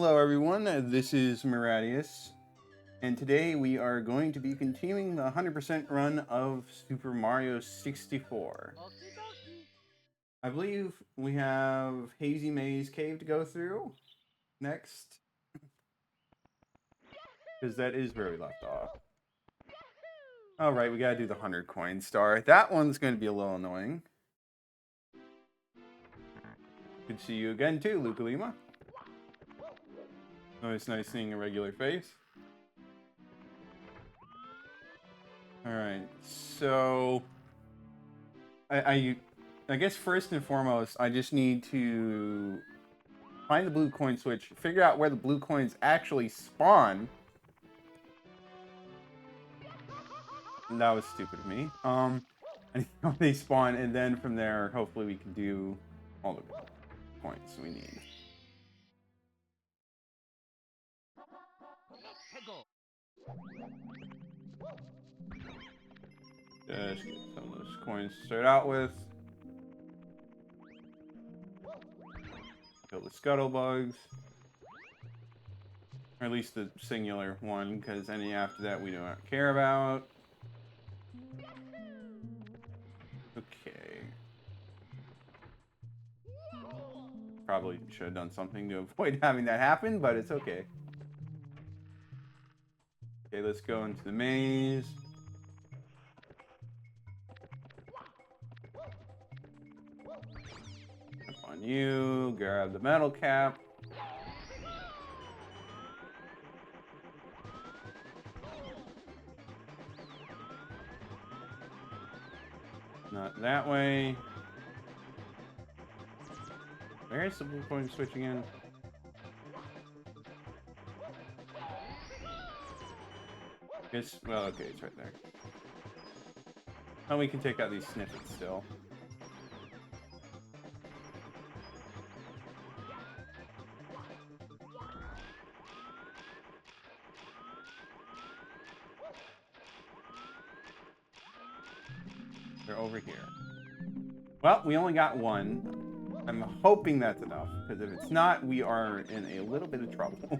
Hello everyone, this is Miradius, and today we are going to be continuing the 100% run of Super Mario 64. I believe we have Hazy Maze Cave to go through next, because that is where we left off. Alright, we gotta do the 100 coin star. That one's going to be a little annoying. Good to see you again too, Luca Lima. Always nice seeing a regular face. Alright, so I guess first and foremost, I just need to find the blue coin switch, figure out where the blue coins actually spawn. And that was stupid of me. And how they spawn, and then from there, hopefully we can do all the points we need. Just get some of those coins to start out with. Kill the scuttlebugs. Or at least the singular one, because any after that we do not care about. Okay. Probably should have done something to avoid having that happen, but it's okay. Okay, let's go into the maze. Jump on you, grab the metal cap. Not that way. Where's the blue coin switch again? Guess, well, okay, it's right there. Oh, we can take out these snippets still. They're over here. Well, we only got one. I'm hoping that's enough, because if it's not, we are in a little bit of trouble.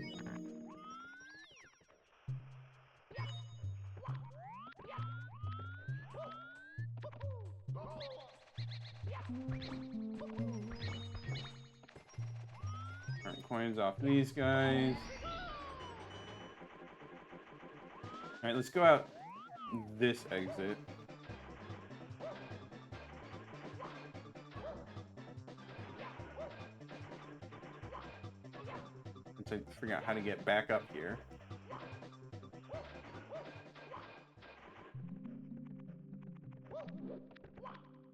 Turn coins off these guys. Alright, let's go out this exit. Once I figure out how to get back up here.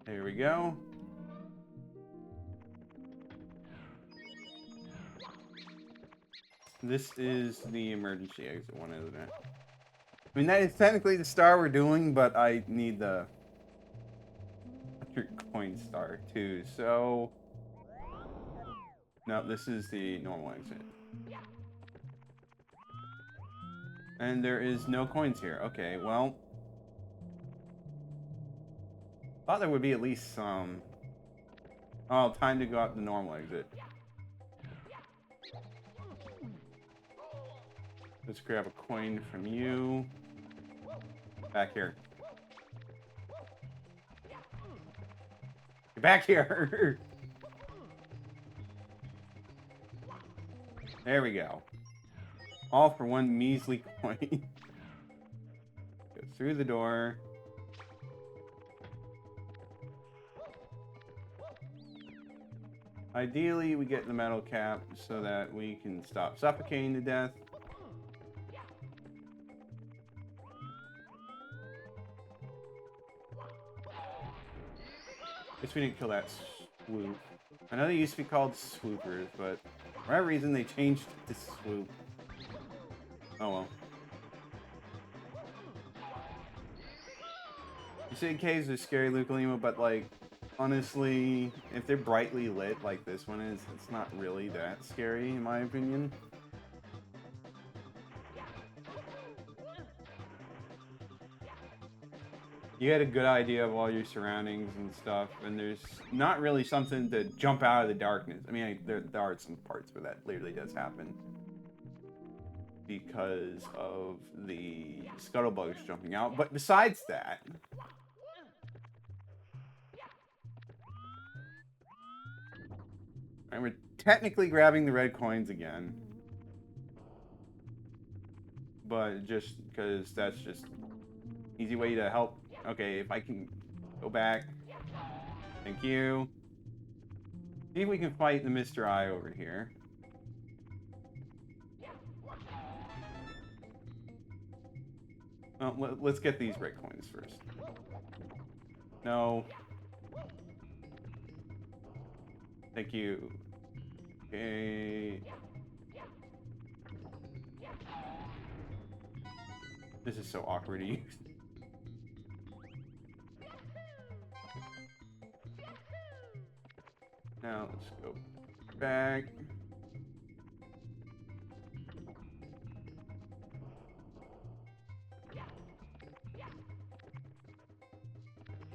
There we go. This is the emergency exit one, isn't it? I mean, that is technically the star we're doing, but I need the 100 coin star too, so... No, this is the normal exit. And there is no coins here. Okay, well... Thought there would be at least some... Oh, time to go out the normal exit. Let's grab a coin from you. Back here. Get back here! There we go. All for one measly coin. Go through the door. Ideally, we get the metal cap so that we can stop suffocating to death. Guess we didn't kill that swoop. I know they used to be called swoopers, but for whatever reason they changed it to swoop. Oh well. You say caves are scary, Luca Lima, but like, honestly, if they're brightly lit like this one is, it's not really that scary in my opinion. You get a good idea of all your surroundings and stuff, and there's not really something to jump out of the darkness. I mean, there are some parts where that literally does happen because of the scuttlebugs jumping out. But besides that, and we're technically grabbing the red coins again, but just because that's just easy way to help. Okay, if I can go back. Thank you. See if we can fight the Mr. Eye over here. Well, let's get these red coins first. No. Thank you. Okay. This is so awkward to use. Now let's go back.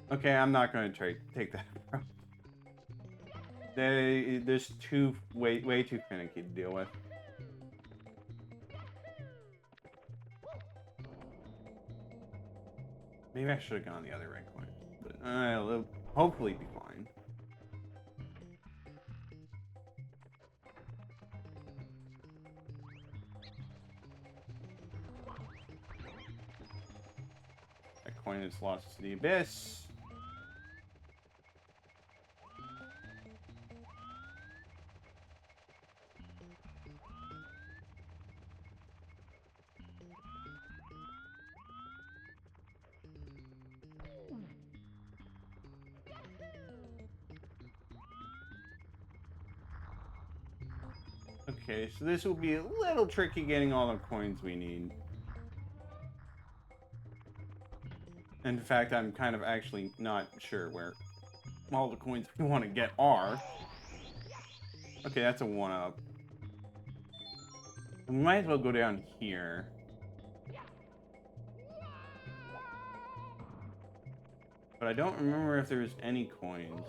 Okay, I'm not going to take that. There's way too finicky to deal with. Maybe I should have gone the other red coin, but it'll hopefully be fine. That coin is lost to the abyss. Okay, so this will be a little tricky getting all the coins we need. In fact, I'm kind of actually not sure where all the coins we want to get are. Okay, that's a 1-up. We might as well go down here. But I don't remember if there's any coins.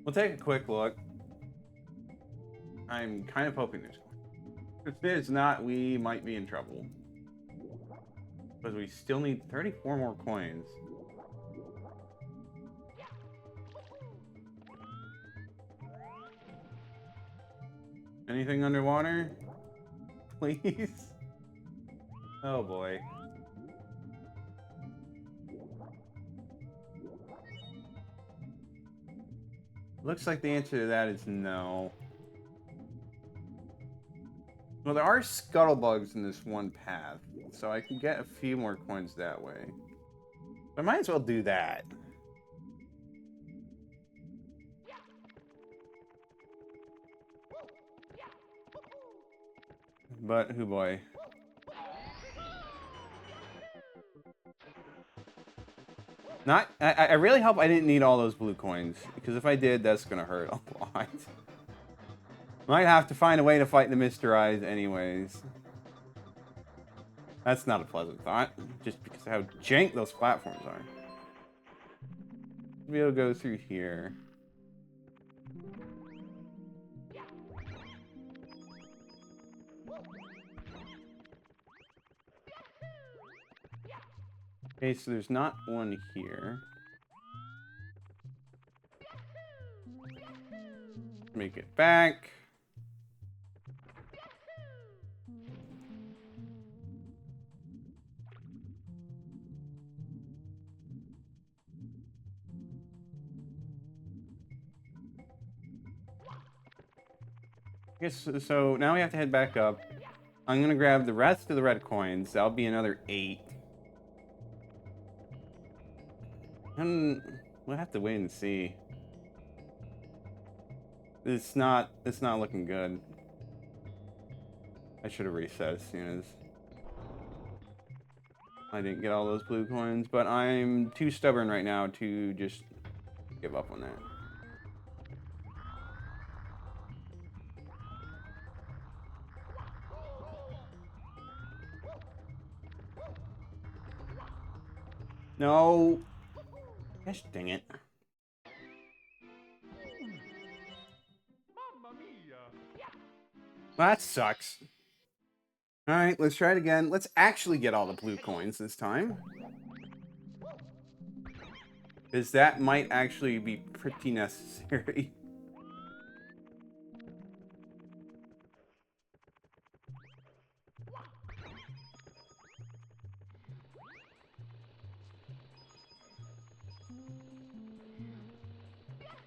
We'll take a quick look. I'm kind of hoping there's coins. If there's not, we might be in trouble. Because we still need 34 more coins. Anything underwater? Please? Oh boy. Looks like the answer to that is no. Well, there are scuttlebugs in this one path, so I can get a few more coins that way. I might as well do that. But, oh boy. I really hope I didn't need all those blue coins, because if I did, that's gonna hurt a lot. Might have to find a way to fight the Mr. Eyes anyways. That's not a pleasant thought, just because of how jank those platforms are. We'll go through here. Okay, so there's not one here. Make it back. Yes, so now we have to head back up. I'm gonna grab the rest of the red coins. That'll be another 8. And we'll have to wait and see. It's not looking good. I should have reset as soon as I didn't get all those blue coins, but I'm too stubborn right now to just give up on that. No. Gosh dang it. Well, that sucks. Alright, let's try it again. Let's actually get all the blue coins this time. Because that might actually be pretty necessary.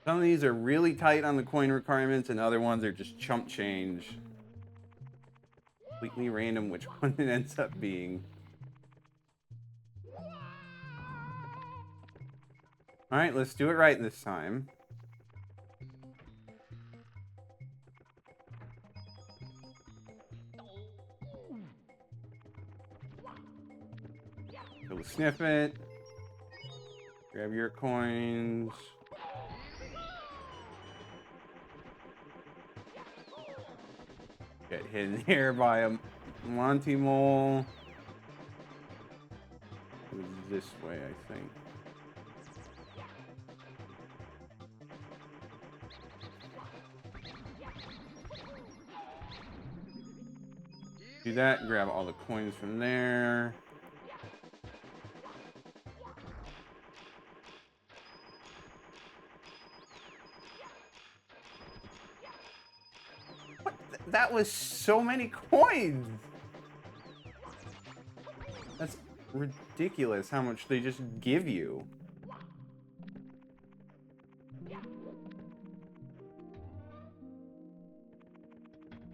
Some of these are really tight on the coin requirements, and other ones are just chump change. Completely random which one it ends up being. Alright, let's do it right this time. Go sniff it. Grab your coins. Get hit in here by a Monty Mole. It was this way, I think. Do that, grab all the coins from there. What? That was so many coins! That's ridiculous how much they just give you.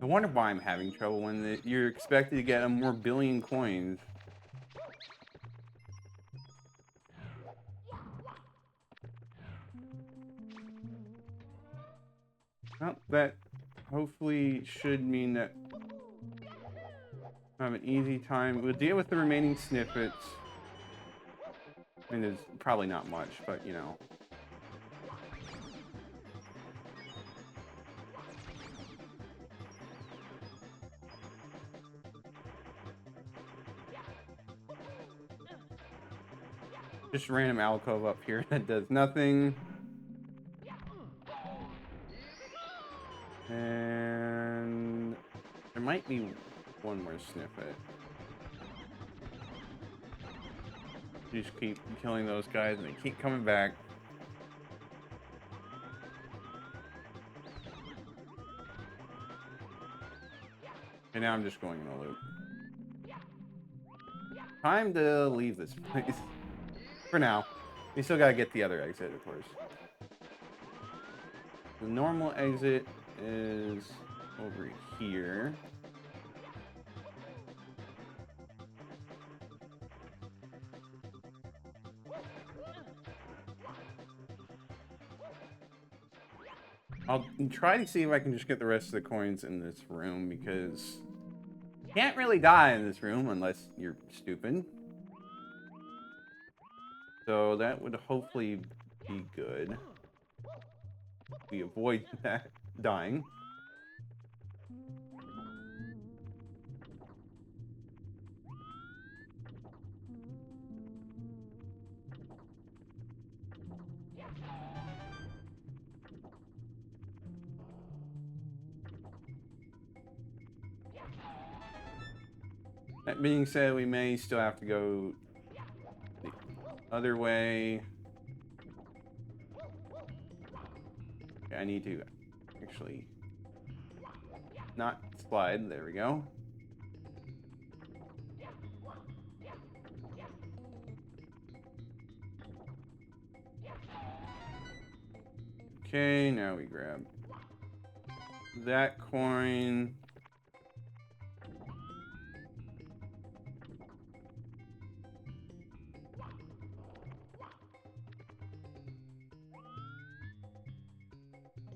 I wonder why I'm having trouble when you're expected to get a more billion coins. Well, that hopefully should mean that I have an easy time. We'll deal with the remaining snippets. I mean, there's probably not much, but you know. Just random alcove up here that does nothing. And there might be one more snippet. You just keep killing those guys and they keep coming back. And now I'm just going in a loop. Time to leave this place. For now. We still gotta get the other exit, of course. The normal exit is over here. I'll try to see if I can just get the rest of the coins in this room, because you can't really die in this room unless you're stupid. So that would hopefully be good. We avoid that dying. That being said, we may still have to go the other way. Okay, I need to actually not slide. There we go. Okay, now we grab that coin.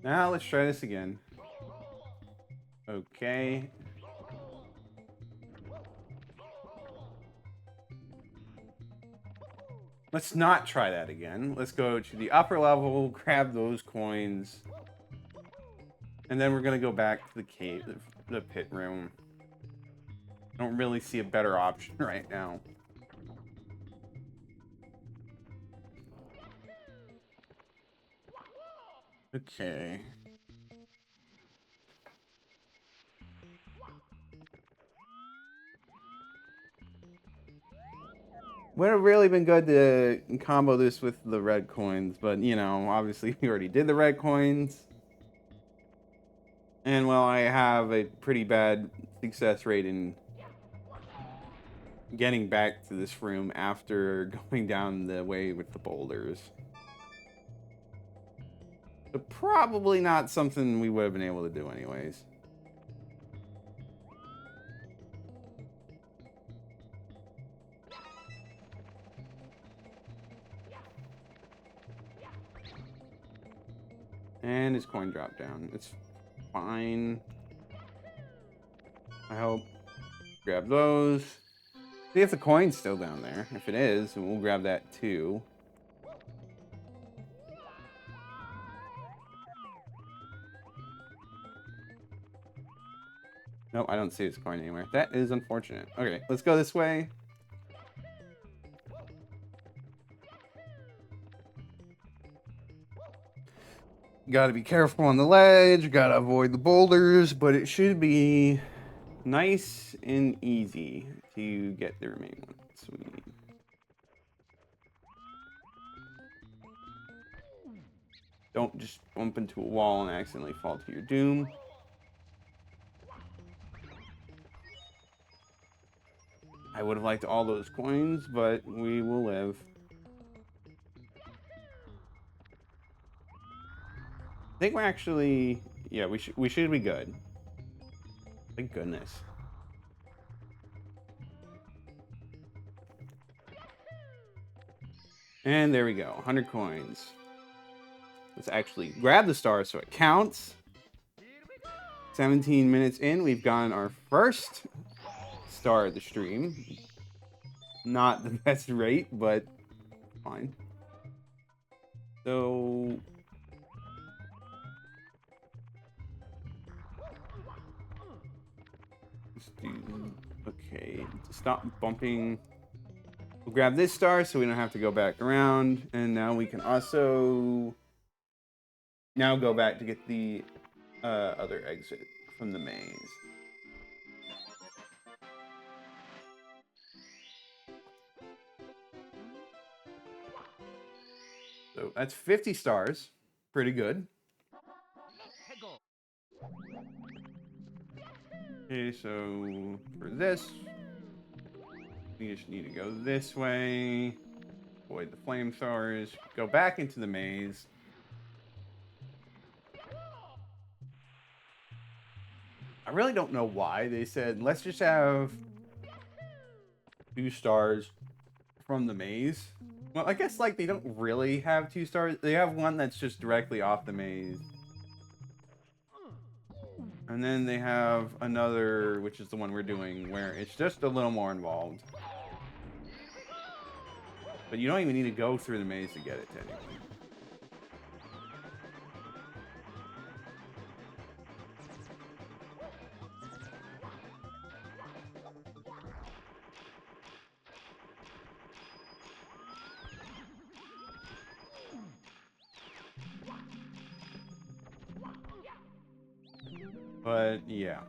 Now let's try this again. Okay. Let's not try that again. Let's go to the upper level, grab those coins. And then we're gonna go back to the cave, the pit room. I don't really see a better option right now. Okay. Would have really been good to combo this with the red coins, but you know, obviously we already did the red coins. And well, I have a pretty bad success rate in getting back to this room after going down the way with the boulders. So probably not something we would have been able to do anyways. And his coin dropped down. It's fine. I hope. Grab those. See if the coin's still down there. If it is, we'll grab that too. Nope, I don't see his coin anywhere. That is unfortunate. Okay, let's go this way. Gotta be careful on the ledge, gotta avoid the boulders, but it should be nice and easy to get the remaining ones we need. Don't just bump into a wall and accidentally fall to your doom. I would have liked all those coins, but we will live. I think we're actually, yeah, we should be good. Thank goodness. And there we go, 100 coins. Let's actually grab the star so it counts. 17 minutes in, we've gotten our first star of the stream. Not the best rate, but fine. So let's do, okay, stop bumping. We'll grab this star so we don't have to go back around. And now we can also now go back to get the other exit from the maze. So that's 50 stars. Pretty good. Okay, so for this, we just need to go this way. Avoid the flamethrowers. Go back into the maze. I really don't know why they said, let's just have 2 stars from the maze. Well, I guess, like, they don't really have 2 stars. They have one that's just directly off the maze. And then they have another, which is the one we're doing, where it's just a little more involved. But you don't even need to go through the maze to get it, technically. But, yeah.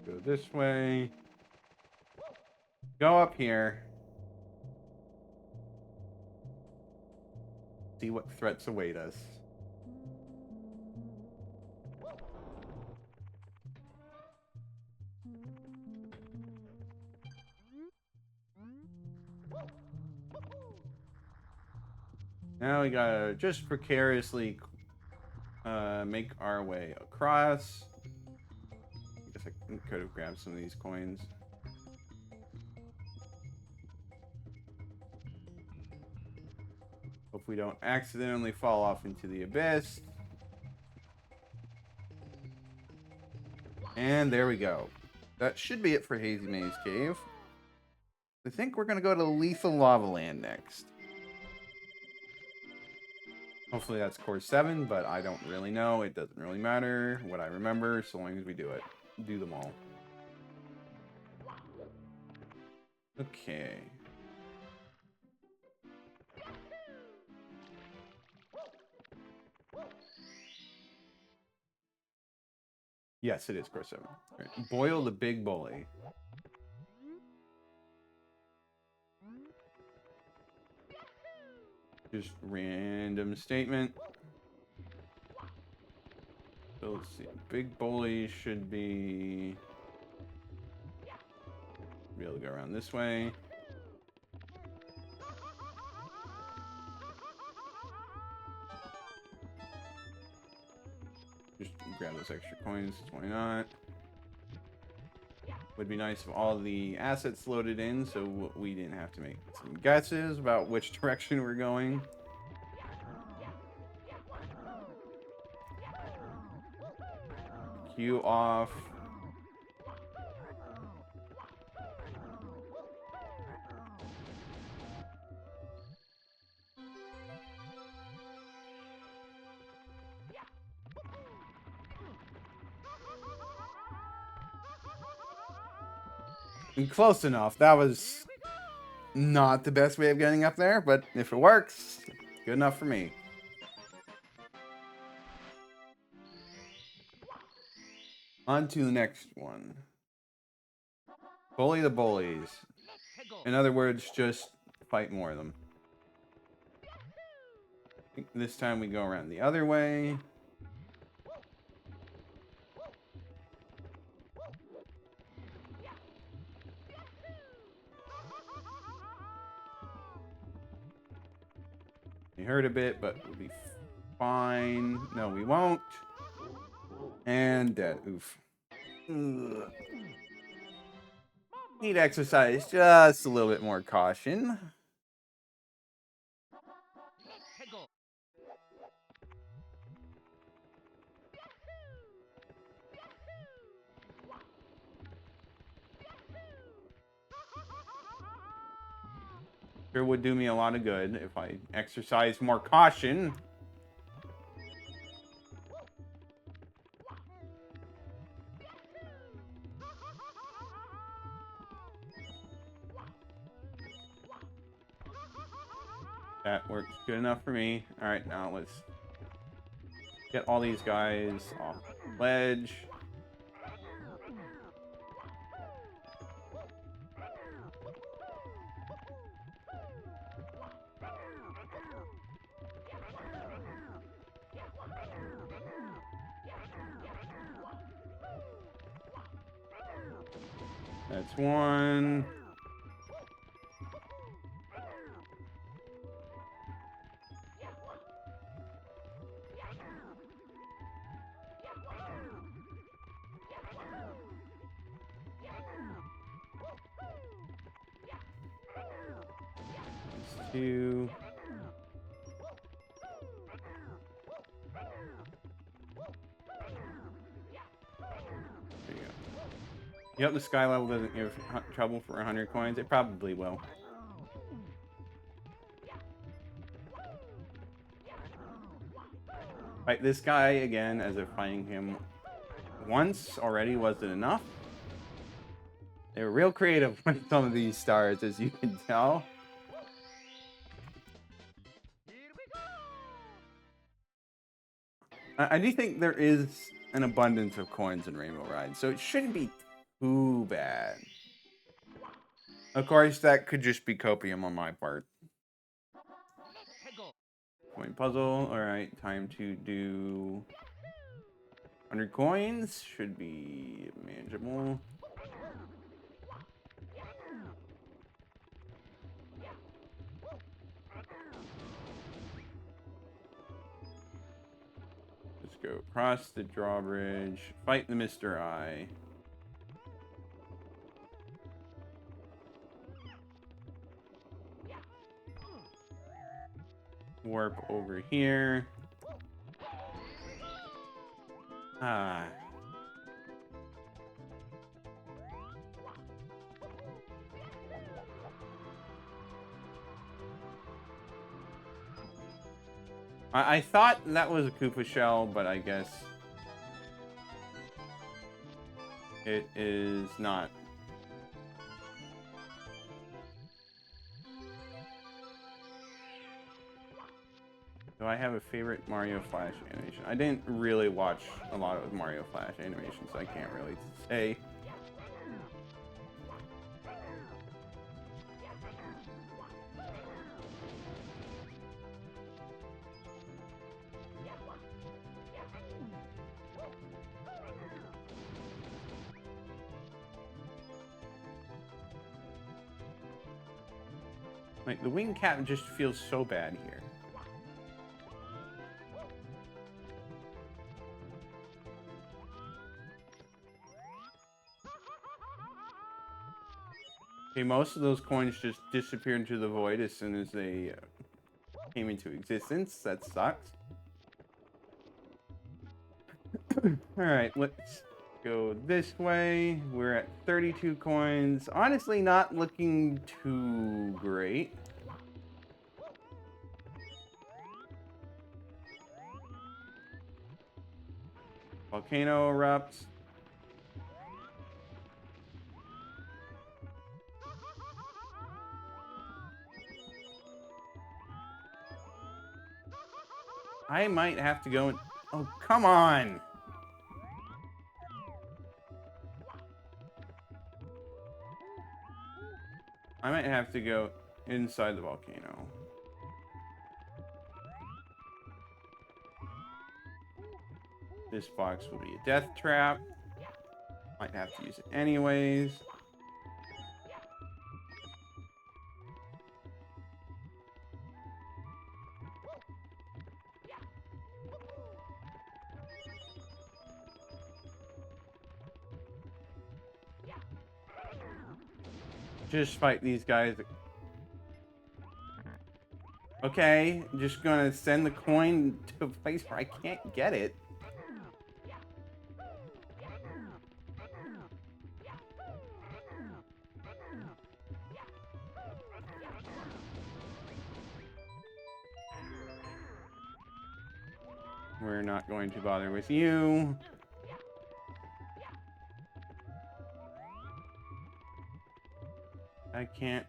Go this way. Go up here. See what threats await us. Now we gotta just precariously make our way across. I guess I could have grabbed some of these coins. Hope we don't accidentally fall off into the abyss. And there we go. That should be it for Hazy Maze Cave. I think we're gonna go to Lethal Lava Land next. Hopefully that's course 7, but I don't really know. It doesn't really matter what I remember, so long as we do it. Do them all. Okay. Yes, it is course 7. Right. Boil the big bully. Just random statement. So let's see. Big bully should be able to go around this way. Just grab those extra coins. Why not? Would be nice if all the assets loaded in so we didn't have to make some guesses about which direction we're going. Queue off. And close enough. That was not the best way of getting up there, but if it works, good enough for me. On to the next one. Bully the bullies. In other words, just fight more of them. This time we go around the other way. We hurt a bit, but we'll be fine. No, we won't. And dead. Oof. Ugh. Need exercise. Just a little bit more caution. Sure would do me a lot of good if I exercise more caution. That works good enough for me. All right, now let's get all these guys off the ledge. That's one. That's two. There you go. Yep, the sky level doesn't give trouble for 100 coins. It probably will. Fight this guy again, as if fighting him once already wasn't enough. They were real creative with some of these stars, as you can tell. I do think there is an abundance of coins in Rainbow Ride, so it shouldn't be too bad. Of course, that could just be copium on my part. Coin puzzle. Alright, time to do 100 coins. Should be manageable. Let's go across the drawbridge. Fight the Mr. Eye. Warp over here. Ah. I thought that was a Koopa shell, but I guess it is not. Do I have a favorite Mario Flash animation? I didn't really watch a lot of Mario Flash animations, so I can't really say. Like, the wing cap just feels so bad here. Okay, most of those coins just disappeared into the void as soon as they came into existence. That sucks. Alright, let's go this way. We're at 32 coins. Honestly, not looking too great. Volcano erupts. I might have to go in... Oh, come on! I might have to go inside the volcano. This box will be a death trap. Might have to use it anyways. Just fight these guys. Okay, I'm just gonna send the coin to a place where I can't get it. We're not going to bother with you. I can't.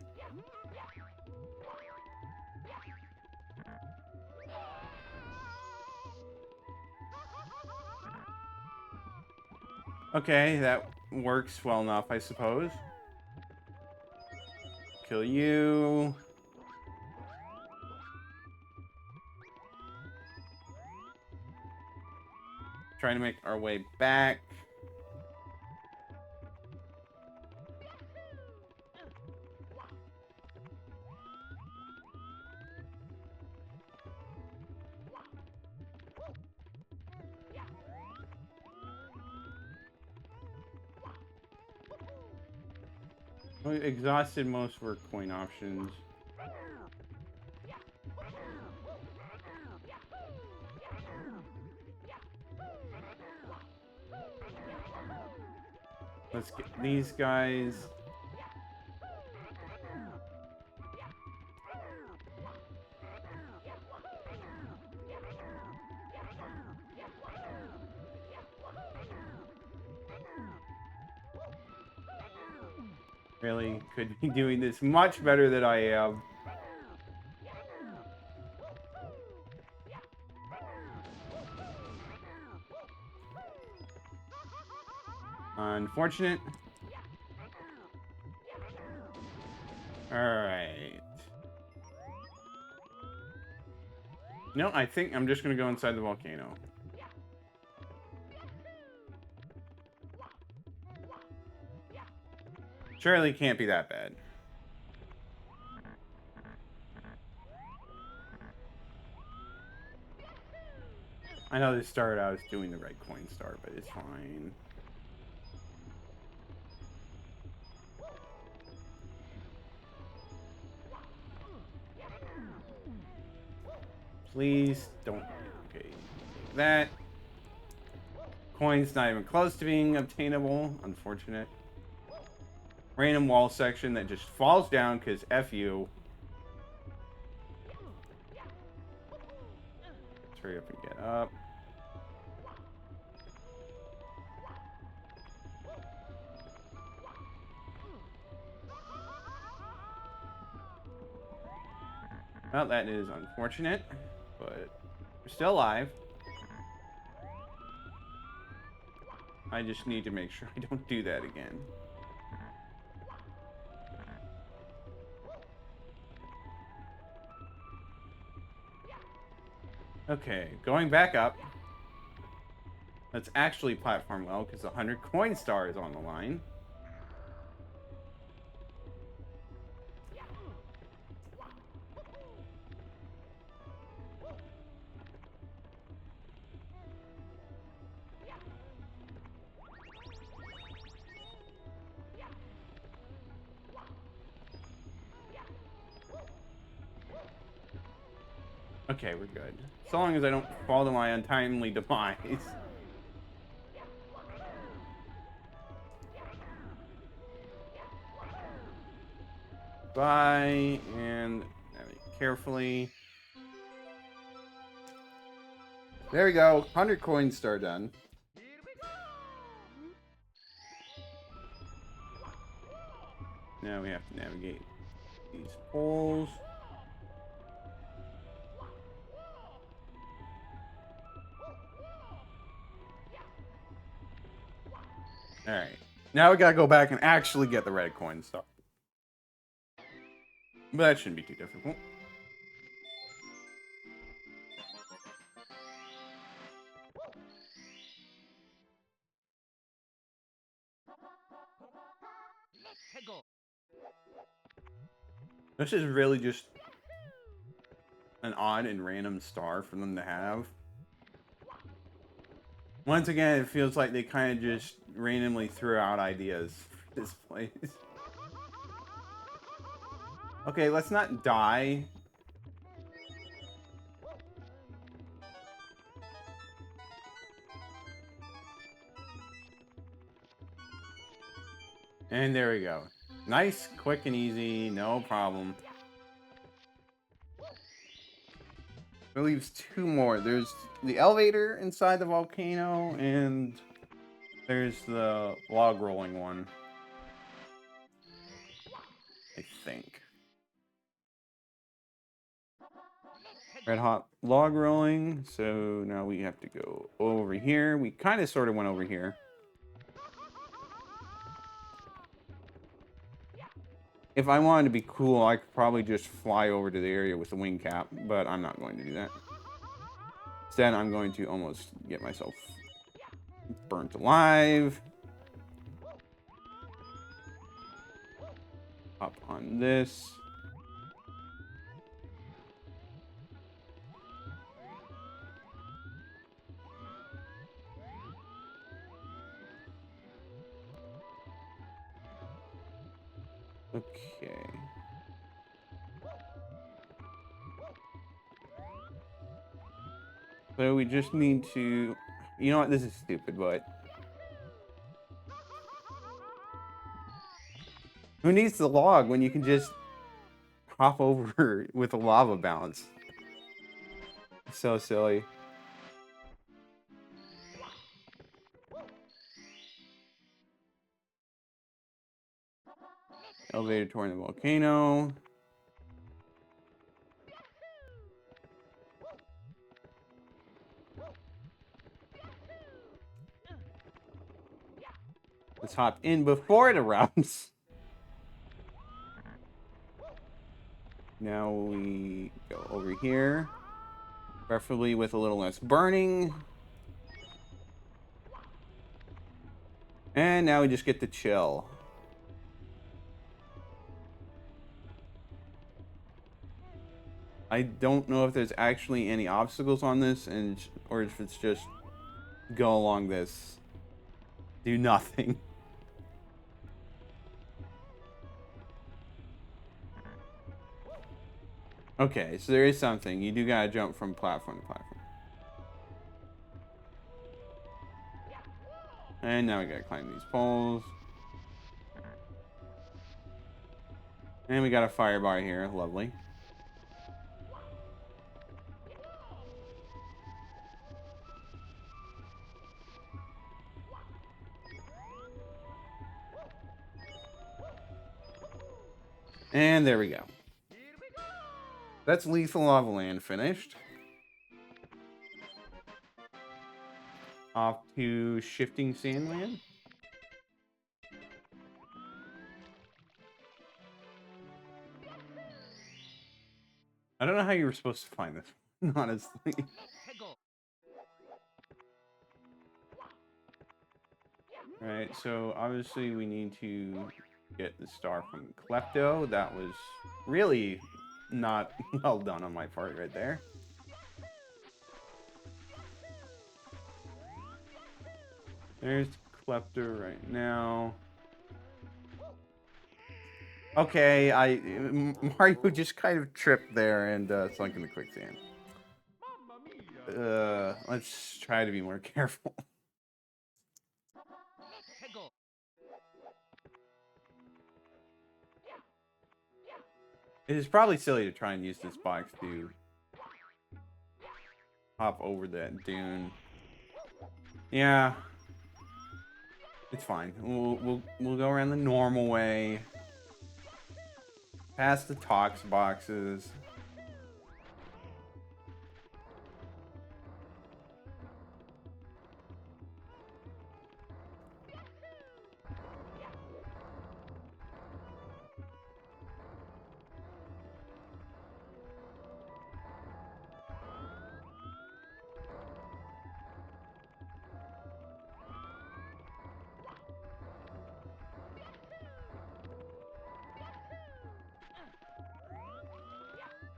Okay, that works well enough, I suppose. Kill you. Trying to make our way back. We exhausted most of our coin options. Let's get these guys. Really could be doing this much better than I am. Unfortunate. Alright. No, I think I'm just gonna go inside the volcano. Surely can't be that bad. I know this started out as doing the right coin star, but it's fine. Please don't. Okay, take that. Coin's not even close to being obtainable. Unfortunate. Random wall section that just falls down because F you. Let's hurry up and get up. Well, that is unfortunate, but We're still alive. I just need to make sure I don't do that again. Okay, going back up. Let's actually platform well, because 100 coin star is on the line. Okay, we're good. So long as I don't fall to my untimely demise. Bye, and carefully. There we go. 100 coin star done. Now we have to navigate these holes. Alright. Now we gotta go back and actually get the red coin star. But that shouldn't be too difficult. This is really just an odd and random star for them to have. Once again, it feels like they kind of just randomly threw out ideas for this place. Okay, let's not die. And there we go. Nice, quick, and easy. No problem. It leaves two more. There's the elevator inside the volcano, and there's the log rolling one. I think. Red hot log rolling. So now we have to go over here. We kind of sort of went over here. If I wanted to be cool, I could probably just fly over to the area with the wing cap, but I'm not going to do that. Instead, I'm going to almost get myself burnt alive. Hop on this. Okay. So we just need to... You know what? This is stupid, but... Who needs the log when you can just hop over with a lava bounce? So silly. Elevator touring the volcano. Let's hop in before it erupts. Now we go over here. Preferably with a little less burning. And now we just get to chill. I don't know if there's actually any obstacles on this, or if it's just go along this. Do nothing. Okay, so there is something. You do gotta jump from platform to platform. And now we gotta climb these poles. And we got a fire bar here. Lovely. And there we go. That's Lethal Lava Land finished. Off to Shifting Sandland. I don't know how you were supposed to find this, honestly. Alright, so obviously we need to get the star from Klepto. That was really not well done on my part right there. There's Klepto right now. Okay, Mario just kind of tripped there and sunk in the quicksand. Let's try to be more careful. It is probably silly to try and use this box to hop over that dune. Yeah, it's fine. We'll go around the normal way, past the tox boxes.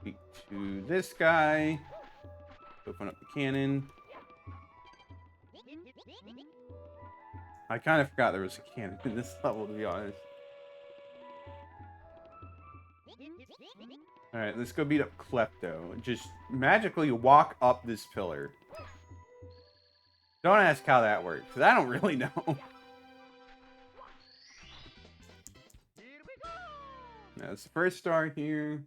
Speak to this guy. Open up the cannon. I kind of forgot there was a cannon in this level, to be honest. Alright, let's go beat up Klepto. Just magically walk up this pillar. Don't ask how that works, because I don't really know. Now, it's the first star here.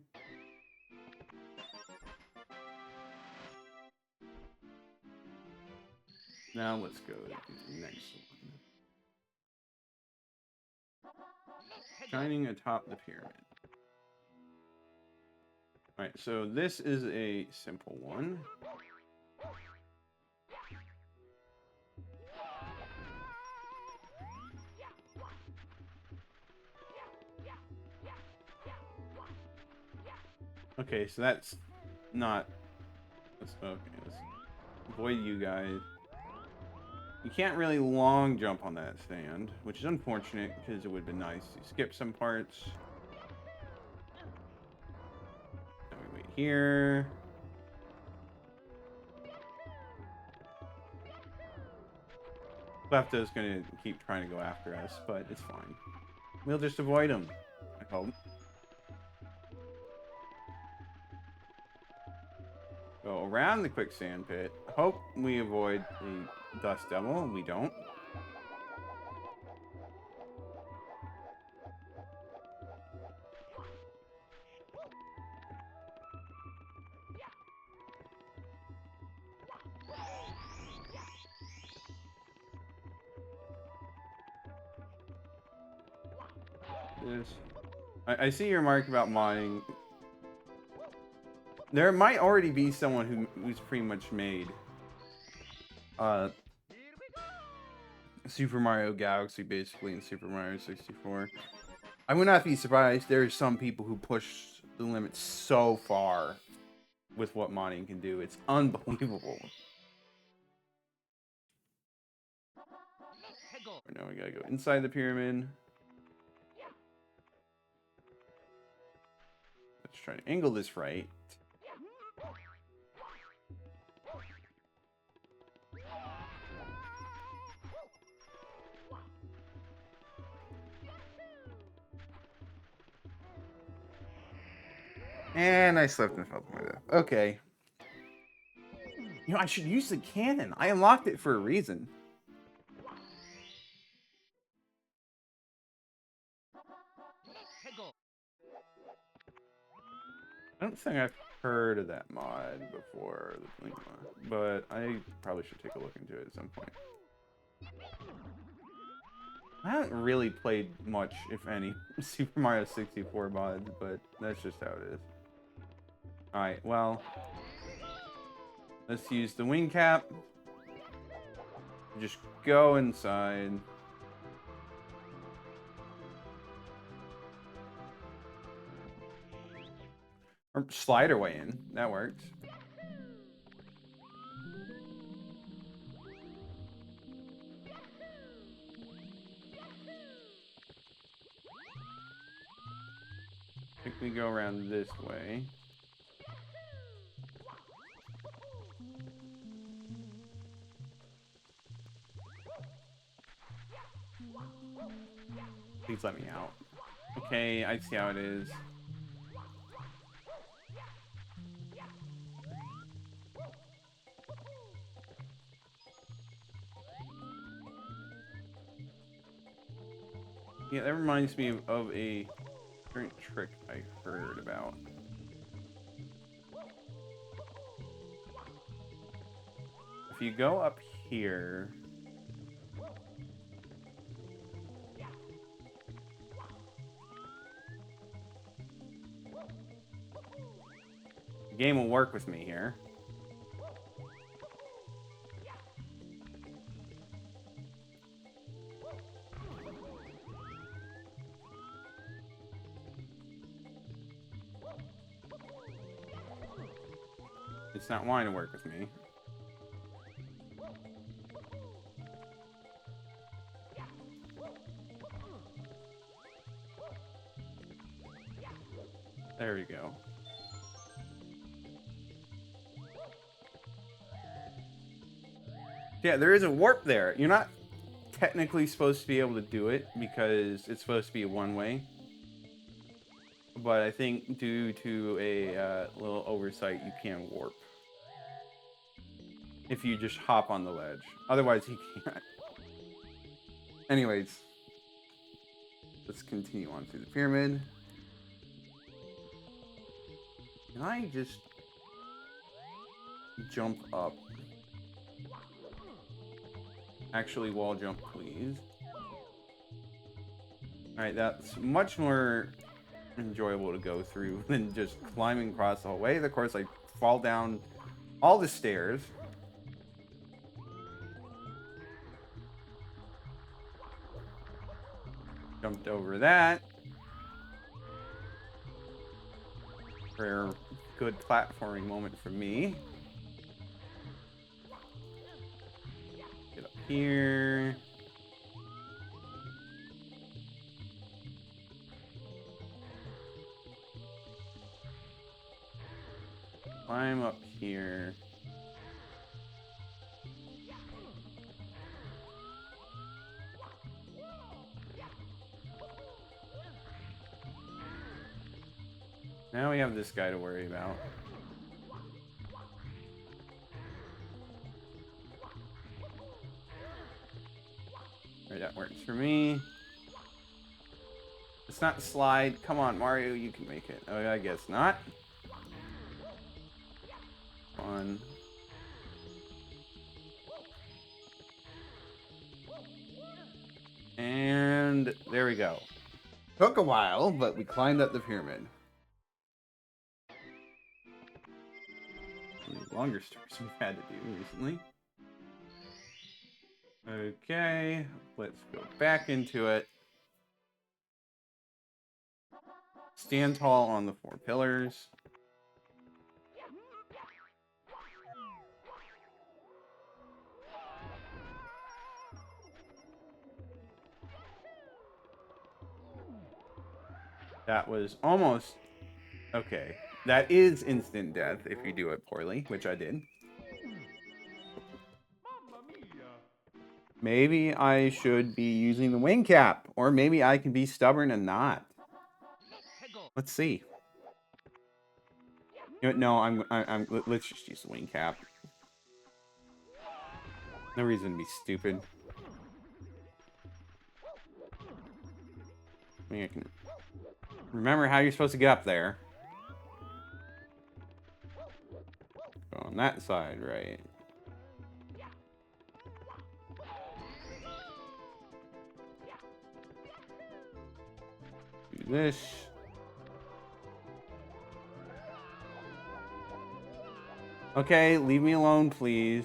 Now let's go to the next one. Shining atop the pyramid. Alright, so this is a simple one. Okay, so that's not... Okay, let's avoid you guys. You can't really long jump on that stand, which is unfortunate because it would have been nice to skip some parts. Now we wait here. Klepto's gonna keep trying to go after us, but it's fine. We'll just avoid him, I hope. Go around the quicksand pit. Hope we avoid the dust devil. We don't. This. I see your mark about modding. There might already be someone who's pretty much made Super Mario Galaxy basically in Super Mario 64. I would not be surprised. There are some people who push the limits so far with what modding can do. It's unbelievable. Now we gotta go inside the pyramid. Let's try to angle this right. And I slipped and fell to my death. Okay. You know, I should use the cannon. I unlocked it for a reason. I don't think I've heard of that mod before, the Blink mod, but I probably should take a look into it at some point. I haven't really played much, if any, Super Mario 64 mods, but that's just how it is. Alright, well, let's use the wing cap. Just go inside. Or slide our way in. That works. I think we go around this way. Please let me out. Okay, I see how it is. Yeah, that reminds me of a certain trick I heard about. If you go up here... the game will work with me here. It's not wanting to work with me. There we go. Yeah, there is a warp there. You're not technically supposed to be able to do it because it's supposed to be one way. But I think due to a little oversight, you can warp. If you just hop on the ledge. Otherwise, he can't. Anyways. Let's continue on through the pyramid. Can I just jump up? Actually, wall jump, please. Alright, that's much more enjoyable to go through than just climbing across the whole way. Of course, I fall down all the stairs. Jumped over that. Rare, good platforming moment for me. Get up here. Climb up here. Now we have this guy to worry about. Alright, that works for me. It's not slide. Come on, Mario, you can make it. Oh, I guess not. Fun. And there we go. Took a while, but we climbed up the pyramid. One of the longer stories we've had to do recently. Okay, let's go back into it. Stand tall on the 4 pillars. That was almost... okay. That is instant death if you do it poorly, which I did. Maybe I should be using the wing cap, or maybe I can be stubborn and not. Let's see. You know, no, let's just use the wing cap. No reason to be stupid. I mean, I can remember how you're supposed to get up there. Go on that side, right? Do this. Okay, leave me alone, please.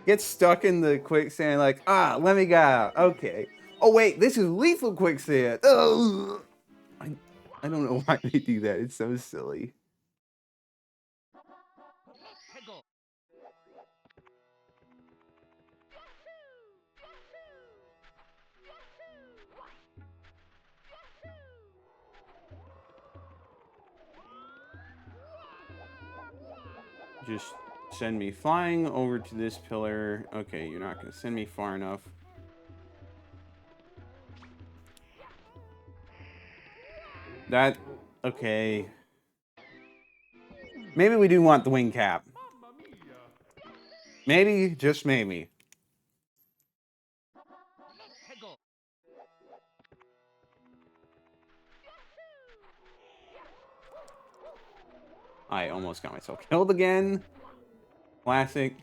Get stuck in the quicksand like, ah, let me get out. Okay. Oh, wait, this is lethal quicksand. Ugh. I don't know why they do that. It's so silly. Just send me flying over to this pillar. Okay, you're not going to send me far enough. That... Okay. Maybe we do want the wing cap. Maybe, just maybe. I almost got myself killed again. Classic.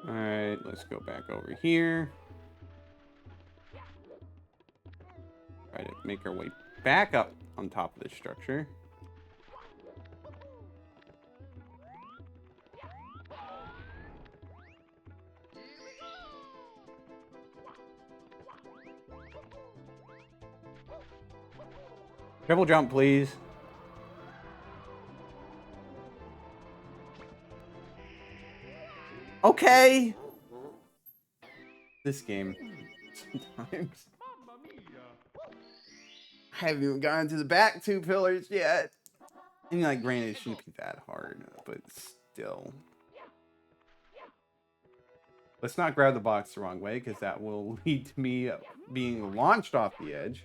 Alright, let's go back over here. Try to make our way back up on top of this structure. Triple jump, please. Okay. This game, sometimes. I haven't even gotten to the back two pillars yet. I mean, like, granted, it shouldn't be that hard, but still. Let's not grab the box the wrong way, because that will lead to me being launched off the edge.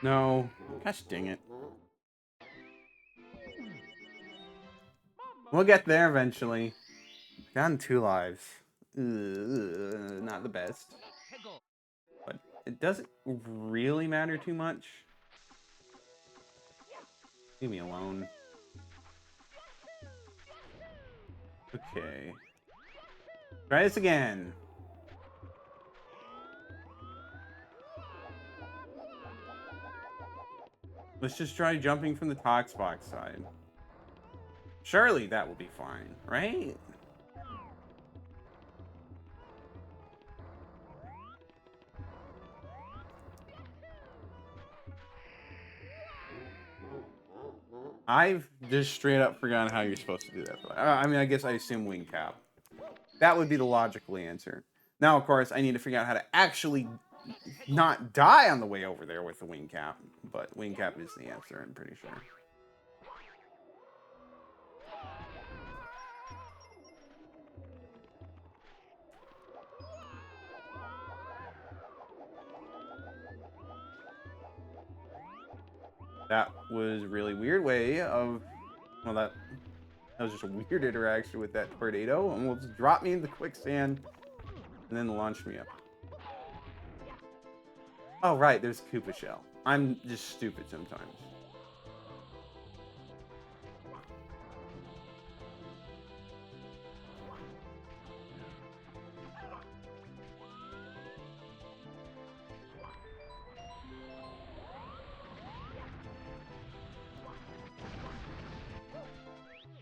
No. Gosh dang it. We'll get there eventually. Down 2 lives. Not the best. But it doesn't really matter too much. Leave me alone. Okay. Try this again. Let's just try jumping from the Tox box side. Surely that will be fine, right? I've just straight up forgotten how you're supposed to do that. I mean, I guess I assume wing cap. That would be the logical answer. Now, of course, I need to figure out how to actually not die on the way over there with the wing cap. But wing cap is the answer, I'm pretty sure. That was a really weird way of... Well, that was just a weird interaction with that tornado. Almost dropped me in the quicksand and then launched me up. Oh, right, there's Koopa Shell. I'm just stupid sometimes.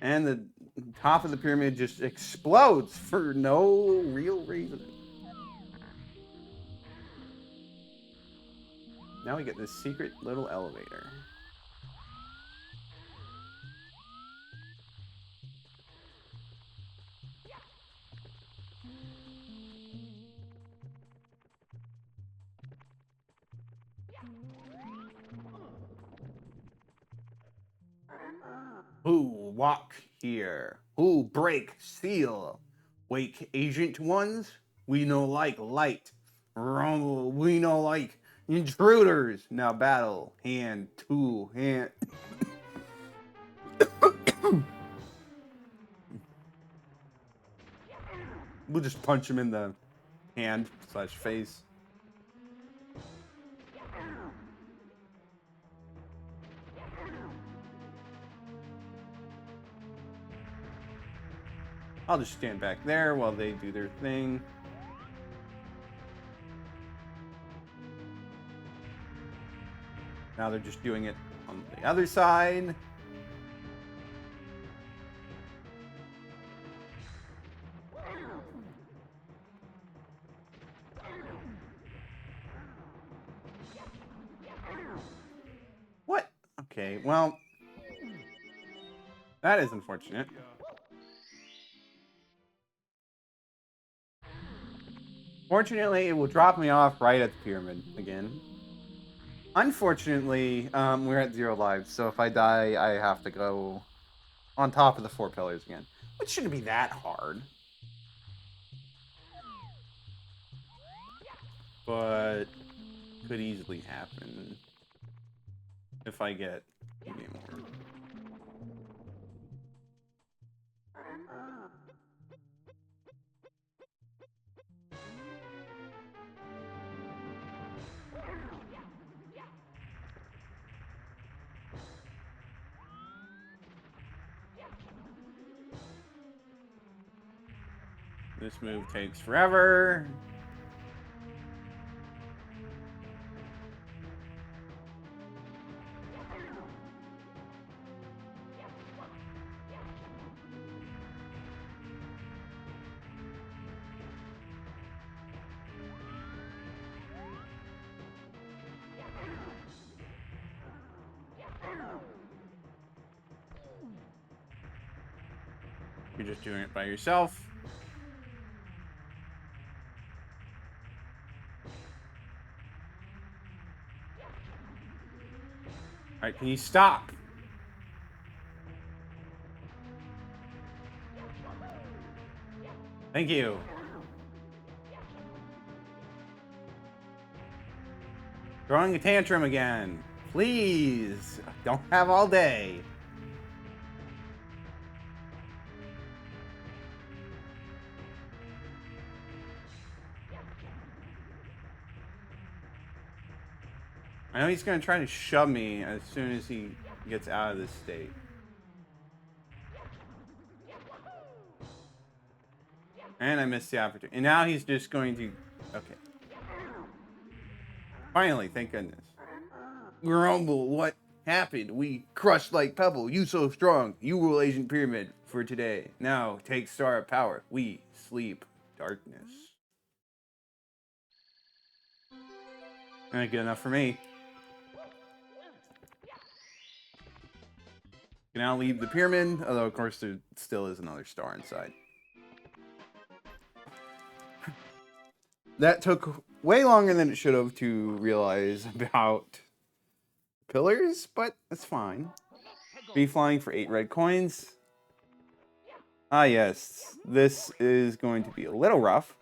And the top of the pyramid just explodes for no real reason. Now we get this secret little elevator. Who walk here? Who break seal? Wake agent ones? We know like light. Wrong. We know like intruders. Now battle hand to hand. We'll just punch him in the hand / face. I'll just stand back there while they do their thing. Now they're just doing it on the other side. What? Okay, well, that is unfortunate. Fortunately, it will drop me off right at the pyramid again. Unfortunately, we're at 0 lives, so if I die, I have to go on top of the 4 pillars again, which shouldn't be that hard. But could easily happen if I get more. This move takes forever. You're just doing it by yourself. All right, can you stop? Thank you. Throwing a tantrum again. Please. Don't have all day. I know he's going to try to shove me as soon as he gets out of this state. And I missed the opportunity. And now he's just going to... Okay. Finally, thank goodness. Grumble, what happened? We crushed like pebble. You so strong. You rule Ancient Pyramid for today. Now, take Star of Power. We sleep darkness. Not good enough for me. Can now leave the pyramid, although of course there still is another star inside. That took way longer than it should have to realize about pillars, but that's fine. Be flying for 8 red coins. Ah yes, this is going to be a little rough.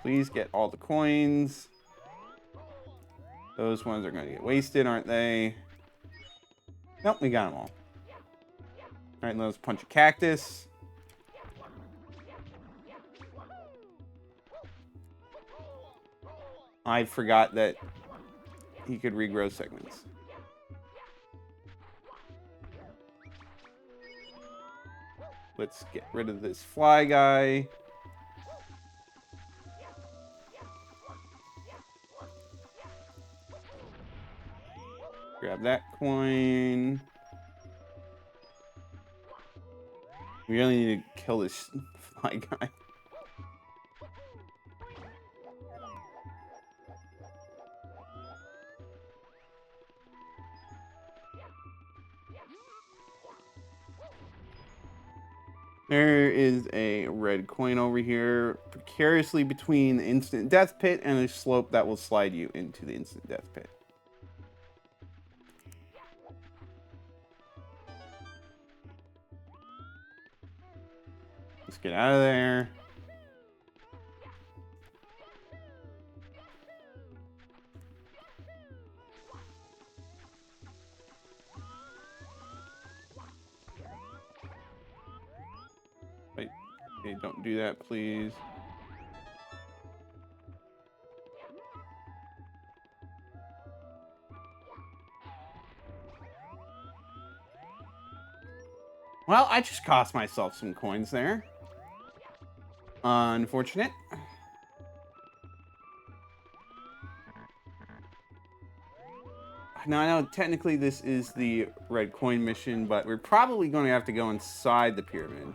Please get all the coins. Those ones are going to get wasted, aren't they? Nope, we got them all. Alright, let's punch a cactus. I forgot that he could regrow segments. Let's get rid of this fly guy. Grab that coin. We really need to kill this fly guy. There is a red coin over here, precariously between the instant death pit and a slope that will slide you into the instant death pit. Let's get out of there. Wait, okay, don't do that, please. Well, I just cost myself some coins there. Unfortunate. Now, I know technically this is the red coin mission, but we're probably going to have to go inside the pyramid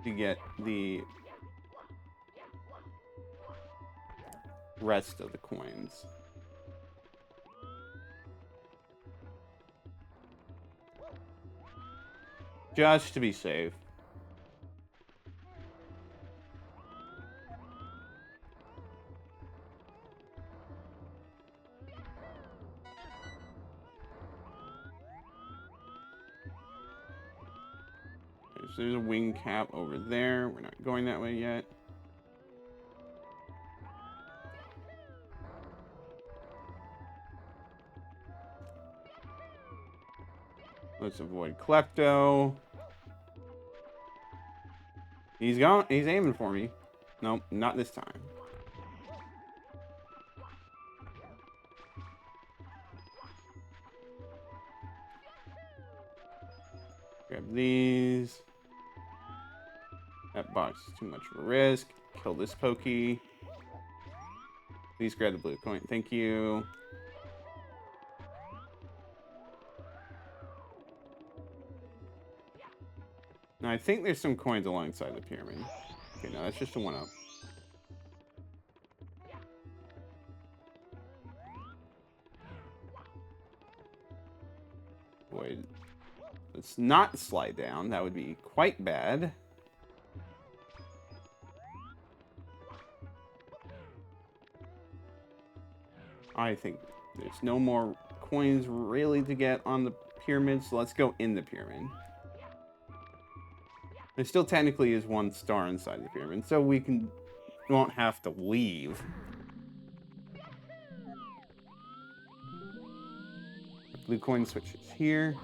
to get the rest of the coins. Just to be safe. Okay, so there's a wing cap over there. We're not going that way yet. Let's avoid Klepto. He's aiming for me. Nope, not this time. Grab these. That box is too much of a risk. Kill this pokey. Please grab the blue coin. Thank you. Now, I think there's some coins alongside the pyramid. Okay, no, that's just a one-up. Wait. Let's not slide down. That would be quite bad. I think there's no more coins really to get on the pyramid, so let's go in the pyramid. There still technically is one star inside the pyramid, so we won't have to leave. Blue coin switches here.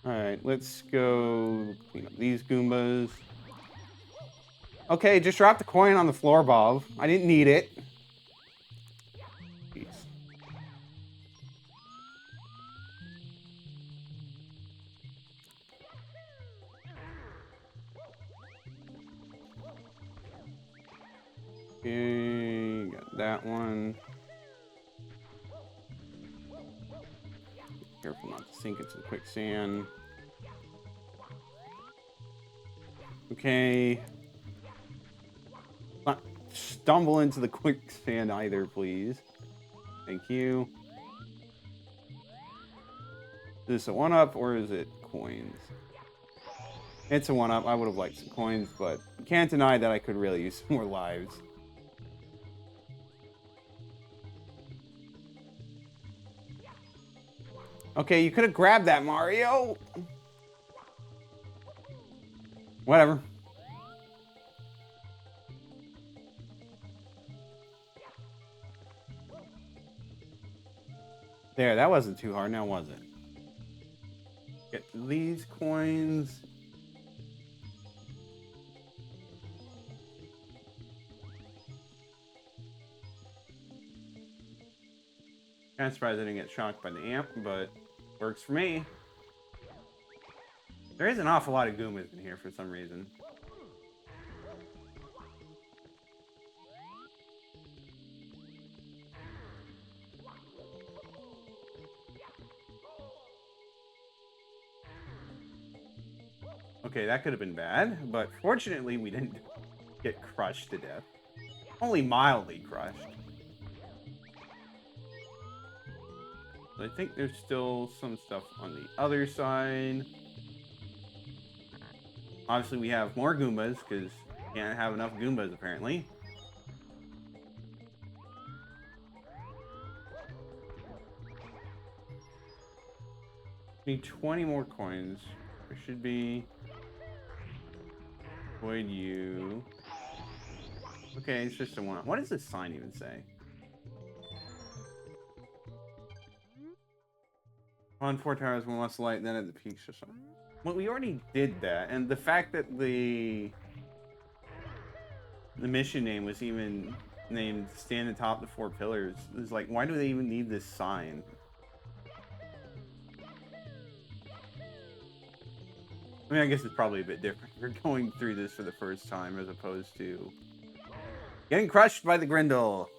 Alright, let's go clean up these Goombas. Okay, just drop the coin on the floor, Bob. I didn't need it. Jeez. Okay, got that one. Careful not to sink into the quicksand. Okay. Not stumble into the quicksand either, please. Thank you. Is this a one-up or is it coins? It's a one-up. I would have liked some coins, but can't deny that I could really use some more lives. Okay, you could have grabbed that, Mario. Whatever. There, that wasn't too hard now, was it? Get these coins. Kind of surprised I didn't get shocked by the amp, but works for me. There is an awful lot of Goombas in here for some reason. Okay, that could have been bad, but fortunately we didn't get crushed to death. Only mildly crushed. I think there's still some stuff on the other side. Obviously, we have more Goombas, because can't have enough Goombas, apparently. Need 20 more coins. There should be... Avoid you. Okay, it's just a one. What does this sign even say? On 4 towers, one less light, then at the peaks or something. Well, we already did that, and the fact that the the mission name was even named Stand Atop the Four Pillars. It's like, why do they even need this sign? I mean, I guess it's probably a bit different. We're going through this for the first time as opposed to getting crushed by the Grindle.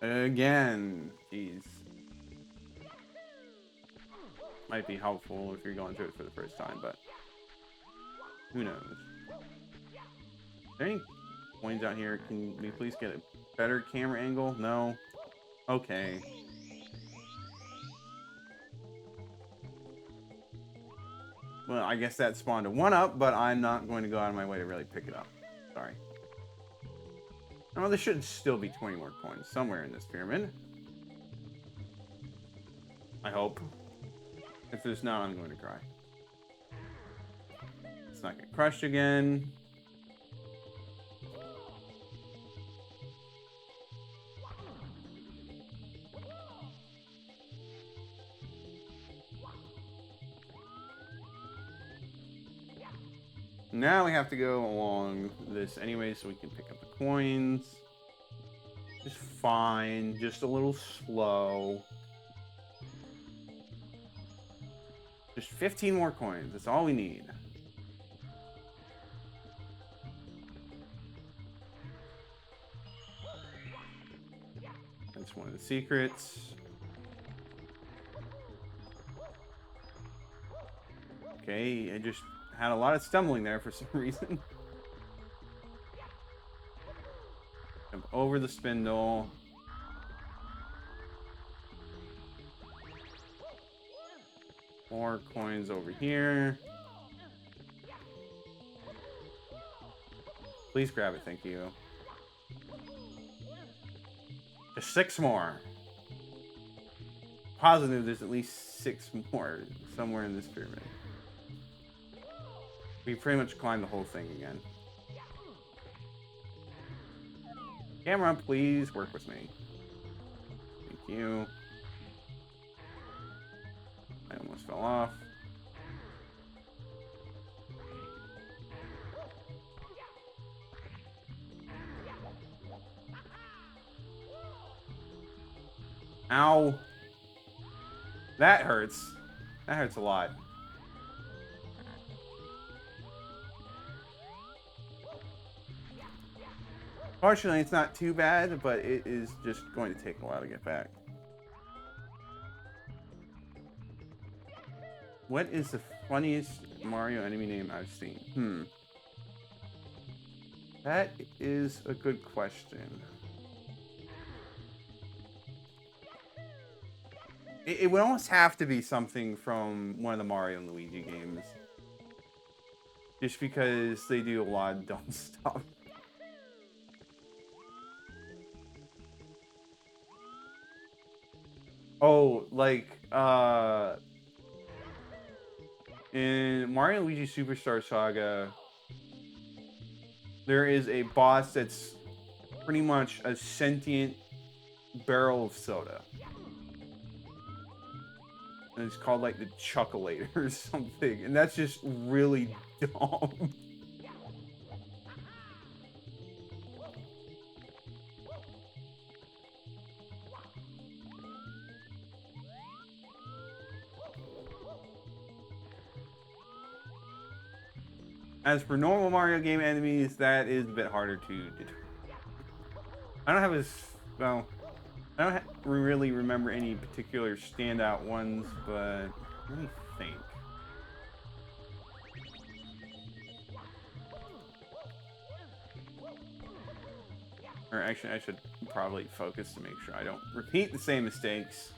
Again. Jeez. Might be helpful if you're going through it for the first time, but who knows? Are there any coins out here? Can we please get a better camera angle? No? Okay. Well, I guess that spawned a 1-up, but I'm not going to go out of my way to really pick it up. Sorry. Oh, there should still be 20 more coins somewhere in this pyramid. I hope. If there's not, I'm going to cry. Let's not get crushed again. Now we have to go along this anyway so we can pick up the coins. Just fine, just a little slow. Just 15 more coins, that's all we need. That's one of the secrets. Okay, I just had a lot of stumbling there for some reason. Jump over the spindle. More coins over here. Please grab it, thank you. Just 6 more. Positive there's at least 6 more somewhere in this pyramid. We pretty much climbed the whole thing again. Camera, please work with me. Thank you. I almost fell off. Ow. That hurts. That hurts a lot. Fortunately, it's not too bad, but it is just going to take a while to get back. What is the funniest Mario enemy name I've seen? That is a good question. It would almost have to be something from one of the Mario and Luigi games. Just because they do a lot of dumb stuff. Oh, like, in Mario and Luigi Superstar Saga, there is a boss that's pretty much a sentient barrel of soda. And it's called, like, the Chuckolator or something. And that's just really dumb. As for normal Mario game enemies, that is a bit harder to determine. I don't have as, well, I don't really remember any particular standout ones, but let me think. Or actually, I should probably focus to make sure I don't repeat the same mistakes.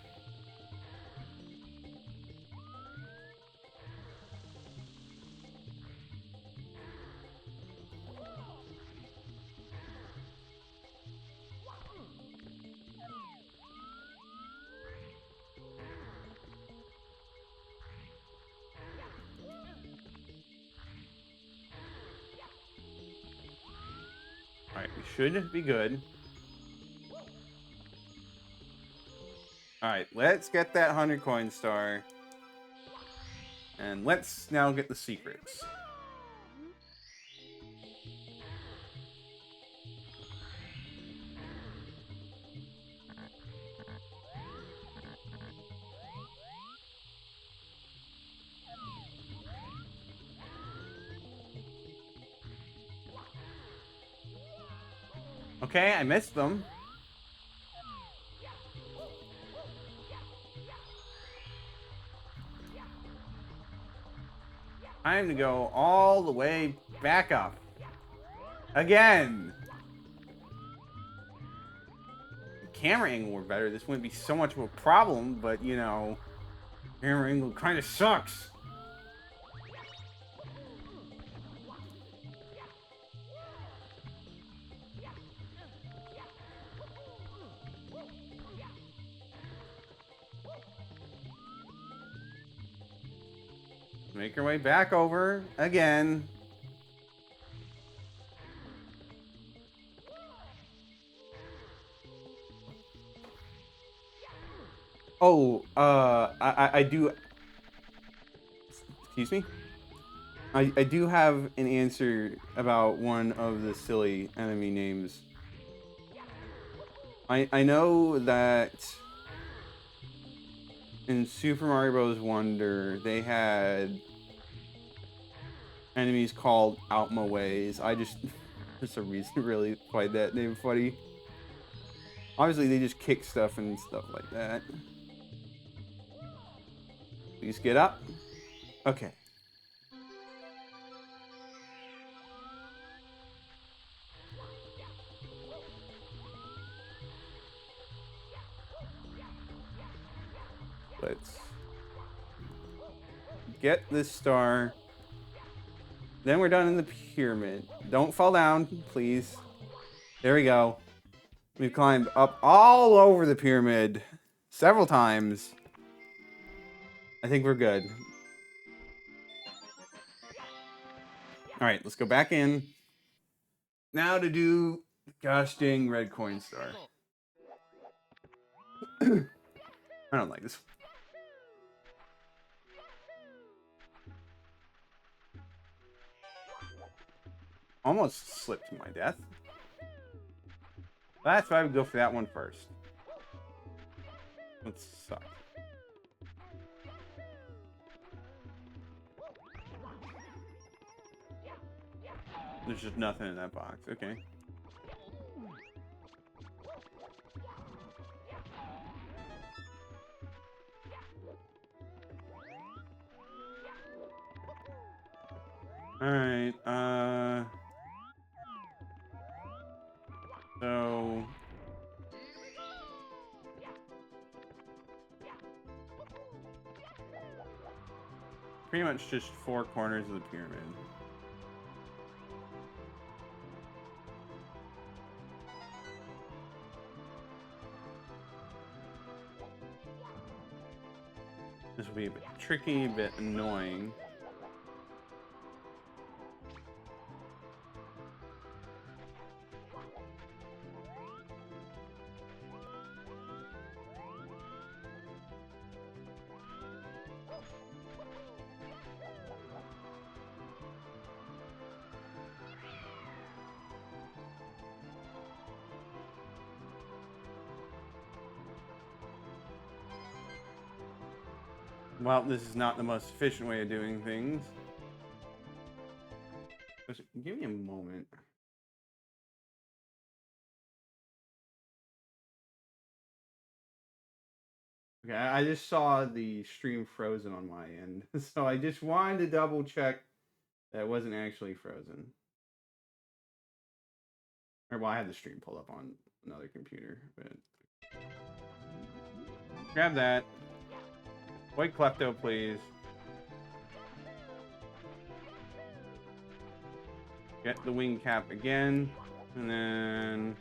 Alright, we should be good. Alright, let's get that 100 coin star. And let's now get the secrets. Okay, I missed them. Time to go all the way back up. Again. If the camera angle were better, this wouldn't be so much of a problem, but you know, camera angle kind of sucks. Make our way back over again. Oh, I do. Excuse me. I do have an answer about one of the silly enemy names. I know that in Super Mario Bros. Wonder they had enemies called Out My Ways. I just for some reason really find that name funny. Obviously they just kick stuff and stuff like that. Please get up. Okay. Let's get this star. Then we're done in the pyramid. Don't fall down, please. There we go. We've climbed up all over the pyramid several times. I think we're good. Alright, let's go back in. Now to do gosh dang red coin star. I don't like this. Almost slipped to my death. That's why I would go for that one first. That sucks. There's just nothing in that box. Okay. Alright, so pretty much just 4 corners of the pyramid. This will be a bit tricky, a bit annoying. Well, this is not the most efficient way of doing things. Just give me a moment. Okay, I just saw the stream frozen on my end, so I just wanted to double check that it wasn't actually frozen. Or, well, I had the stream pulled up on another computer, but... Grab that. White Klepto, please. Get the wing cap again, and then...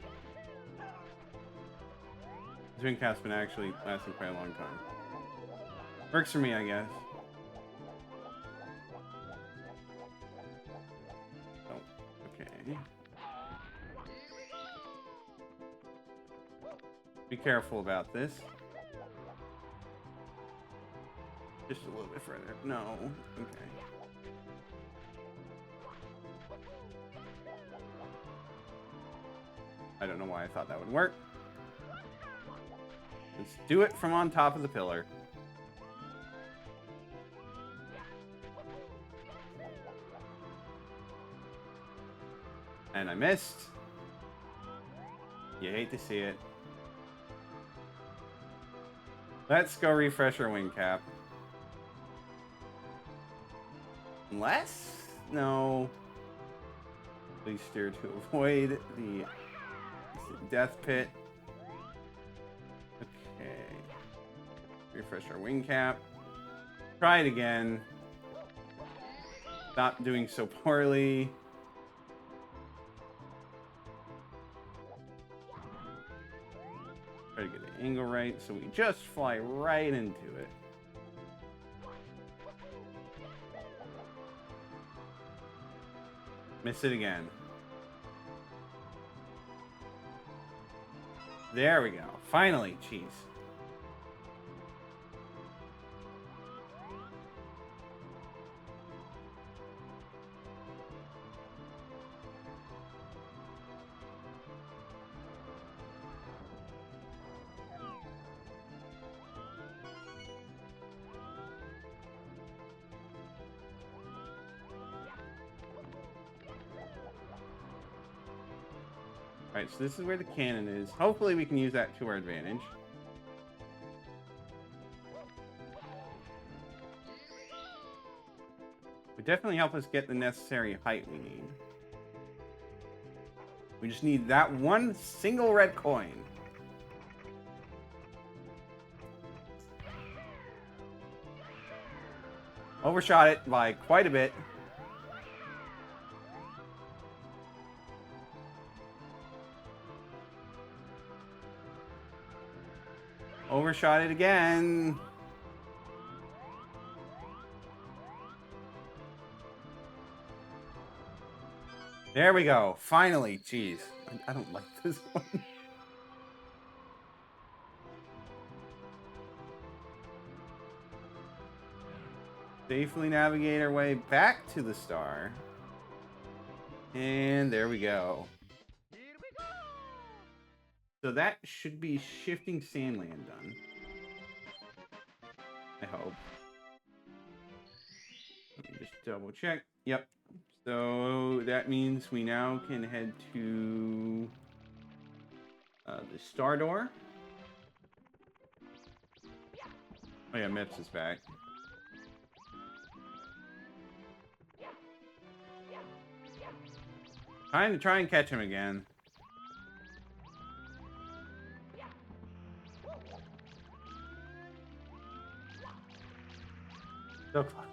This wing cap's been actually lasting quite a long time. Works for me, I guess. Oh, okay. Be careful about this. Just a little bit further. No. Okay. I don't know why I thought that would work. Let's do it from on top of the pillar. And I missed. You hate to see it. Let's go refresh our wing cap. Unless? No. Please steer to avoid the death pit. Okay. Refresh our wing cap. Try it again. Stop doing so poorly. Try to get the angle right so we just fly right into it. Miss it again. There we go. Finally, jeez. Alright, so this is where the cannon is. Hopefully we can use that to our advantage. Would definitely help us get the necessary height we need. We just need that one single red coin. Overshot it by quite a bit. Overshot it again. There we go. Finally. Jeez. I don't like this one. Safely navigate our way back to the star. And there we go. So that should be shifting Sandland done. I hope. Let me just double check. Yep. So that means we now can head to the star door. Oh yeah, Mips is back. Time to try and catch him again. So close.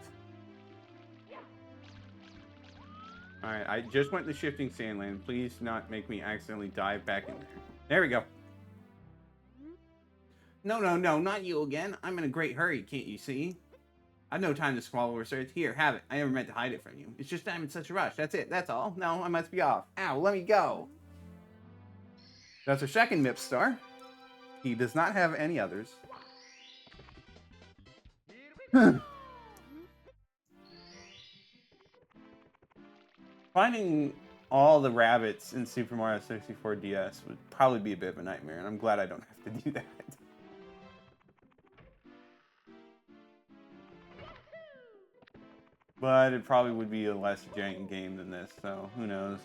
Alright, I just went to shifting Sandland. Please not make me accidentally dive back in there. There we go. No, not you again. I'm in a great hurry, can't you see? I've no time to swallow research. Here, have it. I never meant to hide it from you. It's just I'm in such a rush. That's it. That's all. No, I must be off. Ow, let me go. That's our second Mip star. He does not have any others. Finding all the rabbits in Super Mario 64 DS would probably be a bit of a nightmare, and I'm glad I don't have to do that. But it probably would be a less jank game than this, so who knows.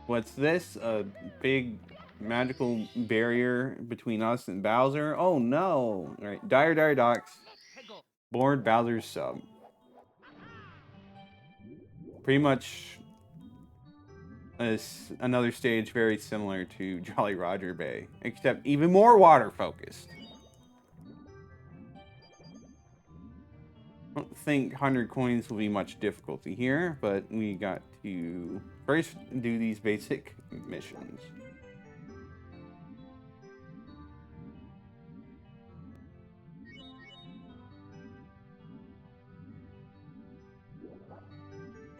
What's this? A big magical barrier between us and Bowser? Oh no! Alright, Dire Docks. Board Bowser's sub. Pretty much another stage very similar to Jolly Roger Bay, except even more water focused. I don't think 100 coins will be much difficulty here, but we got to first do these basic missions.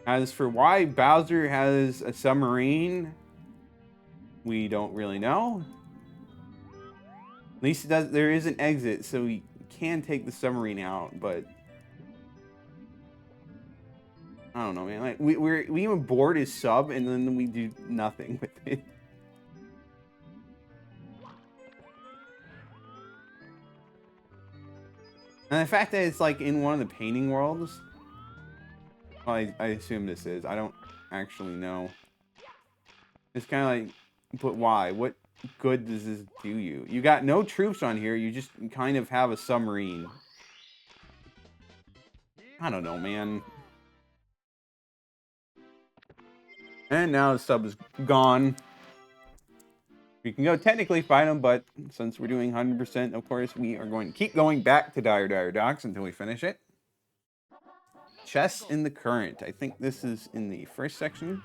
As for why Bowser has a submarine, we don't really know. At least it does, there is an exit, so we can take the submarine out, but I don't know, man. Like we even board his sub and then we do nothing with it. And the fact that it's like in one of the painting worlds. Well, I assume this is. I don't actually know. It's kind of like, but why? What good does this do you? You got no troops on here. You just kind of have a submarine. I don't know, man. And now the sub is gone. We can go technically find them, but since we're doing 100%, of course, we are going to keep going back to Dire Docks until we finish it. Chests in the Current. I think this is in the first section.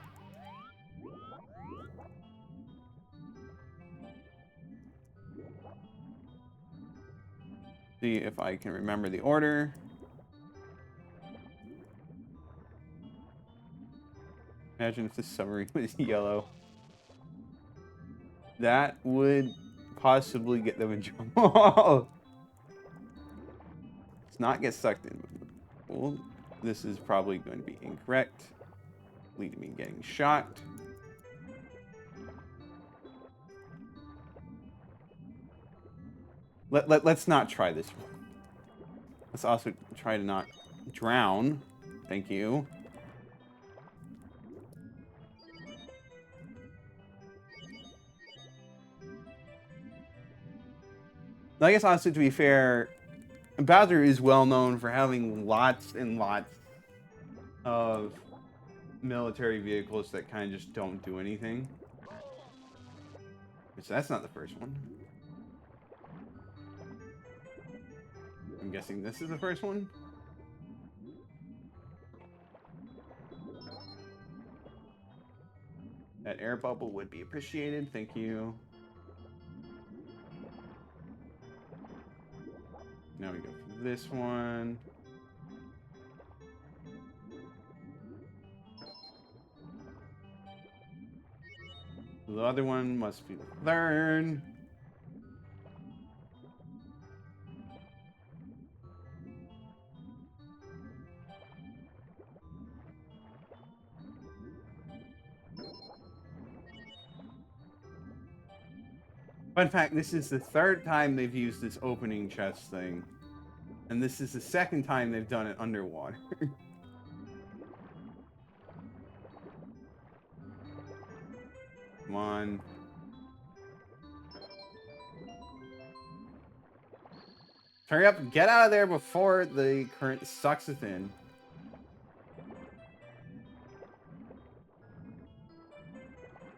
See if I can remember the order. Imagine if the submarine was yellow. That would possibly get them in trouble. Let's not get sucked in. Well, this is probably going to be incorrect, leading me getting shot. Let's not try this one. Let's also try to not drown. Thank you. I guess honestly, to be fair, Bowser is well known for having lots and lots of military vehicles that kind of just don't do anything. So that's not the first one. I'm guessing this is the first one. That air bubble would be appreciated. Thank you. Now we go for this one. The other one must be the third. Fun fact, this is the third time they've used this opening chest thing. And this is the second time they've done it underwater. Come on. Hurry up and get out of there before the current sucks it in.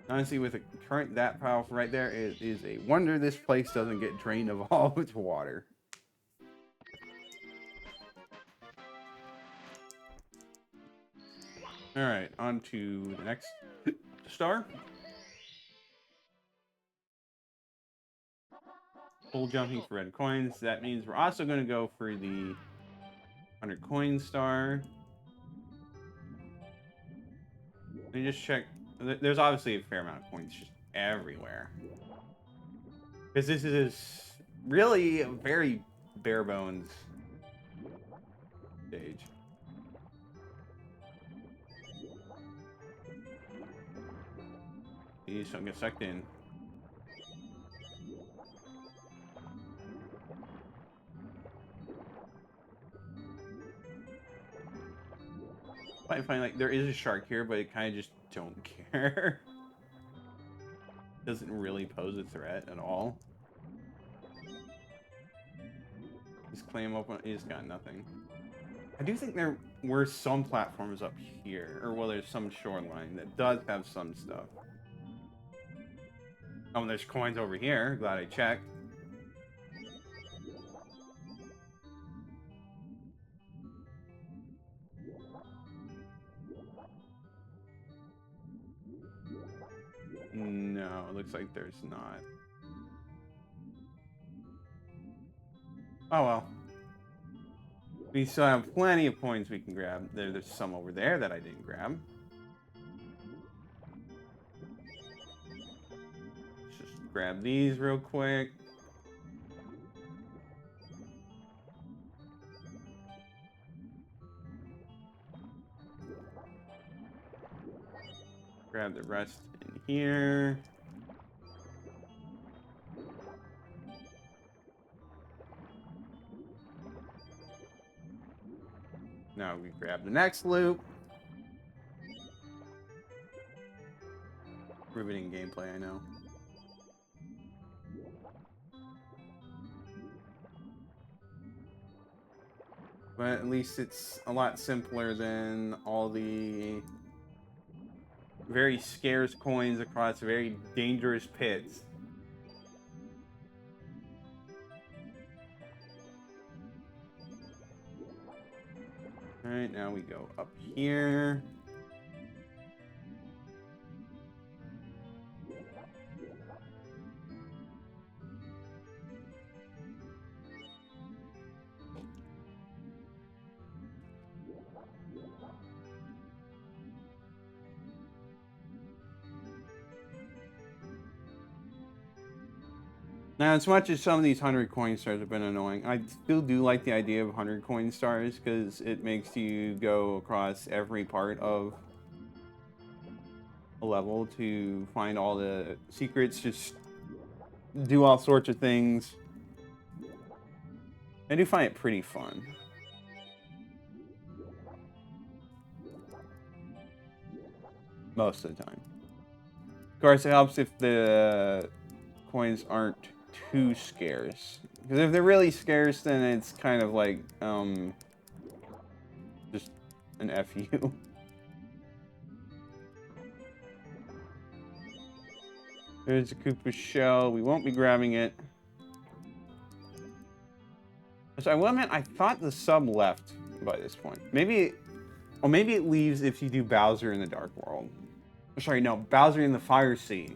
Honestly, with a current that powerful right there, it is a wonder this place doesn't get drained of all of its water. Alright, on to the next star. Full jumping for red coins. That means we're also going to go for the 100 coin star. Let me just check. There's obviously a fair amount of coins just everywhere. Because this is really a very bare bones stage. Please don't get sucked in. I find like there is a shark here, but I kind of just don't care. Doesn't really pose a threat at all. Just climb up, he's got nothing. I do think there were some platforms up here, or well, there's some shoreline that does have some stuff. Oh, and there's coins over here. Glad I checked. No, it looks like there's not. Oh well. We still have plenty of coins we can grab. There's some over there that I didn't grab. Let's just grab these real quick. Grab the rest in here. Now we grab the next loop. Riveting gameplay, I know. But at least it's a lot simpler than all the very scarce coins across very dangerous pits. Alright, now we go up here. Now, as much as some of these 100 coin stars have been annoying, I still do like the idea of 100 coin stars because it makes you go across every part of a level to find all the secrets, just do all sorts of things. I do find it pretty fun. Most of the time. Of course, it helps if the coins aren't too scarce. Because if they're really scarce, then it's kind of like, just an FU. There's a Koopa shell. We won't be grabbing it. So I will admit, I thought the sub left by this point. Maybe, or maybe it leaves if you do Bowser in the Dark World. Sorry, no, Bowser in the Fire Sea.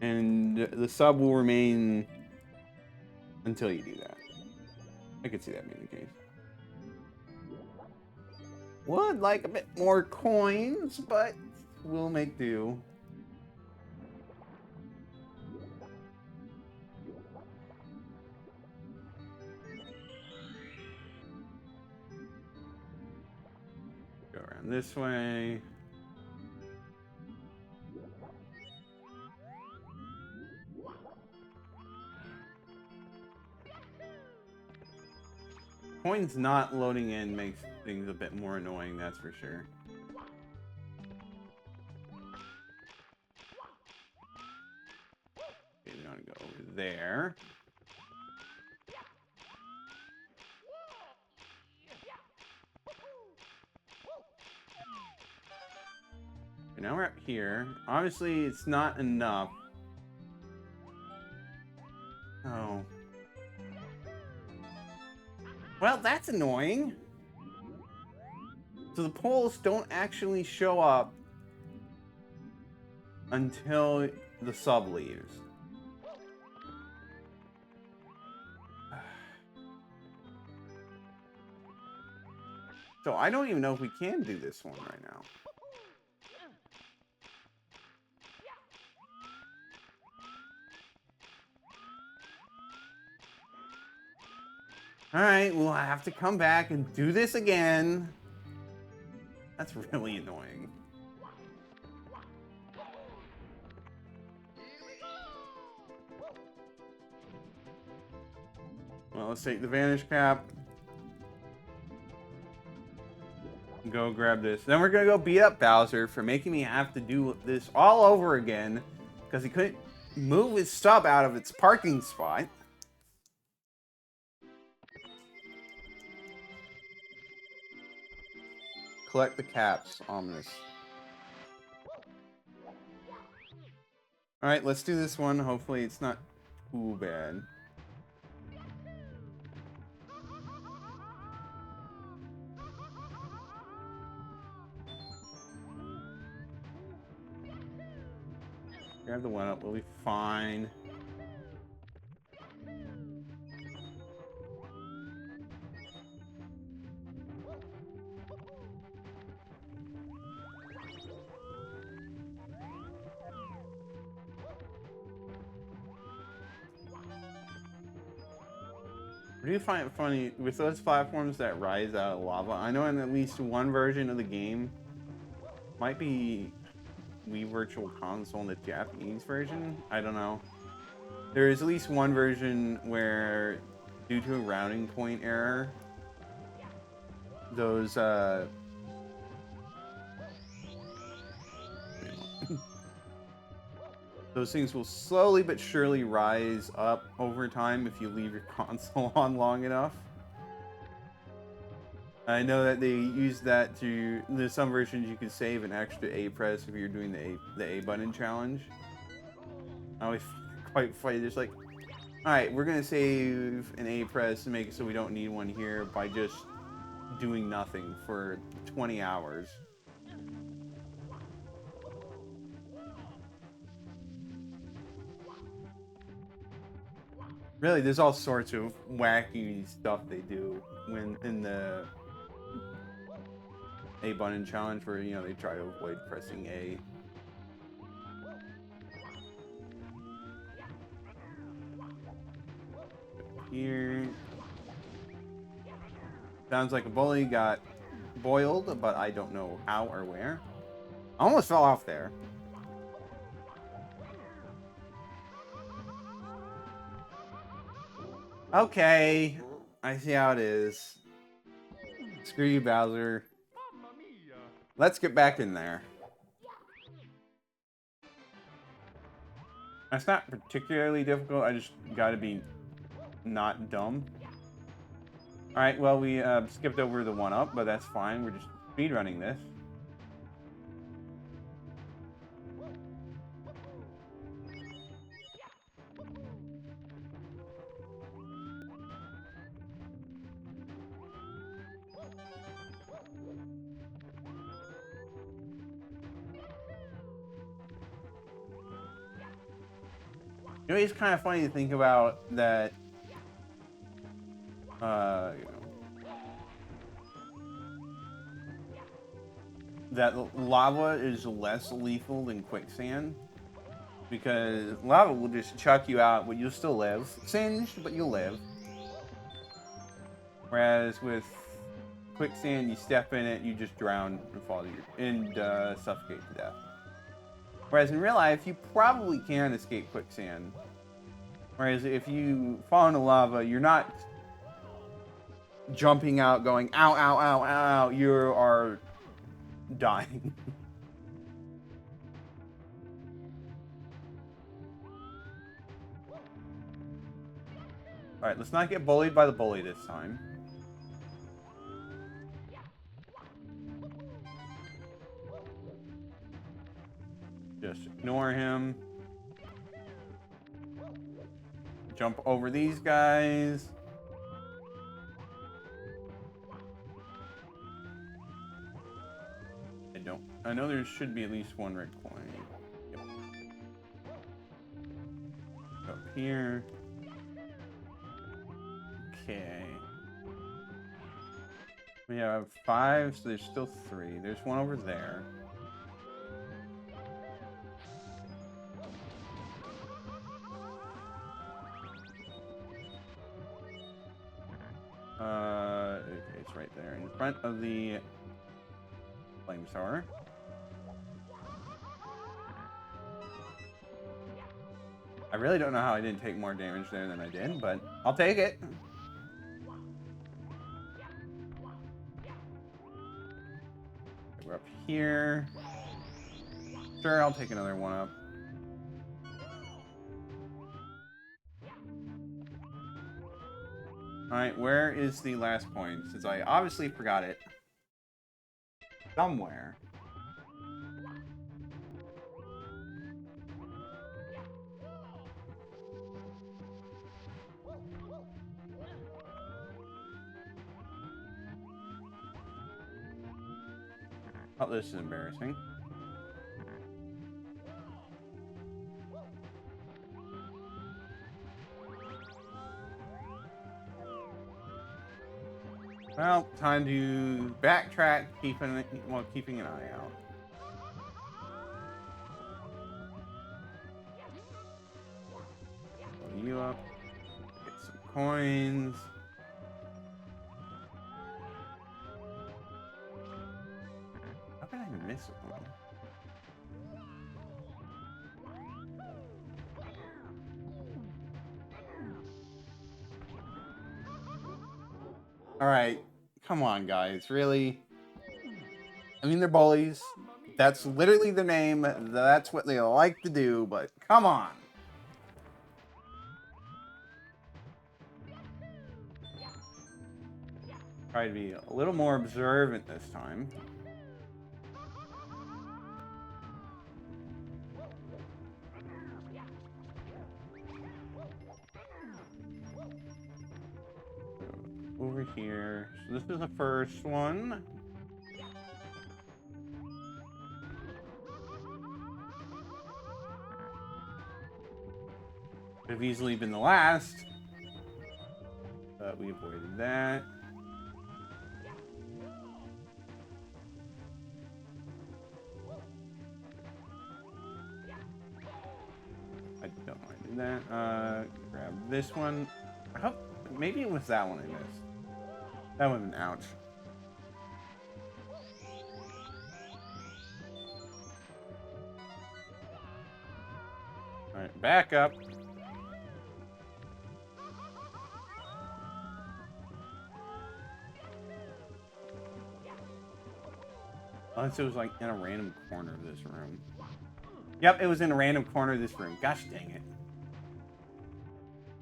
And the sub will remain until you do that. I could see that being the case. Would like a bit more coins, but we'll make do. Go around this way. Coins not loading in makes things a bit more annoying, that's for sure. Okay, we want to go over there. Okay, now we're up here. Obviously, it's not enough. Oh. Well, that's annoying. So the poles don't actually show up until the sub leaves. So I don't even know if we can do this one right now. Alright, we'll have to come back and do this again. That's really annoying. Well, let's take the Vanish Cap. Go grab this. Then we're gonna go beat up Bowser for making me have to do this all over again because he couldn't move his sub out of its parking spot. Collect the caps. Ominous. Alright, let's do this one. Hopefully it's not too bad. Grab the one up, we'll be fine. I do find it funny, with those platforms that rise out of lava, I know in at least one version of the game, might be Wii Virtual Console in the Japanese version. I don't know. There is at least one version where, due to a routing point error, those those things will slowly but surely rise up over time if you leave your console on long enough. I know that they use that to. There's some versions you can save an extra A press if you're doing the A button challenge. I always quite funny. There's like, all right, we're gonna save an A press and make it so we don't need one here by just doing nothing for 20 hours. Really, there's all sorts of wacky stuff they do when in the A button challenge where, you know, they try to avoid pressing A. Here. Sounds like a bully got boiled, but I don't know how or where. I almost fell off there. Okay, I see how it is. Screw you, Bowser. Let's get back in there. That's not particularly difficult. I just gotta be not dumb. Alright, well, we skipped over the one-up, but that's fine. We're just speedrunning this. You know, it's kind of funny to think about that, you know, that lava is less lethal than quicksand, because lava will just chuck you out, but you'll still live. Singed, but you'll live. Whereas with quicksand, you step in it, you just drown and fall and suffocate to death. Whereas in real life, you probably can escape quicksand. Whereas if you fall into lava, you're not jumping out going, ow, ow, ow, ow. You are dying. Alright, let's not get bullied by the bully this time. Just ignore him. Jump over these guys. I know there should be at least one red coin. Yep. Up here. Okay. We have 5, so there's still 3. There's one over there. It's right there in front of the flamethrower. I really don't know how I didn't take more damage there than I did, but I'll take it. We're up here. Sure, I'll take another one up. Alright, where is the last coin? Since I obviously forgot it. Somewhere. Oh, this is embarrassing. Well, time to backtrack, keeping an eye out. Pull you up, get some coins. How can I miss one? Alright. Come on, guys. Really? I mean, they're bullies. That's literally the name. That's what they like to do, but come on. Try to be a little more observant this time. Over here. So this is the first one. Could have easily been the last. But we avoided that. I don't want to do that. Grab this one. I hope maybe it was that one I missed. That would have been ouch. Alright, back up. Unless it was like in a random corner of this room. Yep, it was in a random corner of this room. Gosh dang it.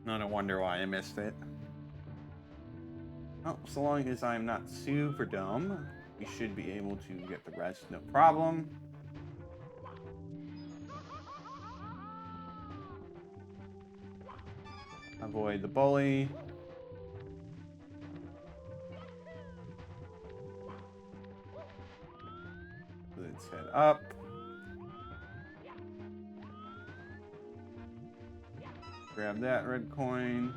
No wonder why I missed it. Oh, so long as I'm not super dumb, we should be able to get the rest, no problem. Avoid the bully. Let's head up. Grab that red coin.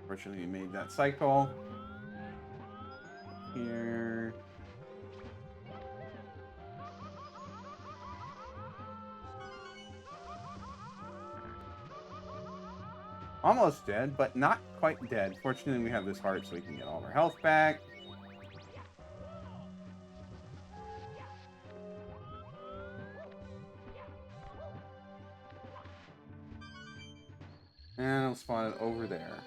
Fortunately, we made that cycle. Here. Almost dead, but not quite dead. Fortunately, we have this heart so we can get all of our health back. And I'll spawn it over there.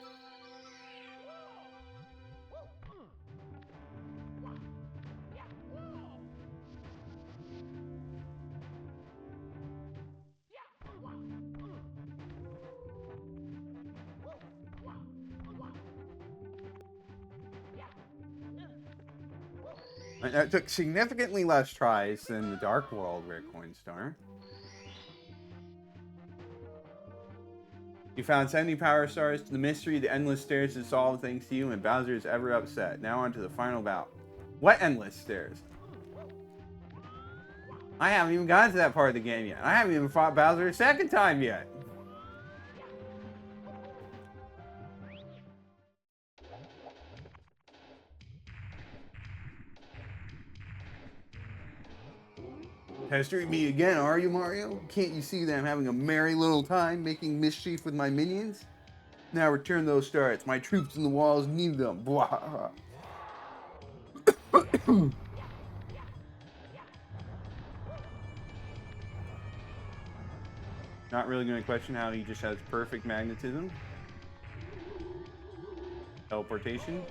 That took significantly less tries than the Dark World Rare Coin Star. You found 70 power stars. The mystery of the endless stairs is solved thanks to you, and Bowser is ever upset. Now on to the final bout. What endless stairs? I haven't even gotten to that part of the game yet. I haven't even fought Bowser a second time yet. Pestering me again, are you, Mario? Can't you see that I'm having a merry little time making mischief with my minions? Now return those stars. My troops in the walls need them. Blah. Not really going to question how he just has perfect magnetism. Teleportation.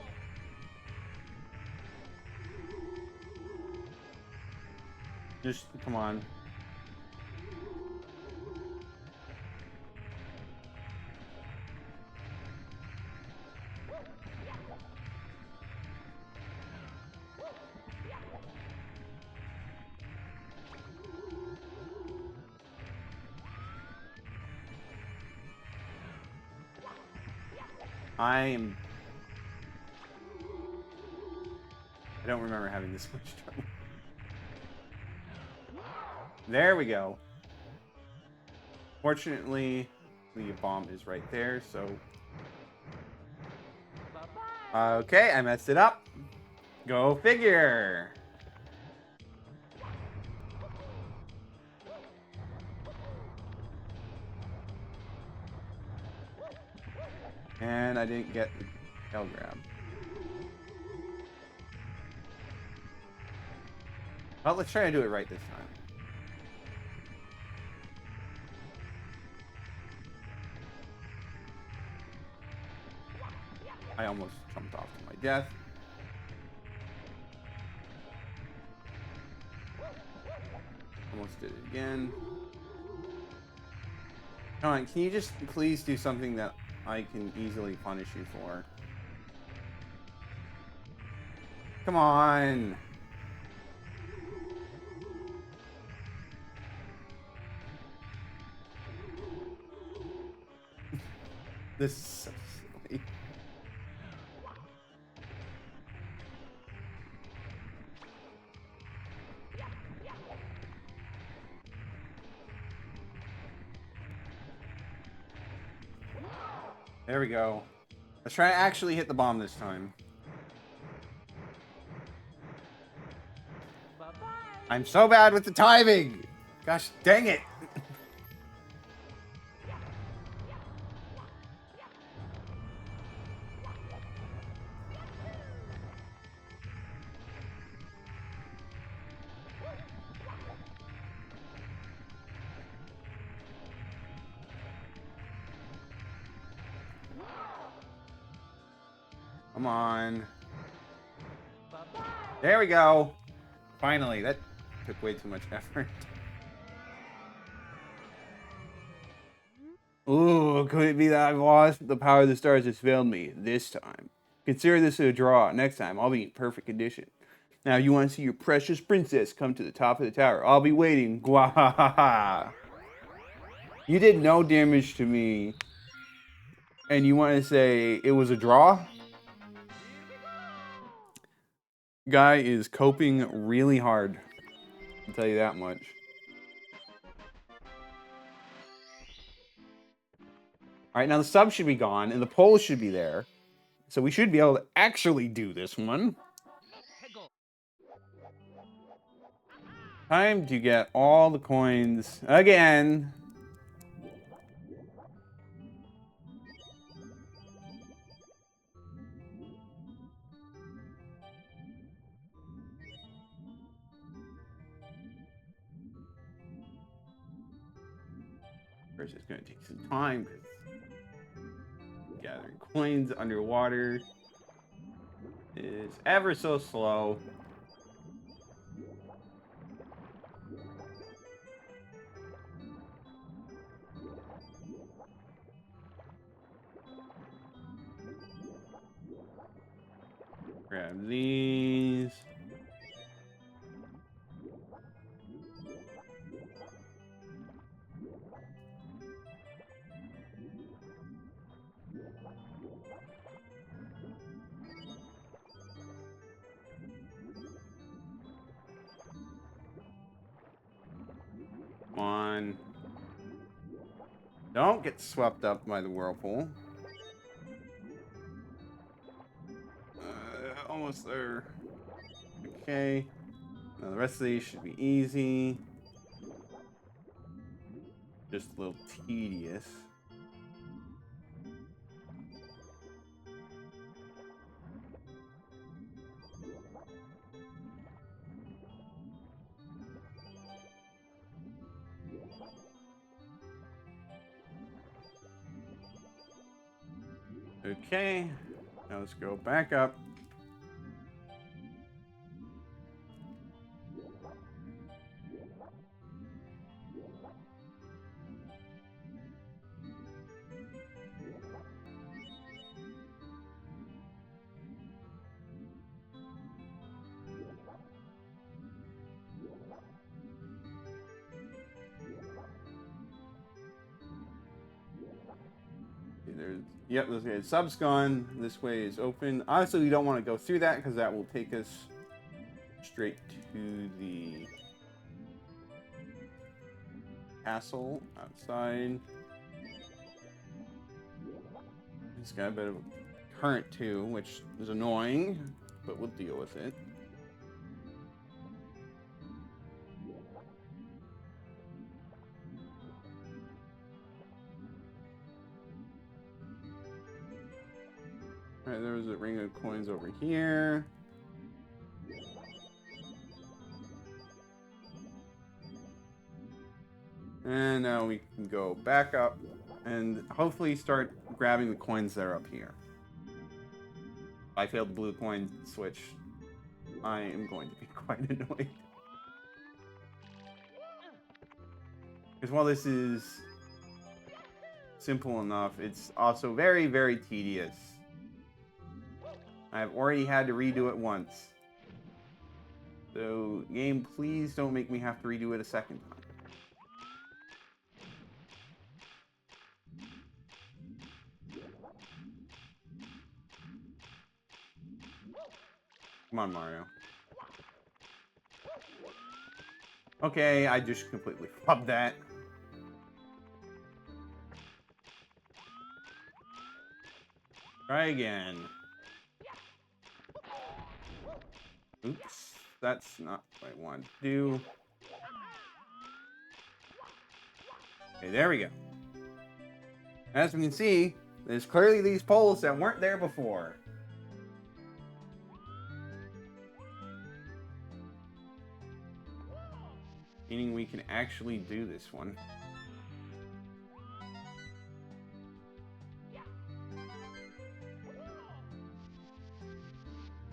Just, come on. I don't remember having this much trouble. There we go. Fortunately, the bomb is right there, so... Okay, I messed it up. Go figure. And I didn't get the tail grab. Well, let's try to do it right this time. I almost jumped off to my death. Almost did it again. Come on, can you just please do something that I can easily punish you for? Come on! This is so silly. There we go. Let's try to actually hit the bomb this time. I'm so bad with the timing! Gosh dang it! Come on. There we go. Finally, that took way too much effort. Ooh, could it be that I've lost? The power of the stars has failed me this time. Consider this a draw. Next time, I'll be in perfect condition. Now, you want to see your precious princess come to the top of the tower. I'll be waiting. Gwahaha. You did no damage to me. And you want to say it was a draw? Guy is coping really hard. I'll tell you that much. Alright, now the sub should be gone, and the pole should be there. So we should be able to actually do this one. Time to get all the coins again. First, it's going to take some time. Gathering coins underwater is ever so slow. Grab these. Come on. Don't get swept up by the whirlpool. Almost there. Okay. Now the rest of these should be easy. Just a little tedious. Okay. Now let's go back up. There's, yep, okay, sub's gone. This way is open. Honestly, we don't want to go through that because that will take us straight to the castle outside. It's got a bit of a current too, which is annoying, but we'll deal with it. Alright, there was a ring of coins over here. And now we can go back up and hopefully start grabbing the coins that are up here. If I failed the blue coin switch, I am going to be quite annoyed. Because while this is simple enough, it's also very, very tedious. I've already had to redo it once. So, game, please don't make me have to redo it a second time. Come on, Mario. Okay, I just completely flubbed that. Try again. Oops, that's not what I wanted to do. Okay, there we go. As we can see, there's clearly these poles that weren't there before. Meaning we can actually do this one.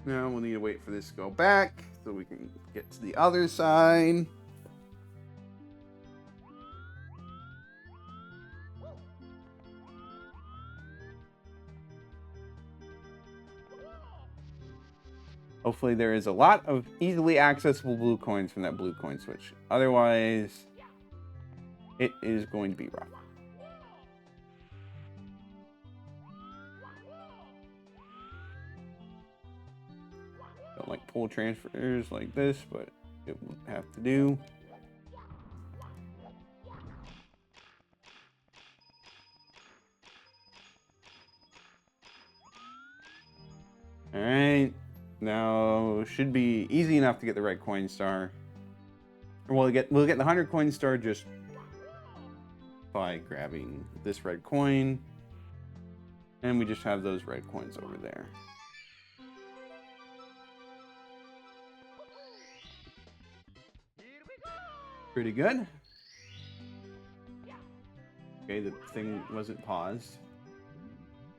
Now we'll need to wait for this to go back so we can get to the other side. Hopefully there is a lot of easily accessible blue coins from that blue coin switch. Otherwise, it is going to be rough. Don't like pull transfers like this, but it will have to do. Alright. Now should be easy enough to get the red coin star. Or we'll get the 100 coin star just by grabbing this red coin. And we just have those red coins over there. Pretty good. Okay, the thing wasn't paused.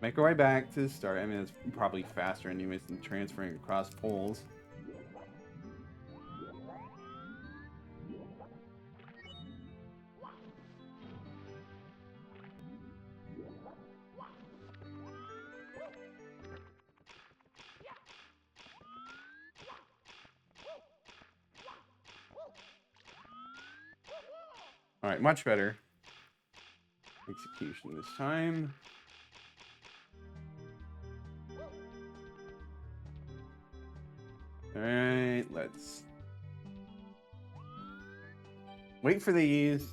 Make our way back to the start. I mean, it's probably faster anyways than transferring across poles. Alright, much better. Execution this time. Alright, let's wait for these.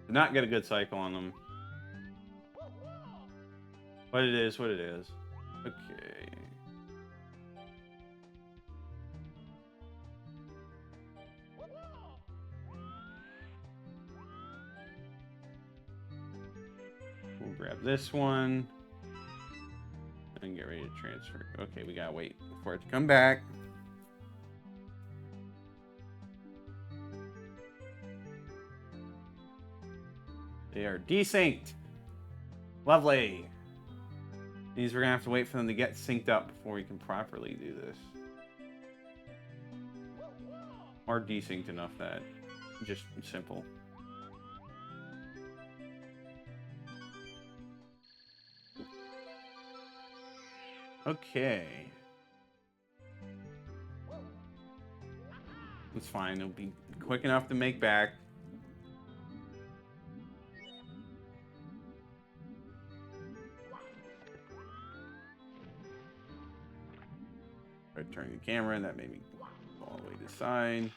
Did not get a good cycle on them. What it is, what it is. Okay. We'll grab this one. And get ready to transfer. Okay, we gotta wait for it to come back. They are desynced. Lovely. These we're gonna have to wait for them to get synced up before we can properly do this. Or desynced enough that just simple. Okay. It's fine. It'll be quick enough to make back. I turned the camera and that made me go all the way to the side.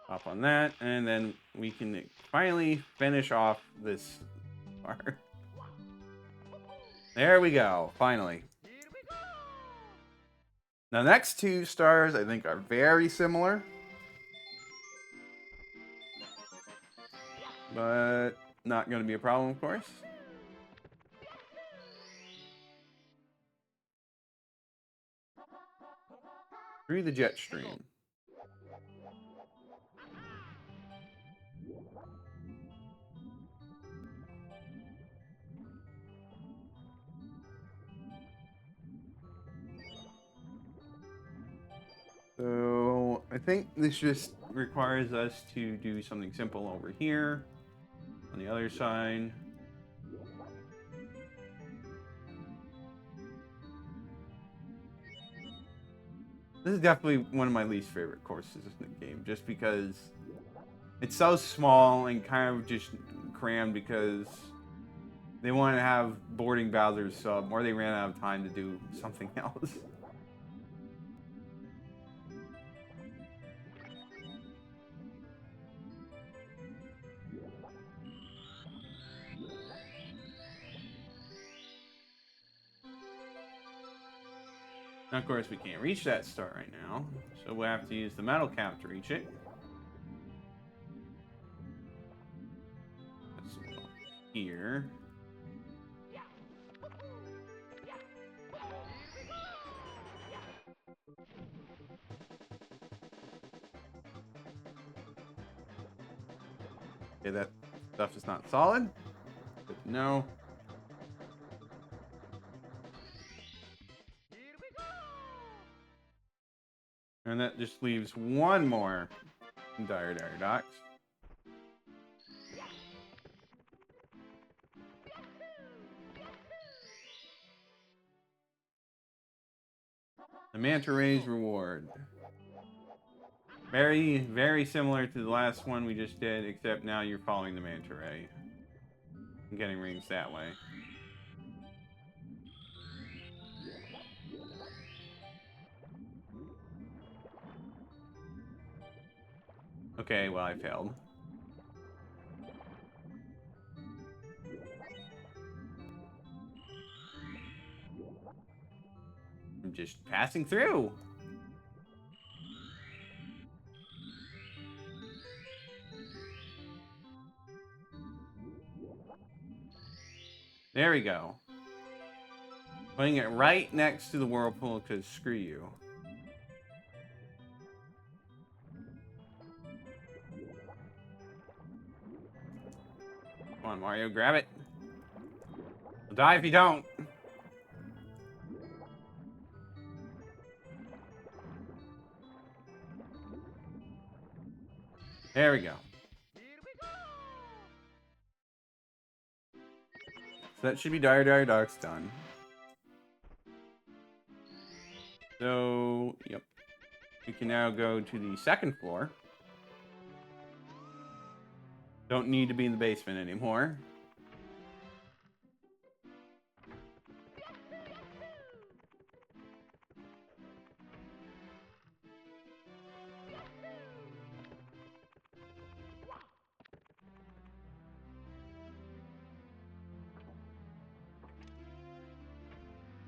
Up on that, and then we can finally finish off this part. There we go, finally. Now, the next two stars I think are very similar, but not going to be a problem, of course. Through the jet stream. I think this just requires us to do something simple over here on the other side. This is definitely one of my least favorite courses in the game, just because it's so small and kind of just crammed because they want to have boarding Bowser's sub, or they ran out of time to do something else. Now, of course, we can't reach that star right now, so we'll have to use the metal cap to reach it. Let's go here. Okay, that stuff is not solid. Good to know. And that just leaves one more Dire Docks. The Manta Ray's reward. Very, very similar to the last one we just did, except now you're following the Manta Ray and getting rings that way. Okay, well, I failed. I'm just passing through. There we go. Putting it right next to the whirlpool, because screw you. Come on, Mario, grab it. I'll die if you don't. There we go. So that should be Dire Docks done. So, yep. We can now go to the second floor. Don't need to be in the basement anymore.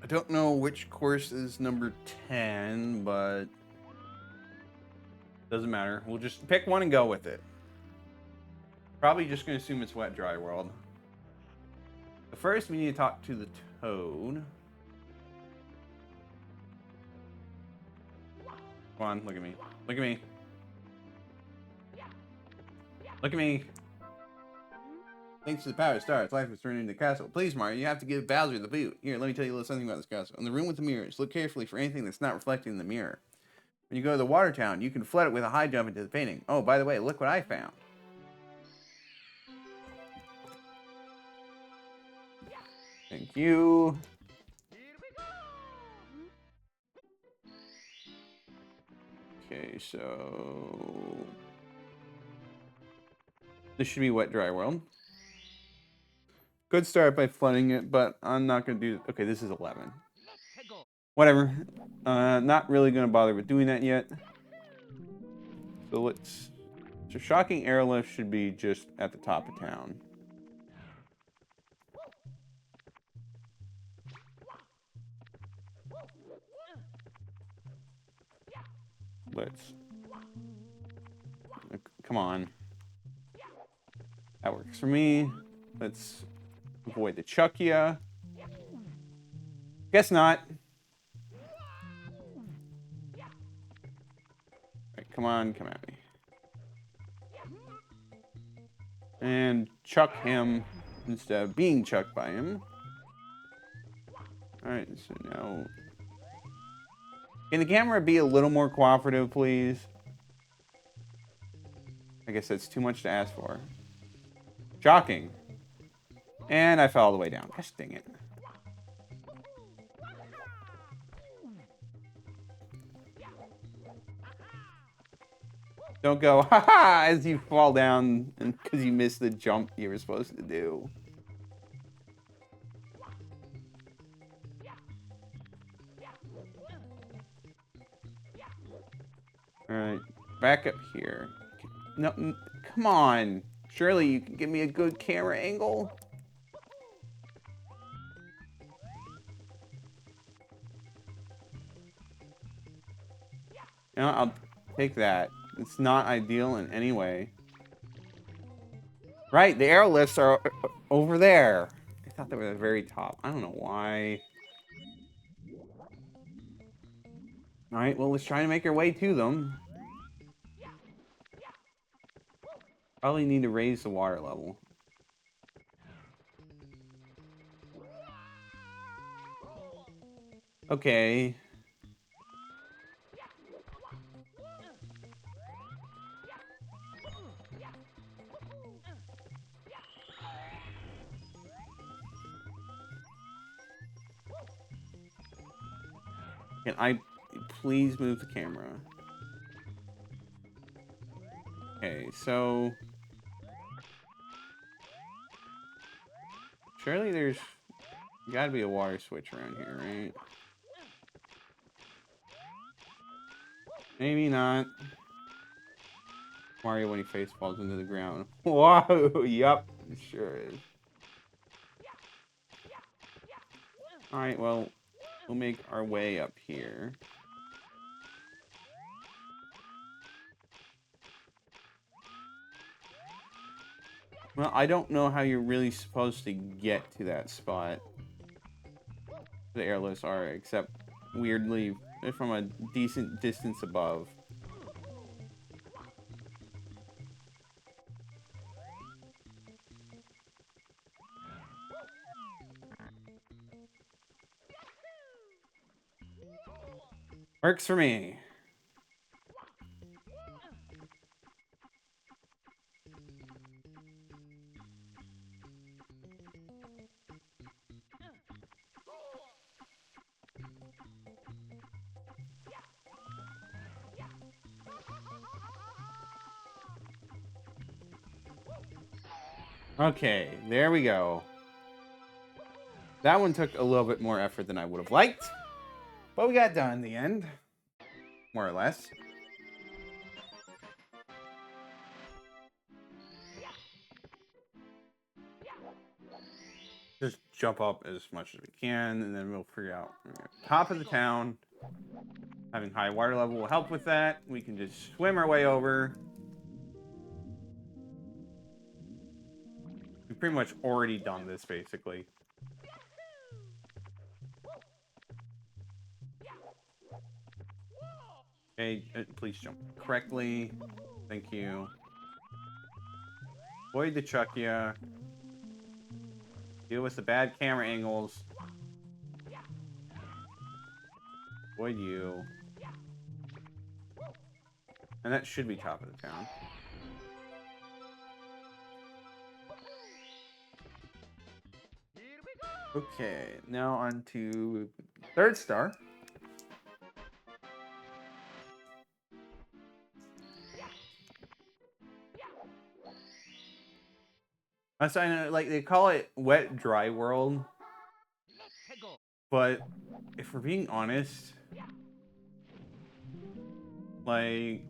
I don't know which course is number 10, but doesn't matter. We'll just pick one and go with it. Probably just going to assume it's Wet Dry World. But first, we need to talk to the Toad. Come on, look at me. Look at me. Look at me. Thanks to the power of stars, life was turned into the castle. Please, Mario, you have to give Bowser the boot. Here, let me tell you a little something about this castle. In the room with the mirrors, look carefully for anything that's not reflected in the mirror. When you go to the water town, you can flood it with a high jump into the painting. Oh, by the way, look what I found. Thank you. Okay, so this should be Wet Dry World. Could start by flooding it, but I'm not going to do... Okay, this is 11. Whatever. Not really going to bother with doing that yet. So let's... So Shocking Airlift should be just at the top of town. Let's... Come on. That works for me. Let's avoid the Chuckia. Guess not. Right, come on, come at me. And chuck him instead of being chucked by him. Alright, so now... Can the camera be a little more cooperative, please? I guess that's too much to ask for. Shocking. And I fell all the way down. Gosh dang it. Don't go, haha, as you fall down because you missed the jump you were supposed to do. Alright, back up here. No, come on. Surely you can give me a good camera angle? You know, I'll take that. It's not ideal in any way. Right, the arrow lifts are over there. I thought they were at the very top. I don't know why. Alright, well, let's try to make our way to them. Probably need to raise the water level. Okay. Can I please move the camera? Okay, so... surely there's gotta be a water switch around here, right? Maybe not. Mario when he face falls into the ground. Whoa, yup, it sure is. Alright, well, we'll make our way up here. Well, I don't know how you're really supposed to get to that spot. The airlifts are, except weirdly from a decent distance above. Works for me. Okay, there we go. That one took a little bit more effort than I would have liked, but we got done in the end, more or less. Just jump up as much as we can, and then we'll figure out. Top of the town. Having high water level will help with that. We can just swim our way over. We've pretty much already done this, basically. Okay, please jump correctly. Thank you. Avoid the Chuckia. Deal with the bad camera angles. Avoid you. And that should be top of the town. Okay, now on to third star. So I know, like, they call it wet dry world, but if we're being honest, like,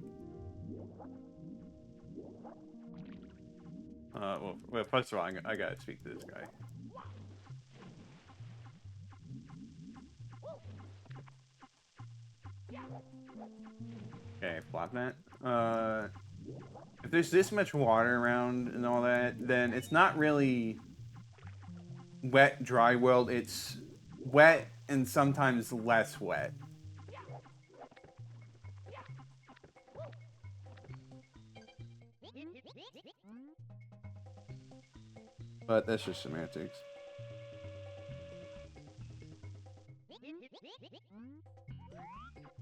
well, first of all, I gotta speak to this guy. Okay, flop that. If there's this much water around and all that, then it's not really wet, dry world. It's wet and sometimes less wet. But that's just semantics.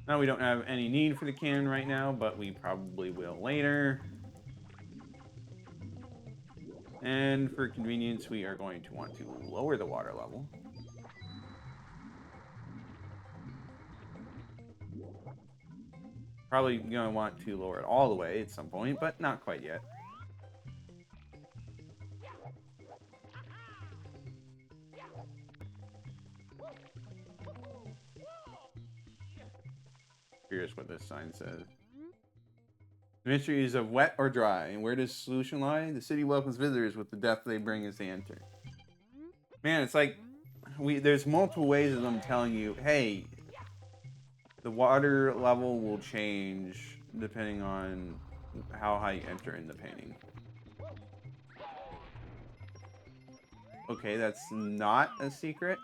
Now we don't have any need for the cannon right now, but we probably will later. And for convenience, we are going to want to lower the water level. Probably going to want to lower it all the way at some point, but not quite yet. Curious what this sign says. The mystery is of wet or dry, and where does the solution lie? The city welcomes visitors with the depth they bring as they enter. Man, it's like there's multiple ways of them telling you, hey, the water level will change depending on how high you enter in the painting. Okay, that's not a secret.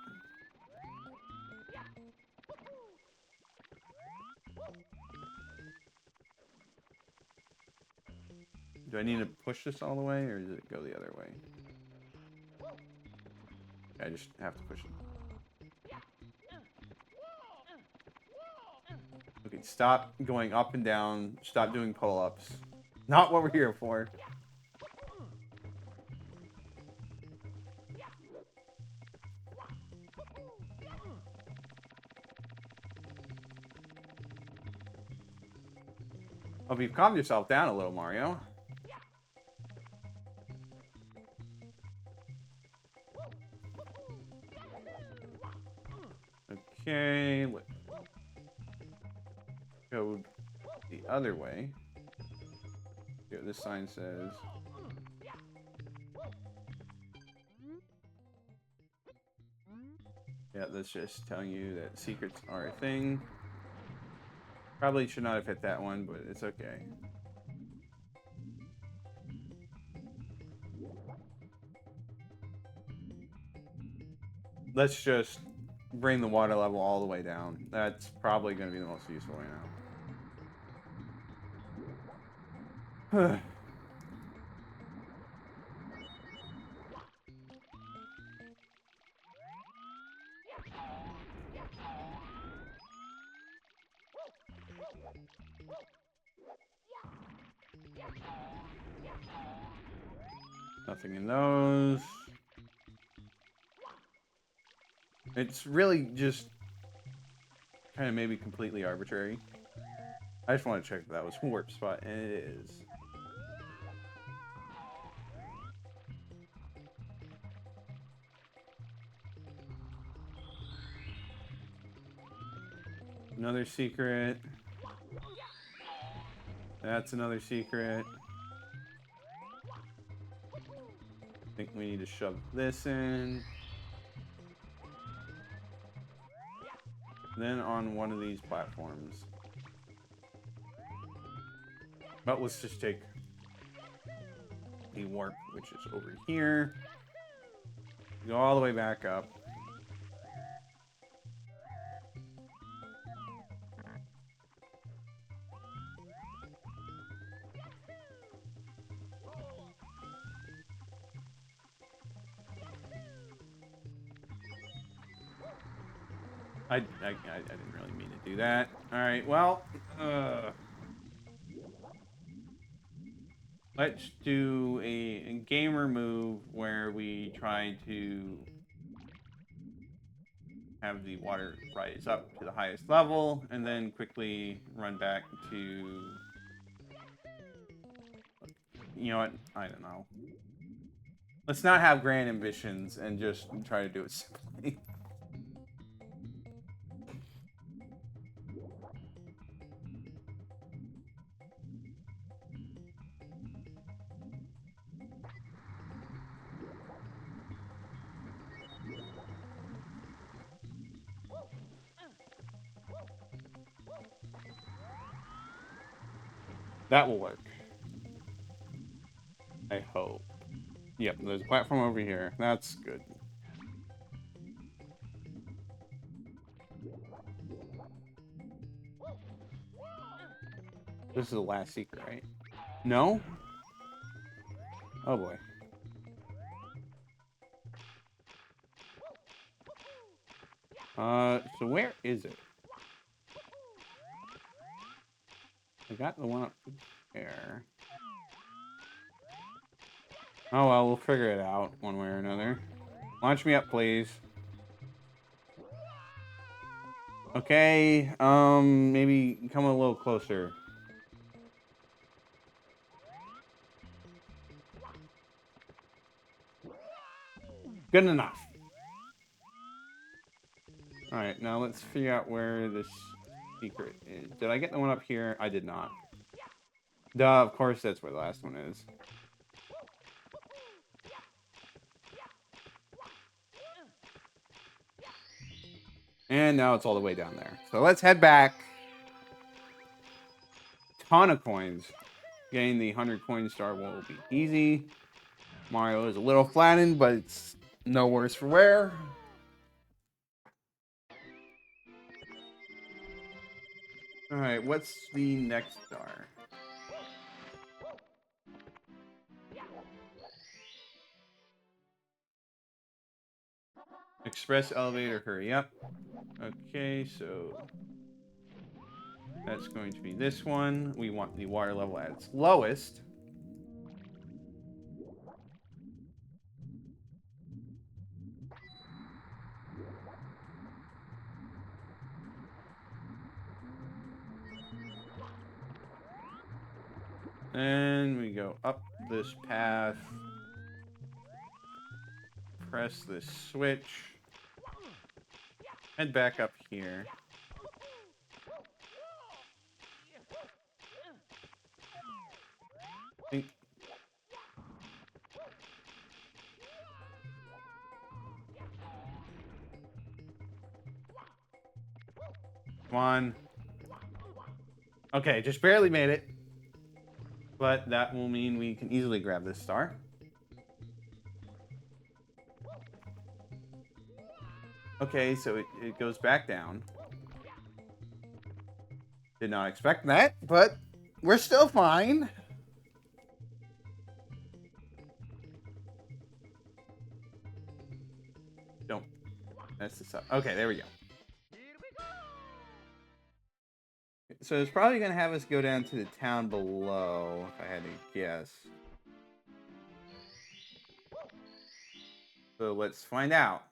Do I need to push this all the way, or does it go the other way? I just have to push it. Okay, stop going up and down. Stop doing pull-ups. Not what we're here for. Hope you've calmed yourself down a little, Mario. Okay, let's go the other way. See what this sign says. Yeah, that's just telling you that secrets are a thing. Probably should not have hit that one, but it's okay. Let's just bring the water level all the way down. That's probably going to be the most useful right now. Nothing in those. It's really just kind of maybe completely arbitrary. I just want to check if that was a warp spot, and it is. Another secret. That's another secret. I think we need to shove this in. Then on one of these platforms. But let's just take the warp, which is over here. Go all the way back up. I didn't really mean to do that. All right, well, let's do a gamer move where we try to have the water rise up to the highest level and then quickly run back to... You know what? I don't know. Let's not have grand ambitions and just try to do it simply. That will work. I hope. Yep, there's a platform over here. That's good. This is the last secret, right? No? Oh boy. So where is it? I got the one up there. Oh well, we'll figure it out one way or another. Launch me up, please. Okay, maybe come a little closer. Good enough. Alright, now let's figure out where this secret is. Did I get the one up here? I did not. Duh, of course that's where the last one is. And now it's all the way down there. So let's head back. Ton of coins. Getting the 100 coin star will be easy. Mario is a little flattened, but it's no worse for wear. Alright, what's the next star? Express elevator, hurry up. Okay, so that's going to be this one. We want the water level at its lowest. And we go up this path. Press this switch. Head back up here. Think. Come on. Okay, just barely made it. But that will mean we can easily grab this star. Okay, so it goes back down. Did not expect that, but we're still fine. Don't mess this up. Okay, there we go. So it's probably going to have us go down to the town below, if I had to guess. So let's find out.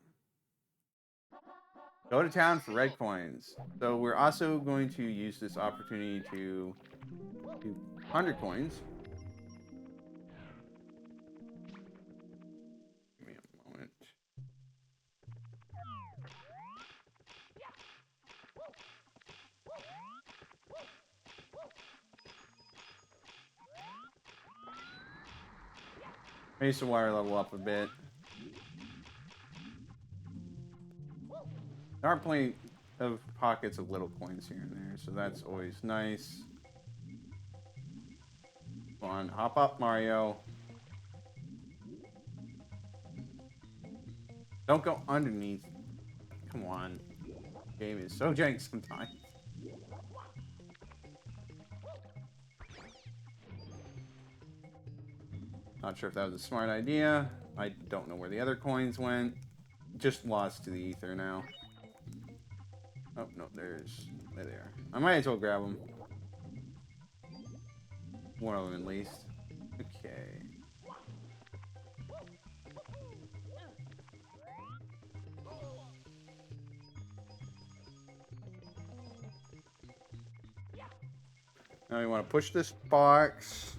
Go to town for red coins. So we're also going to use this opportunity to do 100 coins. Give me a moment. Raise the water level up a bit. There are plenty of pockets of little coins here and there, so that's always nice. Come on, hop up, Mario. Don't go underneath. Come on. Game is so jank sometimes. Not sure if that was a smart idea. I don't know where the other coins went. Just lost to the ether now. Oh, no, there they are. I might as well grab them. One of them at least. Okay. Now we want to push this box.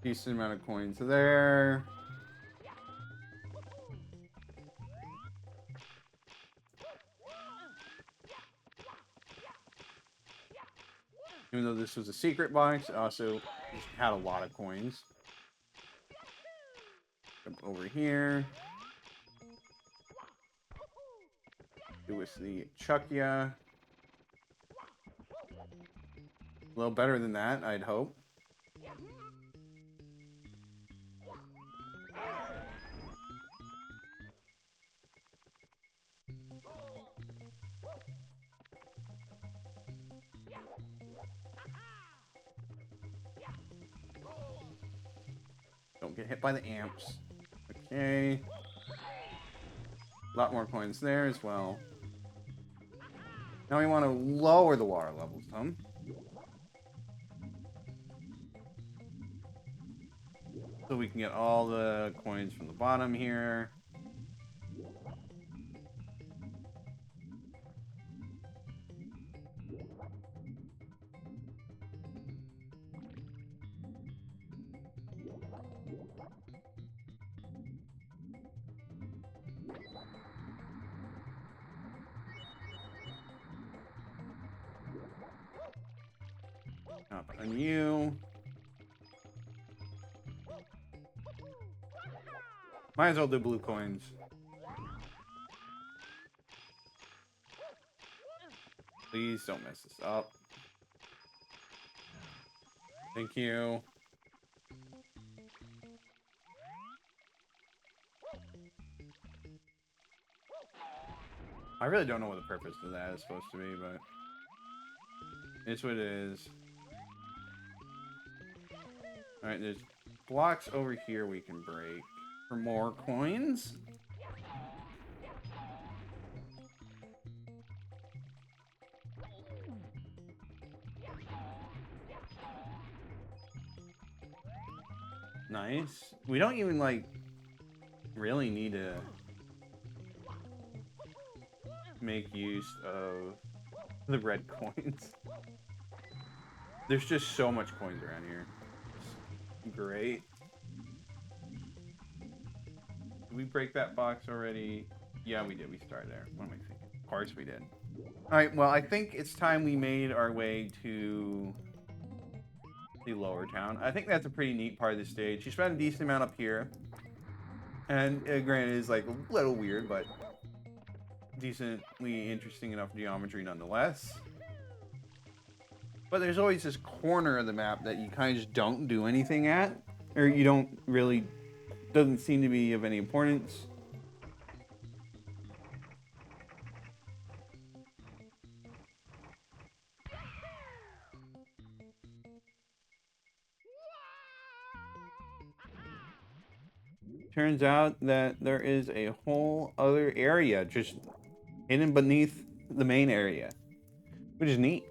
Decent amount of coins there. Even though this was a secret box, it also had a lot of coins. Jump over here. Do with the Chuckya. A little better than that, I'd hope. Don't get hit by the amps. Okay. A lot more coins there as well. Now we want to lower the water levels some. So we can get all the coins from the bottom here. Up on you. Might as well do blue coins. Please don't mess this up. Thank you. I really don't know what the purpose of that is supposed to be, but it's what it is. Alright, there's blocks over here we can break for more coins. Nice. We don't even, like, really need to make use of the red coins. There's just so much coins around here. It's great. Did we break that box already? Yeah, we did. We started there. What am I thinking? Of course we did. Alright, well, I think it's time we made our way to the lower town. I think that's a pretty neat part of the stage. You spent a decent amount up here. And granted, it's like a little weird, but decently interesting enough geometry nonetheless. But there's always this corner of the map that you kind of just don't do anything at. Or you don't really... doesn't seem to be of any importance. Turns out that there is a whole other area just hidden beneath the main area, which is neat.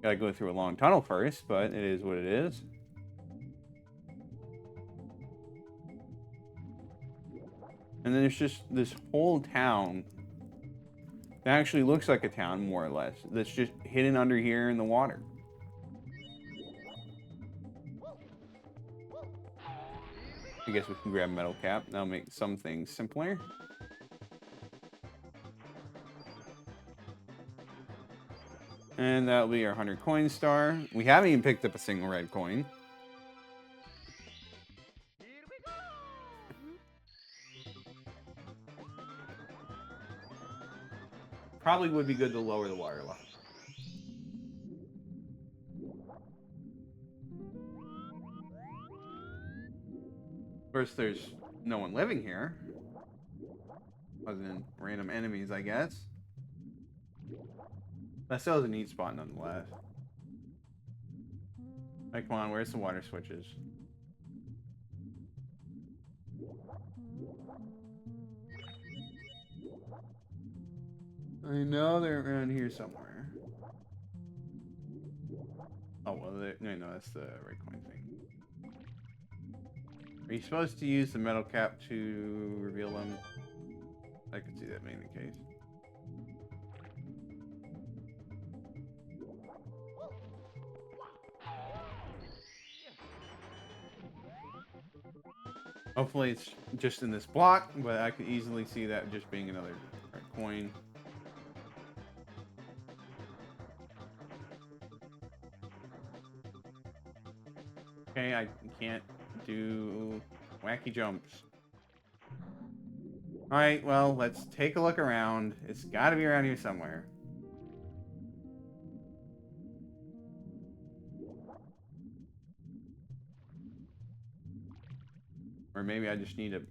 Gotta go through a long tunnel first, but it is what it is. And then there's just this whole town that actually looks like a town, more or less, that's just hidden under here in the water. I guess we can grab metal cap. That'll make some things simpler. And that'll be our 100 coin star. We haven't even picked up a single red coin. Probably would be good to lower the water level. Of course, there's no one living here. Other than random enemies, I guess. That still is a neat spot, nonetheless. Hey, come on, where's the water switches? I know they're around here somewhere. Oh, well, no, that's the red coin thing. Are you supposed to use the metal cap to reveal them? I could see that being the case. Hopefully it's just in this block, but I could easily see that just being another red coin. Okay, I can't do wacky jumps. Alright, well, let's take a look around. It's gotta be around here somewhere. Or maybe I just need to...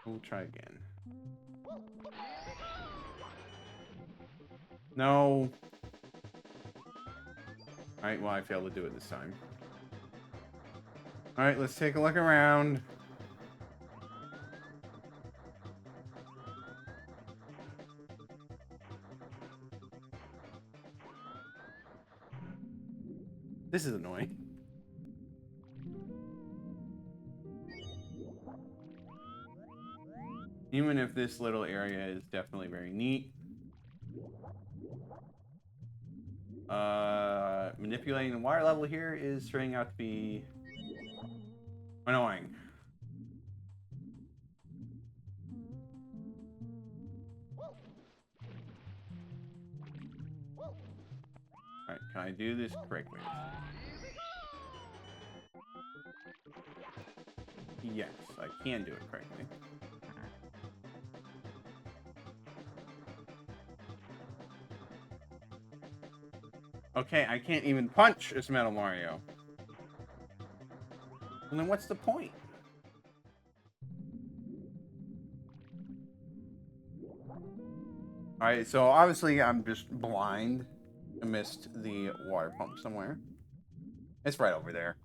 We'll try again. No. Alright, well, I failed to do it this time. Alright, let's take a look around. This is annoying. Even if this little area is definitely very neat. Manipulating the water level here is turning out to be annoying. Alright, can I do this correctly? Yes, I can do it correctly. Okay, I can't even punch as Metal Mario. Well, then what's the point? Alright, so obviously I'm just blind. I missed the water pump somewhere. It's right over there.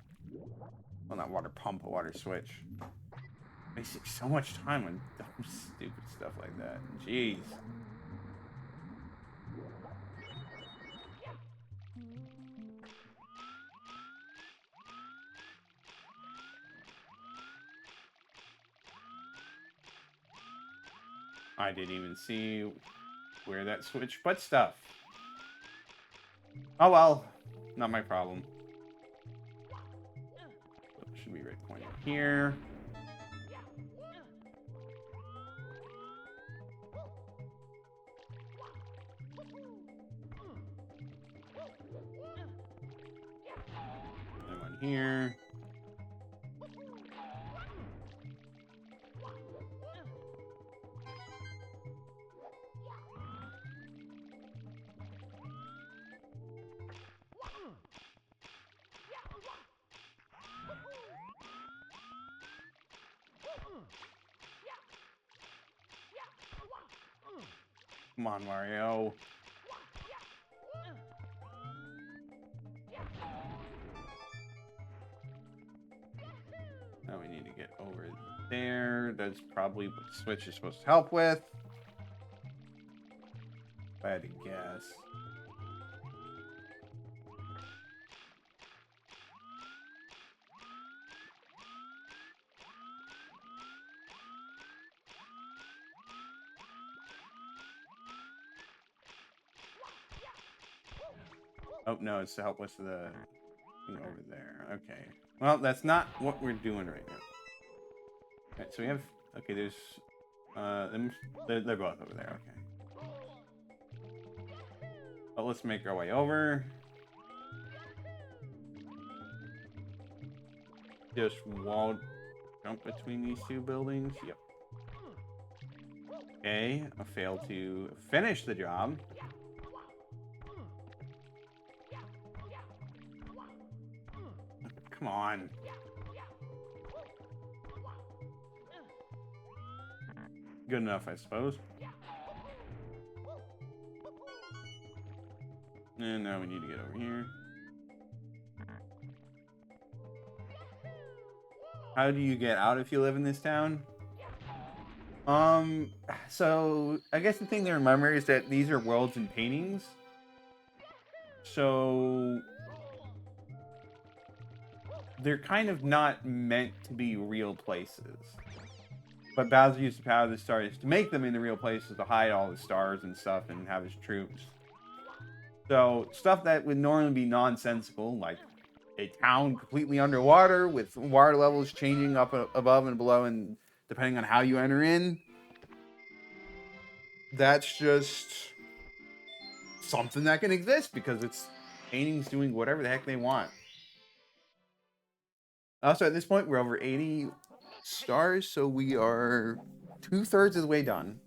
Well, not water pump, a water switch. Wasting so much time on dumb, stupid stuff like that. Jeez. I didn't even see where that switch put stuff. Oh well, not my problem. So it should be right pointed here. And one here. Come on, Mario. Now we need to get over there. That's probably what the switch is supposed to help with. If I had to guess. Oh, no, it's to help with the thing over there. Okay. Well, that's not what we're doing right now. Okay, so we have... Okay, there's... they're both over there, okay. But let's make our way over. Just wall jump between these two buildings. Yep. Okay, I failed to finish the job. Come on. Good enough, I suppose. And now we need to get over here. How do you get out if you live in this town? So I guess the thing to remember is that these are worlds and paintings. So they're kind of not meant to be real places. But Bowser used the power of the stars to make them into real places to hide all the stars and stuff and have his troops. So stuff that would normally be nonsensical, like a town completely underwater with water levels changing up above and below and depending on how you enter in, that's just something that can exist because it's paintings doing whatever the heck they want. Also, at this point, we're over 80 stars, so we are 2/3 of the way done,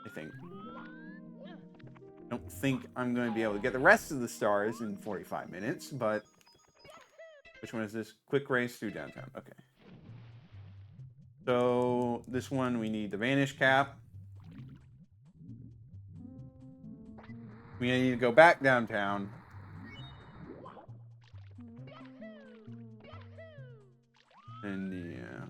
I think. I don't think I'm going to be able to get the rest of the stars in 45 minutes, but... Which one is this? Quick race through downtown. Okay. So, this one, we need the Vanish Cap. We need to go back downtown. And, yeah.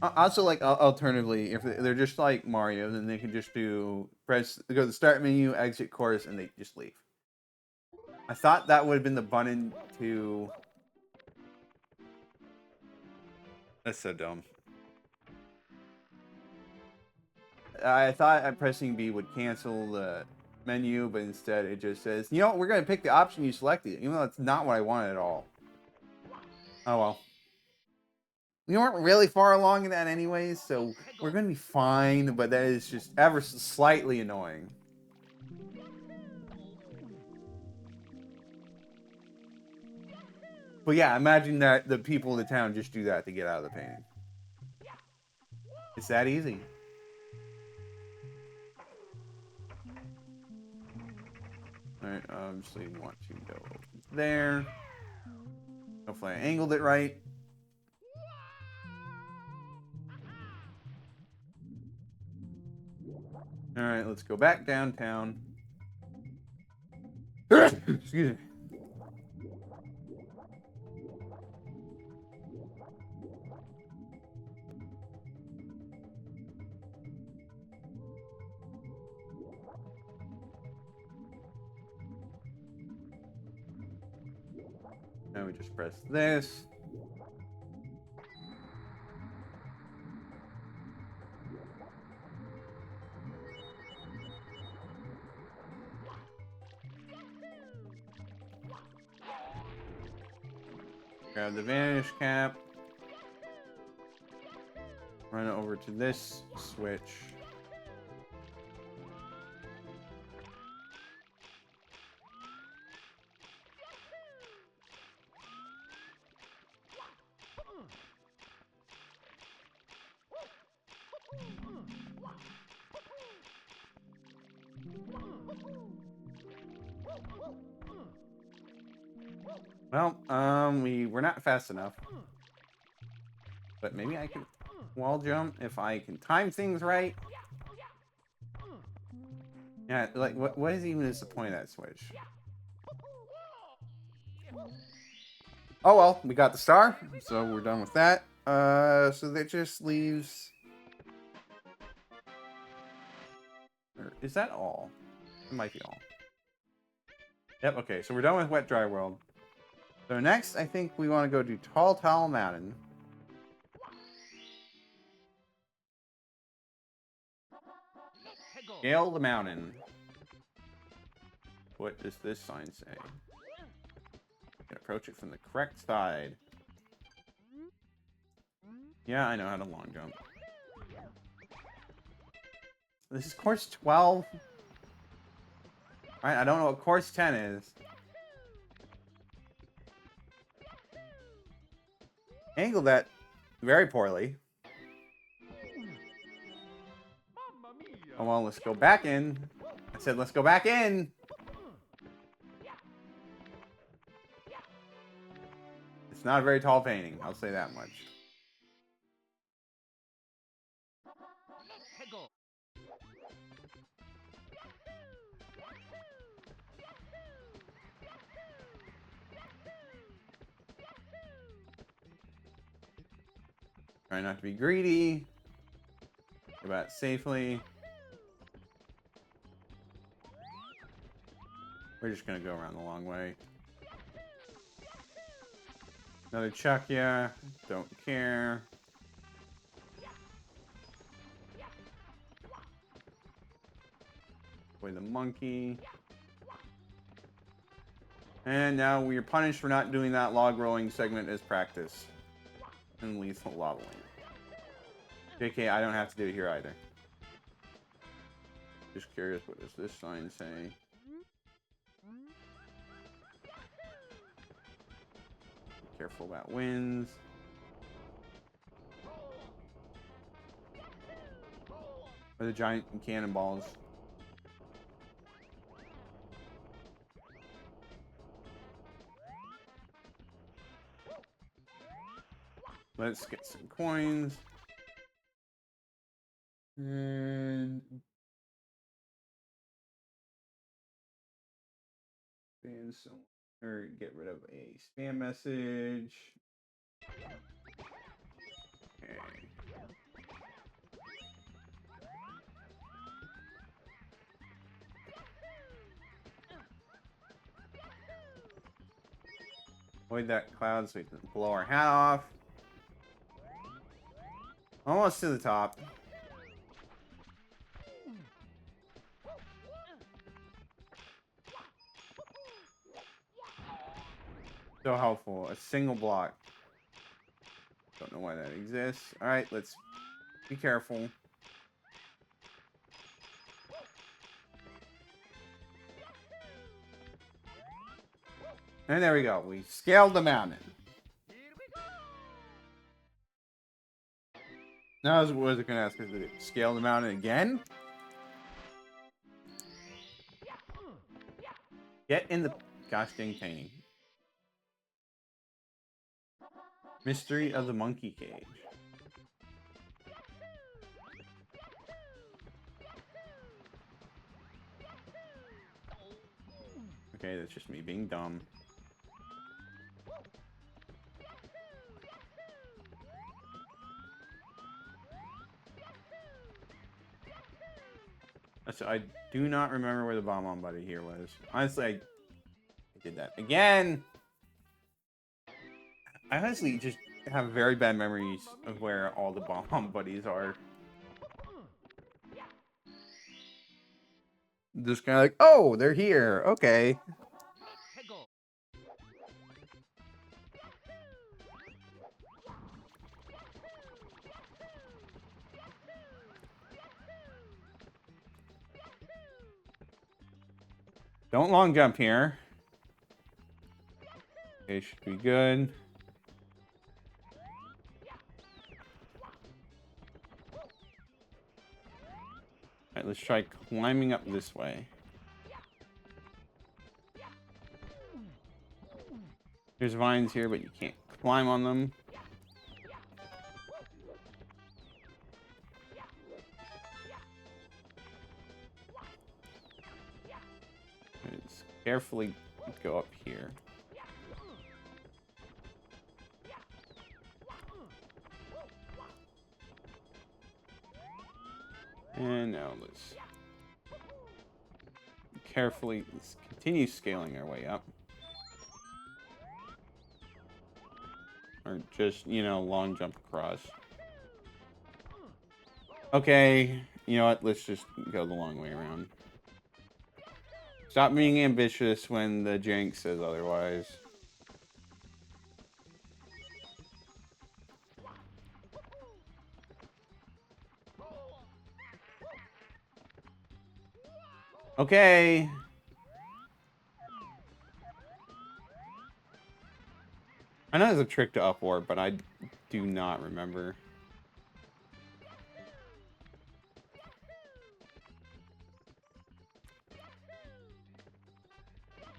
Also, like, alternatively, if they're just like Mario, then they can just do... go to the start menu, exit course, and they just leave. I thought that would have been the button to... That's so dumb. I thought pressing B would cancel the menu, but instead it just says, you know what, we're going to pick the option you selected, even though it's not what I wanted at all. Oh well. We weren't really far along in that anyways, so we're going to be fine, but that is just ever so slightly annoying. But yeah, imagine that the people of the town just do that to get out of the painting. It's that easy. Alright, so you want to go over there. Hopefully I angled it right. Alright, let's go back downtown. Excuse me. Now we just press this. Grab the vanish cap. Run it over to this switch. Well, we're not fast enough. But maybe I can wall jump if I can time things right. Yeah, like, what is even the point of that switch? Oh well, we got the star, so we're done with that. So that just leaves... Or is that all? It might be all. Yep, okay, so we're done with Wet Dry World. So next, I think we want to go to Tall Mountain. Scale the mountain. What does this sign say? You can approach it from the correct side. Yeah, I know how to long jump. This is course 12. Alright, I don't know what course 10 is. Angled that very poorly. Oh well, let's go back in. I said let's go back in. It's not a very tall painting, I'll say that much. Try not to be greedy. Go about safely. We're just gonna go around the long way. Another chuck, yeah. Don't care. Play the monkey. And now we are punished for not doing that log rolling segment as practice. And lethal lava lamp. JK, I don't have to do it here either. Just curious, what does this sign say? Careful about winds. Or the giant cannonballs. Let's get some coins. And ban some, or get rid of a spam message. Okay. Avoid that cloud so we can blow our hat off. Almost to the top. So helpful. A single block. Don't know why that exists. Alright, let's be careful. And there we go. We scaled the mountain. Now I was going to ask, did it scale the mountain again? Get in the gosh dang painting. Mystery of the monkey cage. Okay, that's just me being dumb. I do not remember where the bomb-on buddy here was. Honestly, I did that again. I honestly just have very bad memories of where all the bomb-on buddies are. Just kind of like, oh, they're here. Okay. Don't long jump here. Okay, should be good. Alright, let's try climbing up this way. There's vines here, but you can't climb on them. Let's carefully go up here. And now let's carefully continue scaling our way up. Or just, you know, long jump across. Okay, you know what? Let's just go the long way around. Stop being ambitious when the jank says otherwise. Okay. I know there's a trick to upward, but I do not remember.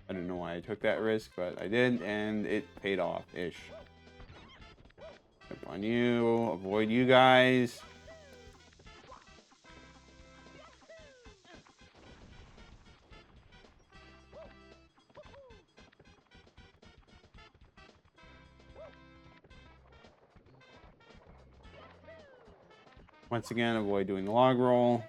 I don't know why I took that risk, but I did, and it paid off-ish. Jump on you, avoid you guys. Once again, avoid doing the log roll.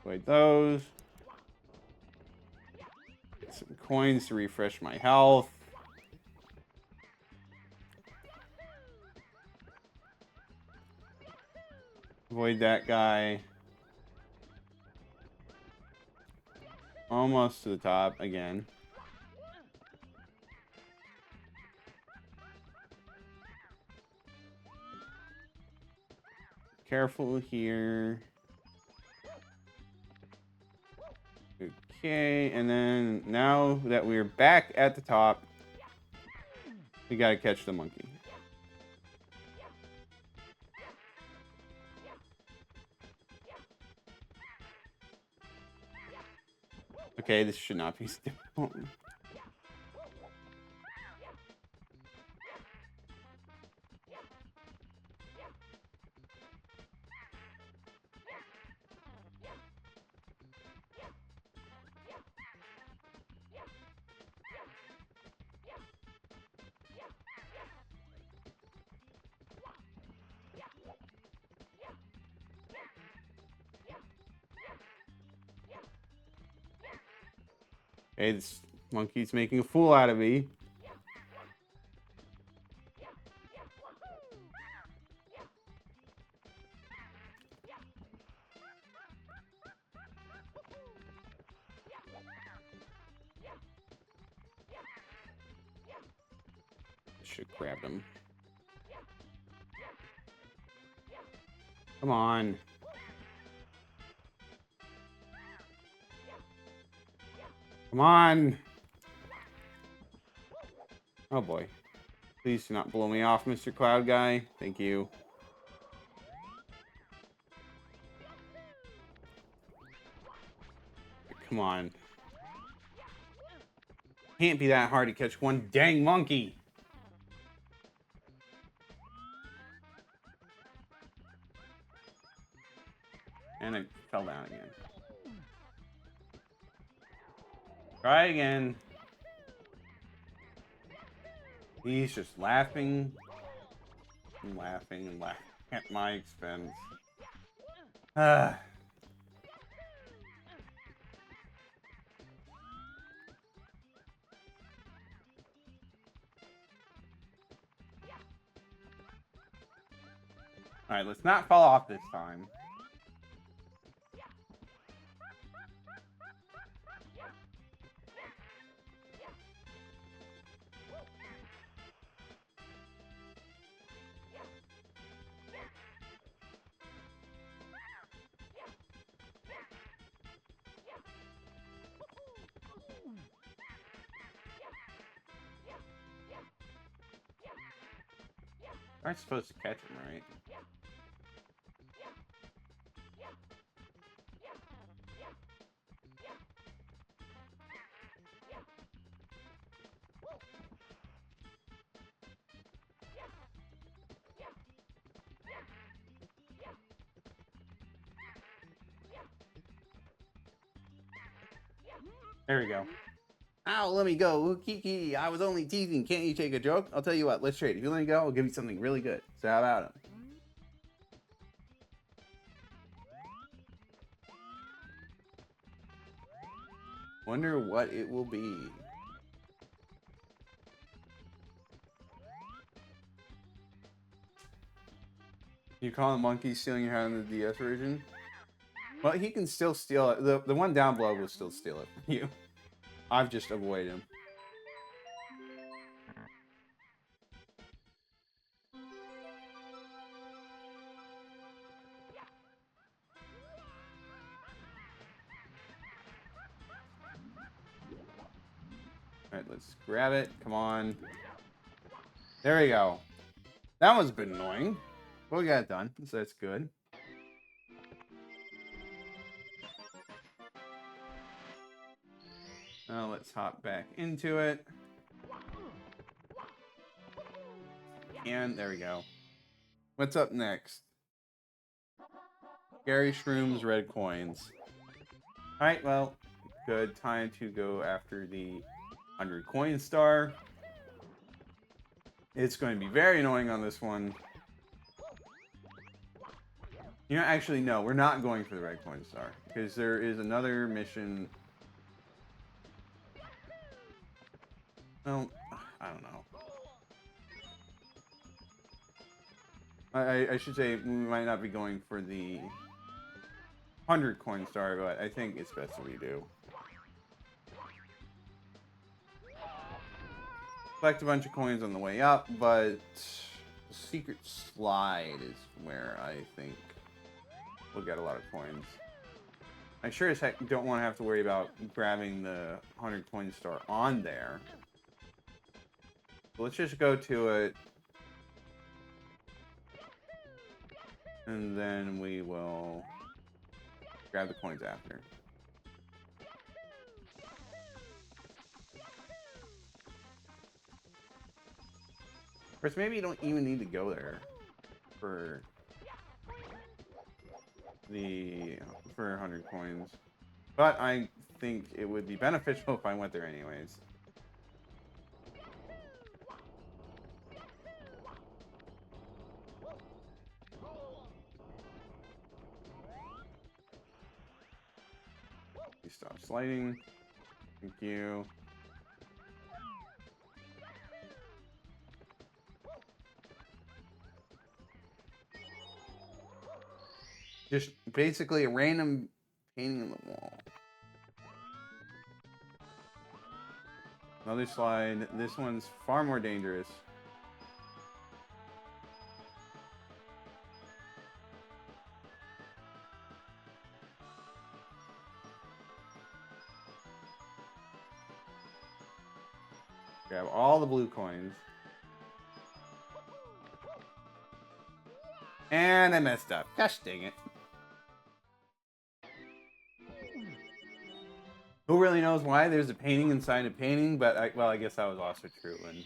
Avoid those. Get some coins to refresh my health. Avoid that guy. Almost to the top again. Careful here. Okay, and then now that we're back at the top, we gotta catch the monkey. Okay, this should not be difficult. Okay, this monkey's making a fool out of me. Should grab him. Come on. Come on. Oh boy. Please do not blow me off, Mr. Cloud Guy. Thank you. Come on. Can't be that hard to catch one dang monkey. And I fell down again. Try again. He's just laughing and laughing and laughing at my expense. Ah. Alright, let's not fall off this time. Aren't supposed to catch him, right? There we go. Ow, let me go. Kiki, I was only teasing. Can't you take a joke? I'll tell you what, let's trade. If you let me go, I'll give you something really good. So how about it? Wonder what it will be. You call a monkey stealing your hand in the DS version? Well, he can still steal it. The one down below will still steal it from you. I've just avoided him. Alright, let's grab it. Come on. There we go. That one's been annoying. But we got it done, so that's good. Now let's hop back into it. And there we go. What's up next? Scary Shrooms, red coins. Alright, well, good. Time to go after the 100 coin star. It's going to be very annoying on this one. You know, actually, no, we're not going for the red coin star. Because there is another mission. Well, I don't know. I should say we might not be going for the 100 coin star, but I think it's best that we do. Collect a bunch of coins on the way up, but the secret slide is where I think we'll get a lot of coins. I sure as heck don't want to have to worry about grabbing the 100 coin star on there. So let's just go to it. And then we will grab the coins after. Of course, maybe you don't even need to go there for 100 coins. But I think it would be beneficial if I went there anyways. Stop sliding. Thank you. Just basically a random painting on the wall. Another slide. This one's far more dangerous. Grab all the blue coins. And I messed up. Gosh dang it. Who really knows why there's a painting inside a painting, but I guess that was also true. And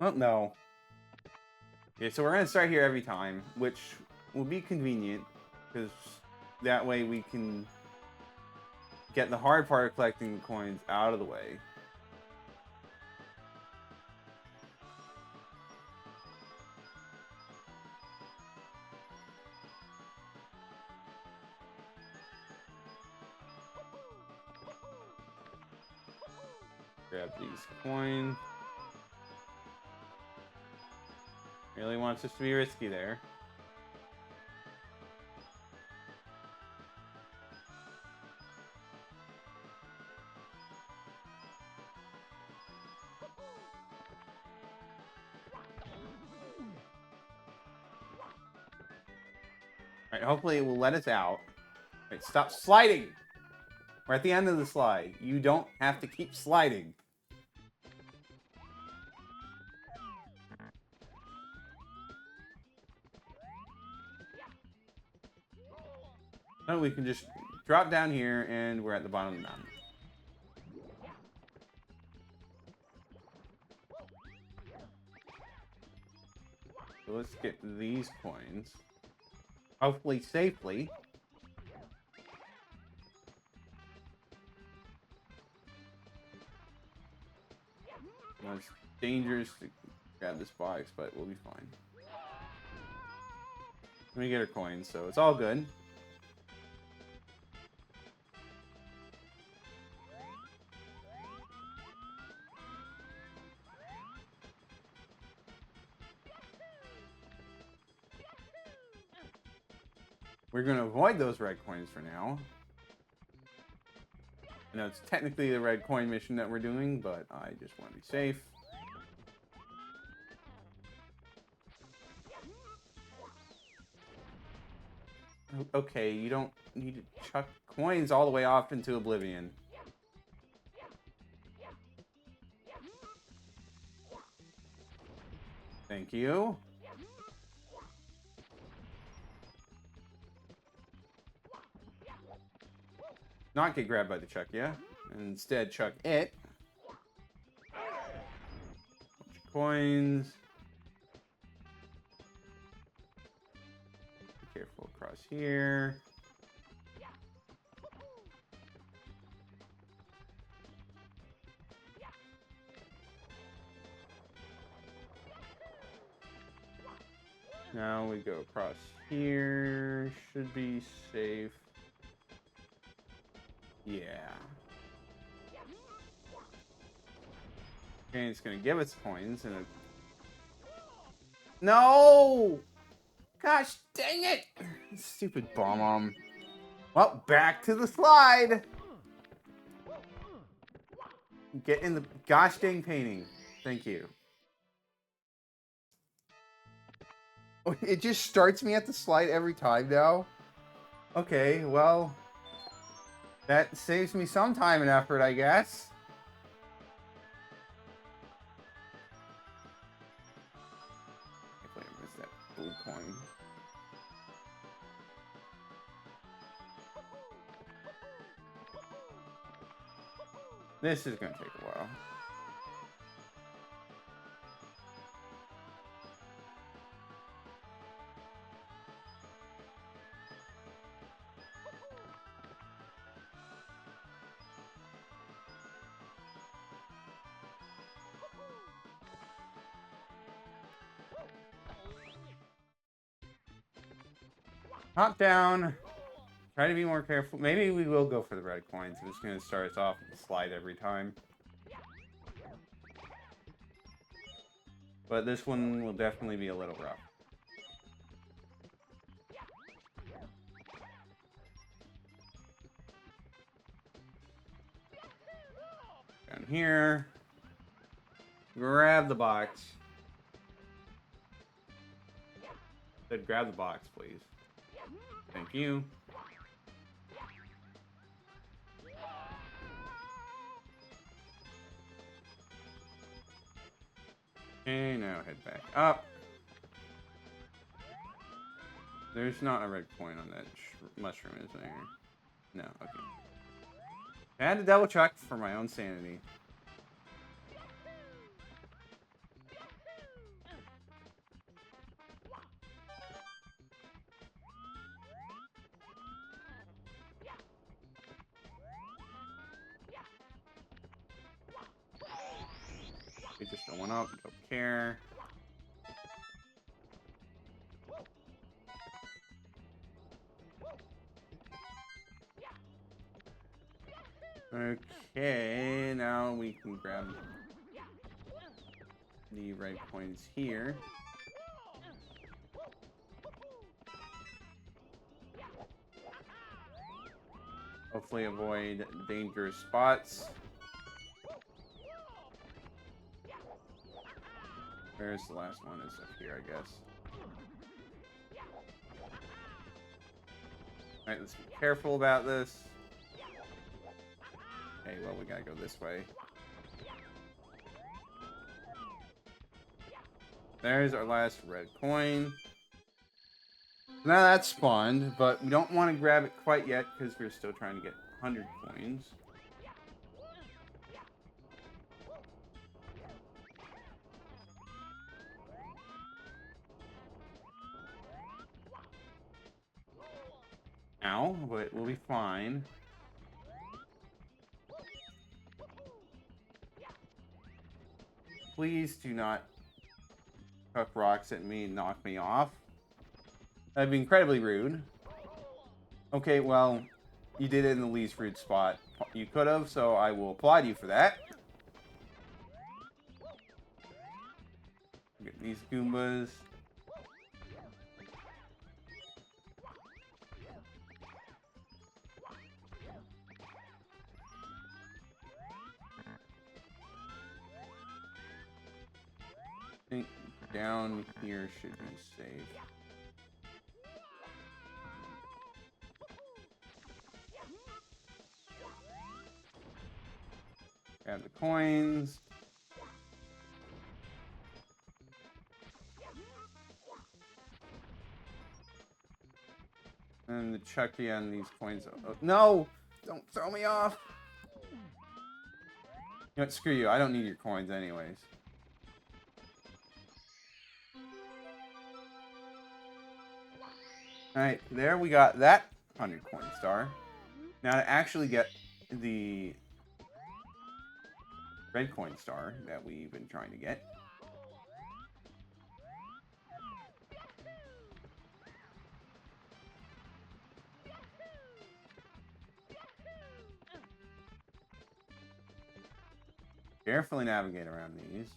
well, no. Okay, so we're going to start here every time, which will be convenient, because that way we can get the hard part of collecting the coins out of the way. Grab these coins. Really wants us to be risky there. Alright, hopefully it will let us out. Alright, stop sliding! We're at the end of the slide. You don't have to keep sliding. No, we can just drop down here and we're at the bottom of the mountain. So let's get these coins. Hopefully safely. Well, it's dangerous to grab this box, but we'll be fine. Let me get our coins, so it's all good. We're going to avoid those red coins for now. I know it's technically the red coin mission that we're doing, but I just want to be safe. Okay, you don't need to chuck coins all the way off into oblivion. Thank you. Not get grabbed by the chuck, yeah? And instead chuck it. Bunch of coins. Be careful across here. Now we go across here. Should be safe. Yeah. Okay, it's gonna give us coins and no! Gosh dang it! Stupid bomb. Well, back to the slide! Get in the gosh dang painting. Thank you. Oh, it just starts me at the slide every time now? Okay, well... that saves me some time and effort, I guess. If I miss that blue coin. This is gonna take a while. Hop down. Try to be more careful. Maybe we will go for the red coins. I'm just going to start us off and slide every time. But this one will definitely be a little rough. Down here. Grab the box. Said grab the box, please. Thank you. Okay, now head back up. There's not a red coin on that mushroom, is there? No, okay. I had to double check for my own sanity. We just don't want up, don't care. Okay, now we can grab the red coins here. Hopefully avoid dangerous spots. Where's the last one? Is up here, I guess. Alright, let's be careful about this. Okay, well, we gotta go this way. There's our last red coin. Now that's spawned, but we don't want to grab it quite yet because we're still trying to get 100 coins. Ow, but we'll be fine. Please do not chuck rocks at me and knock me off. That'd be incredibly rude. Okay, well, you did it in the least rude spot you could have, so I will applaud you for that. Get these Goombas. I think down here should be safe. Grab the coins. And the Chucky on these coins. Oh, no! Don't throw me off! You know what? Screw you. I don't need your coins anyways. Alright, there we got that 100 coin star. Now to actually get the red coin star that we've been trying to get. Carefully navigate around these.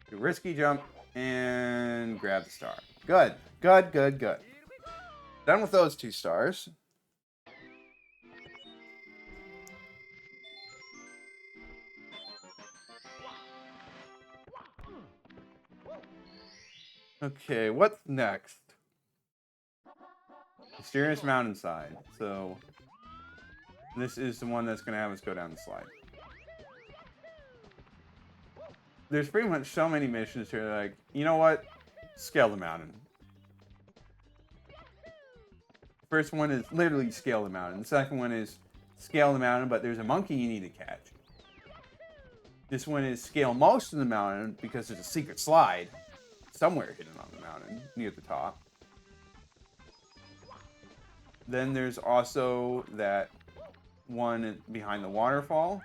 Do a risky jump and grab the star. Good, good, good, good. Done with those 2 stars. Okay, what's next? Mysterious mountainside. So this is the one that's going to have us go down the slide. There's pretty much so many missions here, like, you know what? Scale the mountain. First one is literally scale the mountain. The second one is scale the mountain, but there's a monkey you need to catch. This one is scale most of the mountain because there's a secret slide somewhere hidden on the mountain near the top. Then there's also that one behind the waterfall.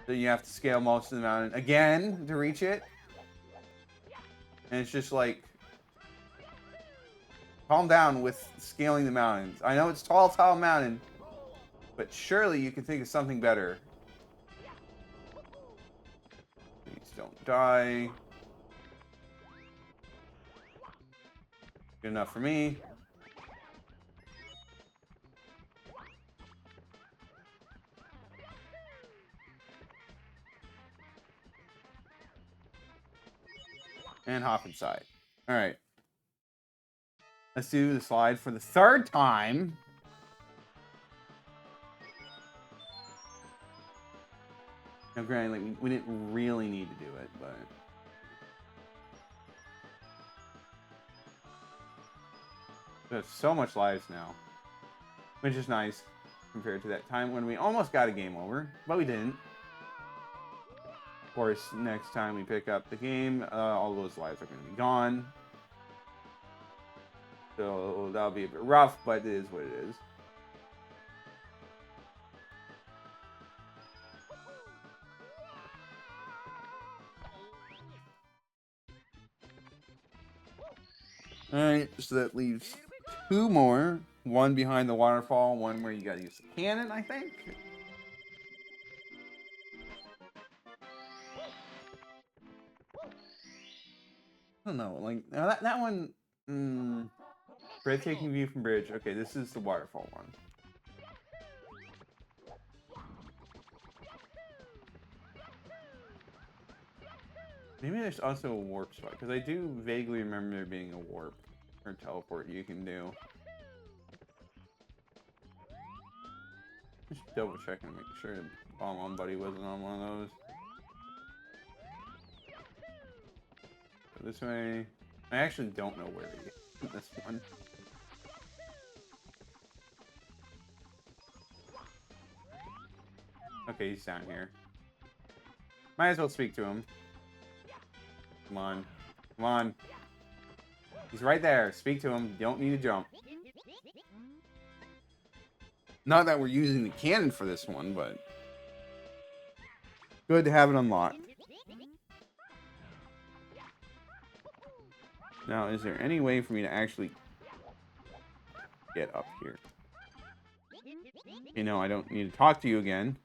So you have to scale most of the mountain again to reach it. And it's just like Calm down with scaling the mountains. I know it's tall mountain, but surely you can think of something better. Please don't die. Good enough for me. And hop inside. Alright. Let's do the slide for the third time. Now, granted, like, we didn't really need to do it, but... There's so much lives now. Which is nice, compared to that time when we almost got a game over, but we didn't. Of course, next time we pick up the game, all those lives are going to be gone. So that'll be a bit rough, but it is what it is. Alright, so that leaves 2 more. One behind the waterfall, one where you gotta use the cannon, I think. I don't know, like, now that one... breathtaking view from bridge. Okay, this is the waterfall one. Maybe there's also a warp spot, because I do vaguely remember there being a warp or teleport you can do. Just double checking to make sure the Bomb Buddy wasn't on one of those. So this way. I actually don't know where to get this one. Okay, he's down here. Might as well speak to him. Come on. Come on. He's right there. Speak to him. You don't need to jump. Not that we're using the cannon for this one, but... good to have it unlocked. Now, is there any way for me to actually get up here? You know, I don't need to talk to you again.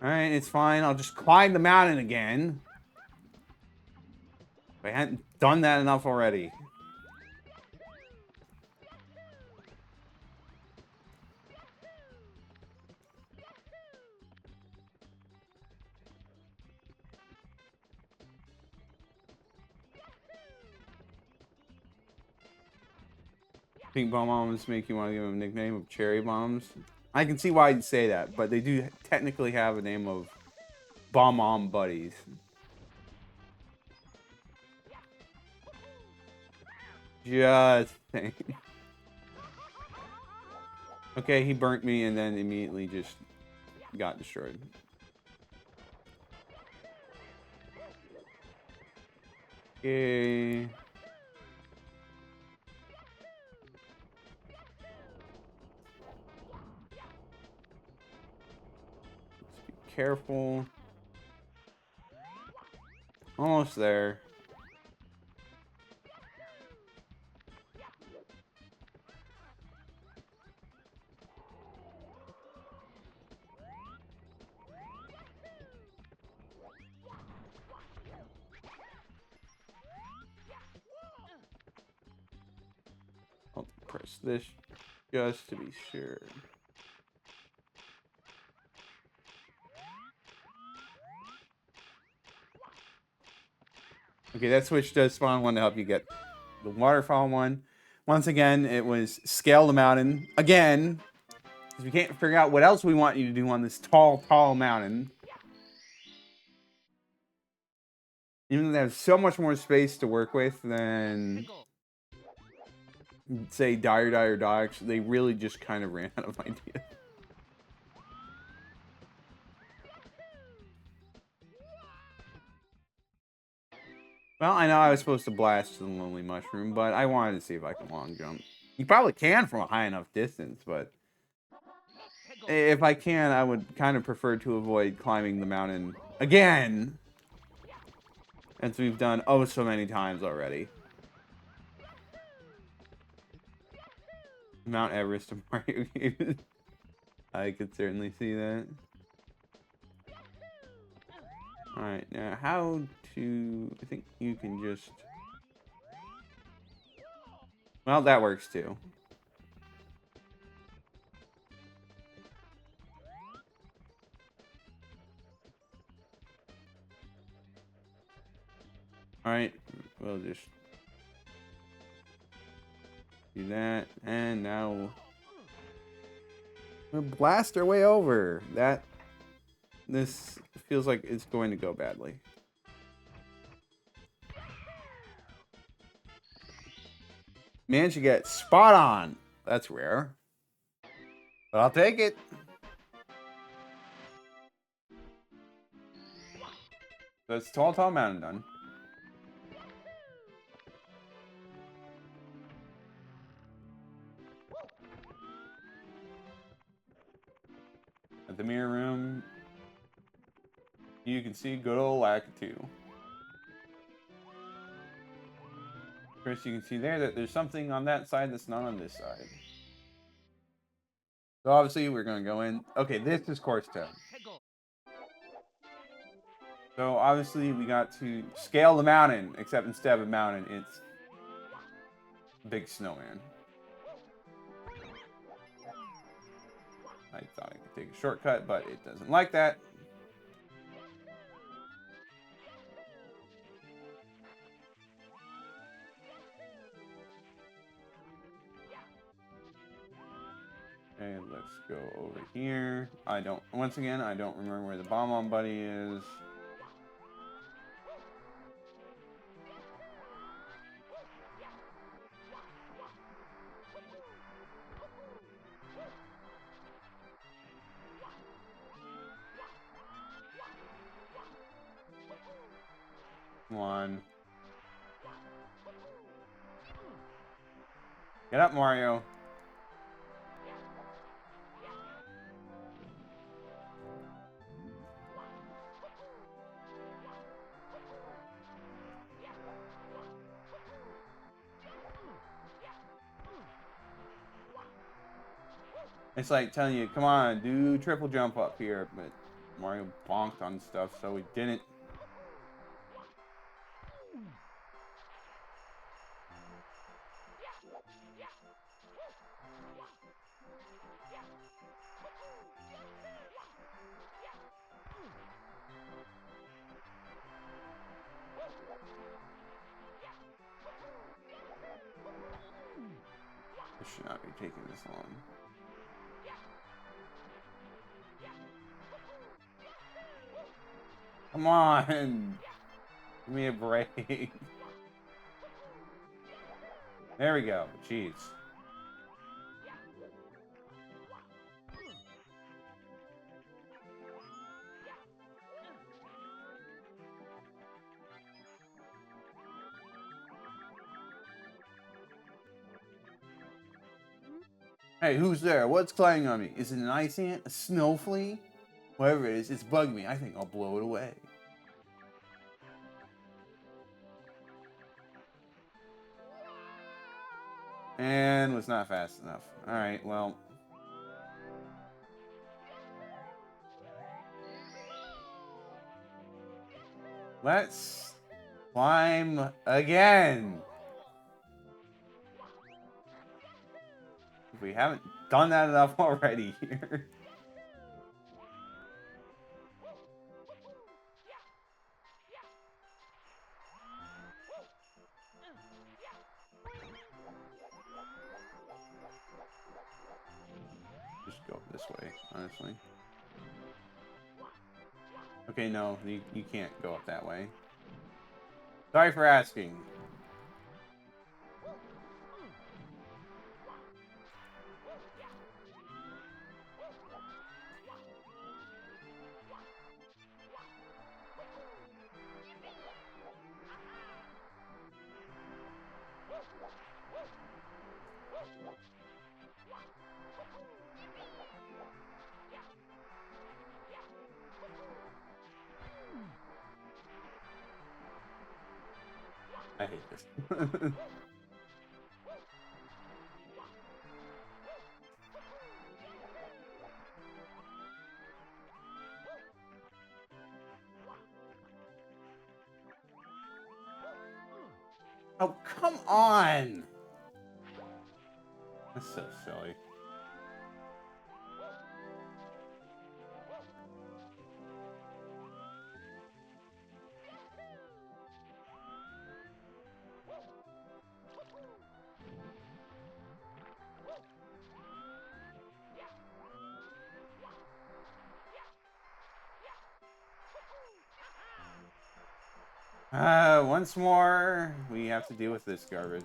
Alright, it's fine. I'll just climb the mountain again. If I hadn't done that enough already. Pink bomb bombs make you want to give them a nickname of cherry bombs. I can see why you'd say that, but they do technically have a name of bomb buddies. Just saying. Okay, he burnt me and then immediately just got destroyed. Okay. Careful. Almost there. I'll press this just to be sure. Okay, that switch does spawn one to help you get the waterfall one. Once again, it was scale the mountain. Again, because we can't figure out what else we want you to do on this tall mountain. Even though they have so much more space to work with than, say, Die or Die, they really just kind of ran out of ideas. Well, I know I was supposed to blast the Lonely Mushroom, but I wanted to see if I can long jump. You probably can from a high enough distance, but... if I can, I would kind of prefer to avoid climbing the mountain again. as we've done oh so many times already. Mount Everest of Mario games. I could certainly see that. Alright, now how to... I think you can just... Well, that works too. Alright, we'll just do that, and now we'll blast our way over. This feels like it's going to go badly. Managed to get spot on. That's rare. But I'll take it. So it's Tall Mountain done. At the mirror room, you can see good old Lakitu. First, you can see there that there's something on that side that's not on this side. So obviously, we're going to go in. Okay, this is Course Town. So obviously, we got to scale the mountain, except instead of a mountain, it's Big Snowman. I thought I could take a shortcut, but it doesn't like that. Okay, let's go over here. Once again, I don't remember where the Bomb-On Buddy is. Come on. Get up, Mario. It's like telling you, come on, do triple jump up here, but Mario bonked on stuff, so he didn't. This should not be taking this long. Come on! Give me a break. There we go. Jeez. Hey, who's there? What's climbing on me? Is it an ice ant? A snow flea? Whatever it is, it's bugging me. I think I'll blow it away. And was not fast enough. Alright, well. Let's climb again. We haven't done that enough already here. Just go this way, honestly. Okay, no, you can't go up that way. Sorry for asking. I hate this. Oh, come on! That's so silly. Once more, we have to deal with this garbage.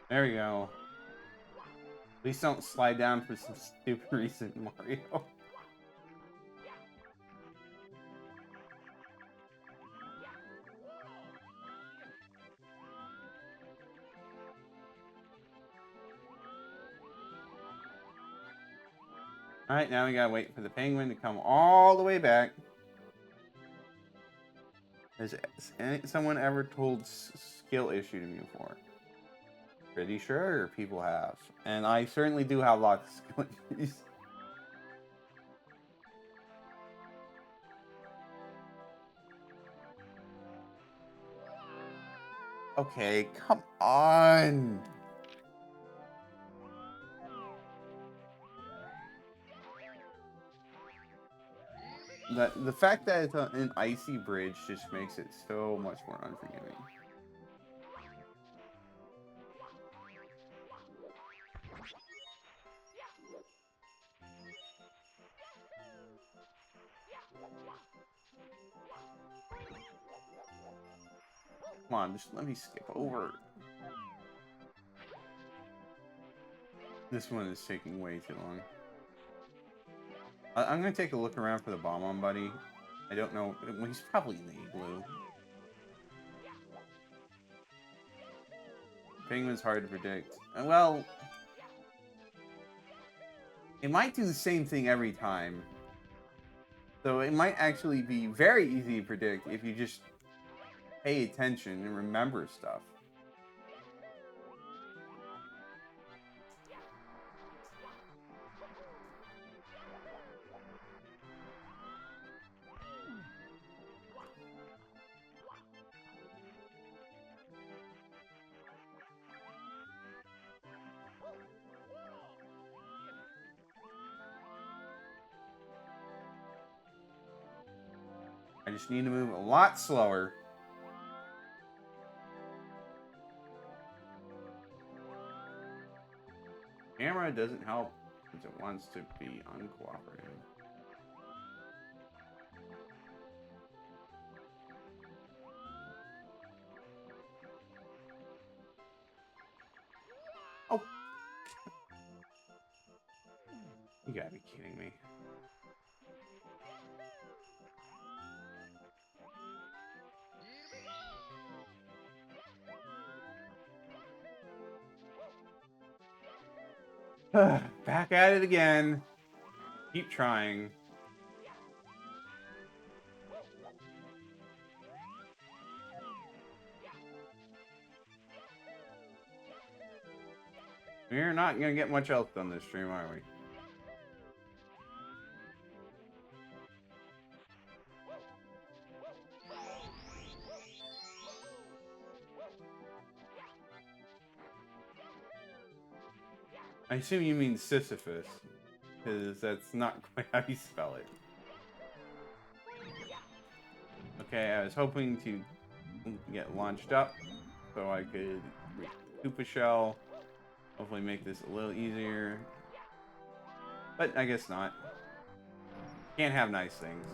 There we go. Please don't slide down for some stupid reason, Mario. Alright, now we gotta wait for the penguin to come all the way back. Has someone ever told skill issue to me before? Pretty sure people have. And I certainly do have lots of skill issues. Okay, come on! The fact that it's an icy bridge just makes it so much more unforgiving. Come on, just let me skip over. This one is taking way too long. I'm gonna take a look around for the Bomb-On Buddy. I don't know. Well, he's probably in the igloo. Penguin's hard to predict. Well, it might do the same thing every time. So it might actually be very easy to predict if you just pay attention and remember stuff. I just need to move a lot slower. Camera doesn't help because it wants to be uncooperative. Oh! You gotta be kidding me. Back at it again. Keep trying. We're not gonna get much else on this stream, are we? I assume you mean Sisyphus, because that's not quite how you spell it. Okay, I was hoping to get launched up so I could recoup a shell. Hopefully make this a little easier. But I guess not. Can't have nice things.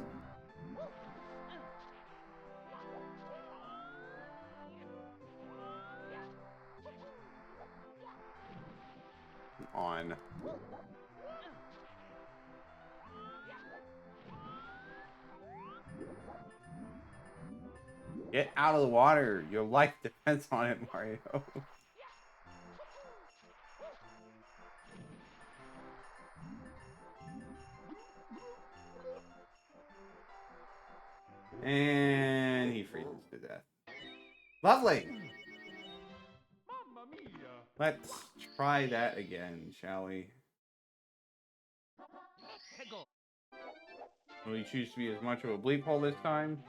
Come on. Get out of the water. Your life depends on it, Mario. And he freezes to death. Lovely. Let's try that again, shall we? Will he choose to be as much of a bleep hole this time?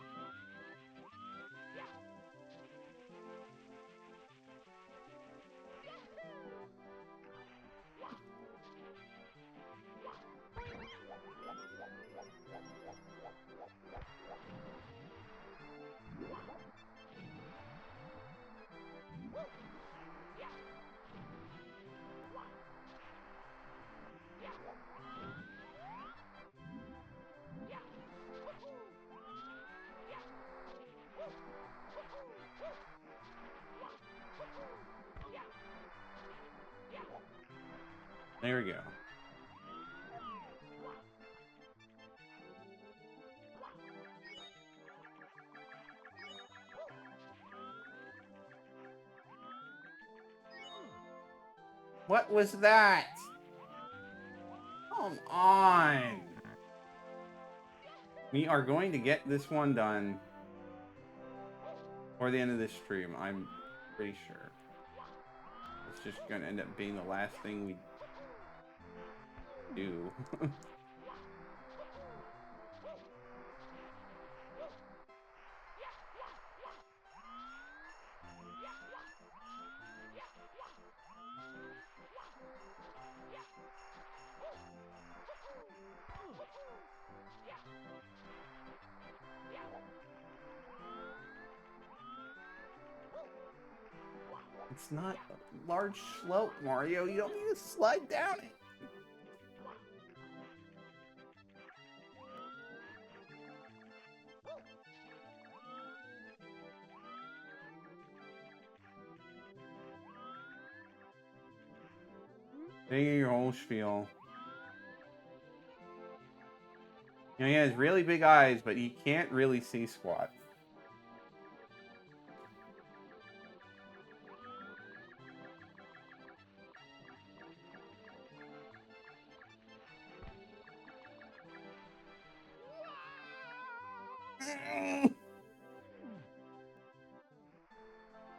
There we go. What was that? Come on. We are going to get this one done before the end of this stream, I'm pretty sure. It's just going to end up being the last thing we do. It's not a large slope, Mario. You don't need to slide down it. Take your whole spiel. You know, he has really big eyes, but he can't really see squat.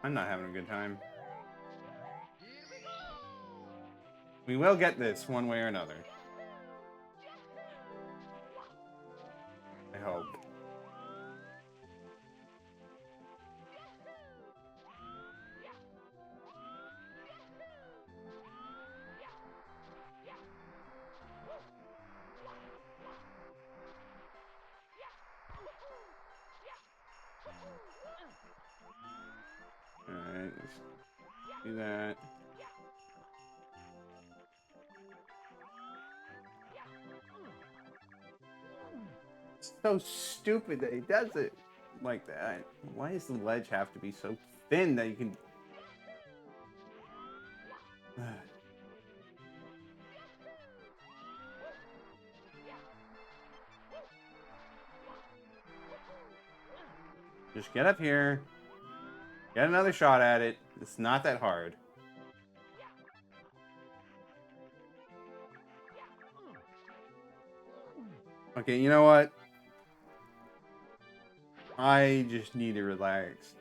I'm not having a good time. We will get this one way or another. I hope. Alright, let's do that. It's so stupid that he does it like that. Why does the ledge have to be so thin that you can... Just get up here. Get another shot at it. It's not that hard. Okay, you know what? I just need to relax.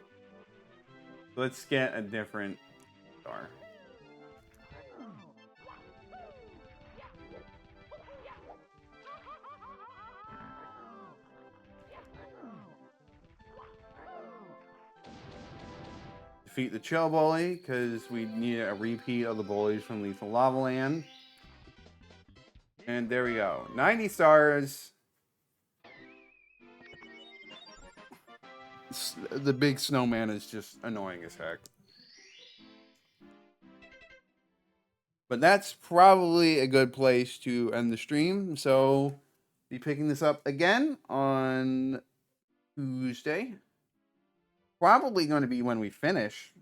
Let's get a different star. Defeat the Chill Bully, because we need a repeat of the bullies from Lethal Lava Land. And there we go. 90 stars. The big snowman is just annoying as heck. But that's probably a good place to end the stream. So, be picking this up again on Tuesday. Probably going to be when we finish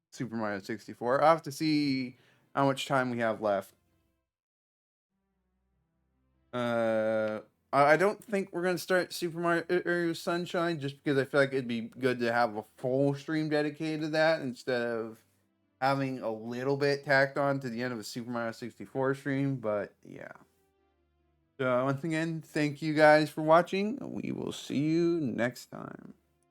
Super Mario 64. I'll have to see how much time we have left. I don't think we're gonna start Super Mario Sunshine just because I feel like it'd be good to have a full stream dedicated to that instead of having a little bit tacked on to the end of a Super Mario 64 stream. But yeah. So once again, thank you guys for watching. We will see you next time.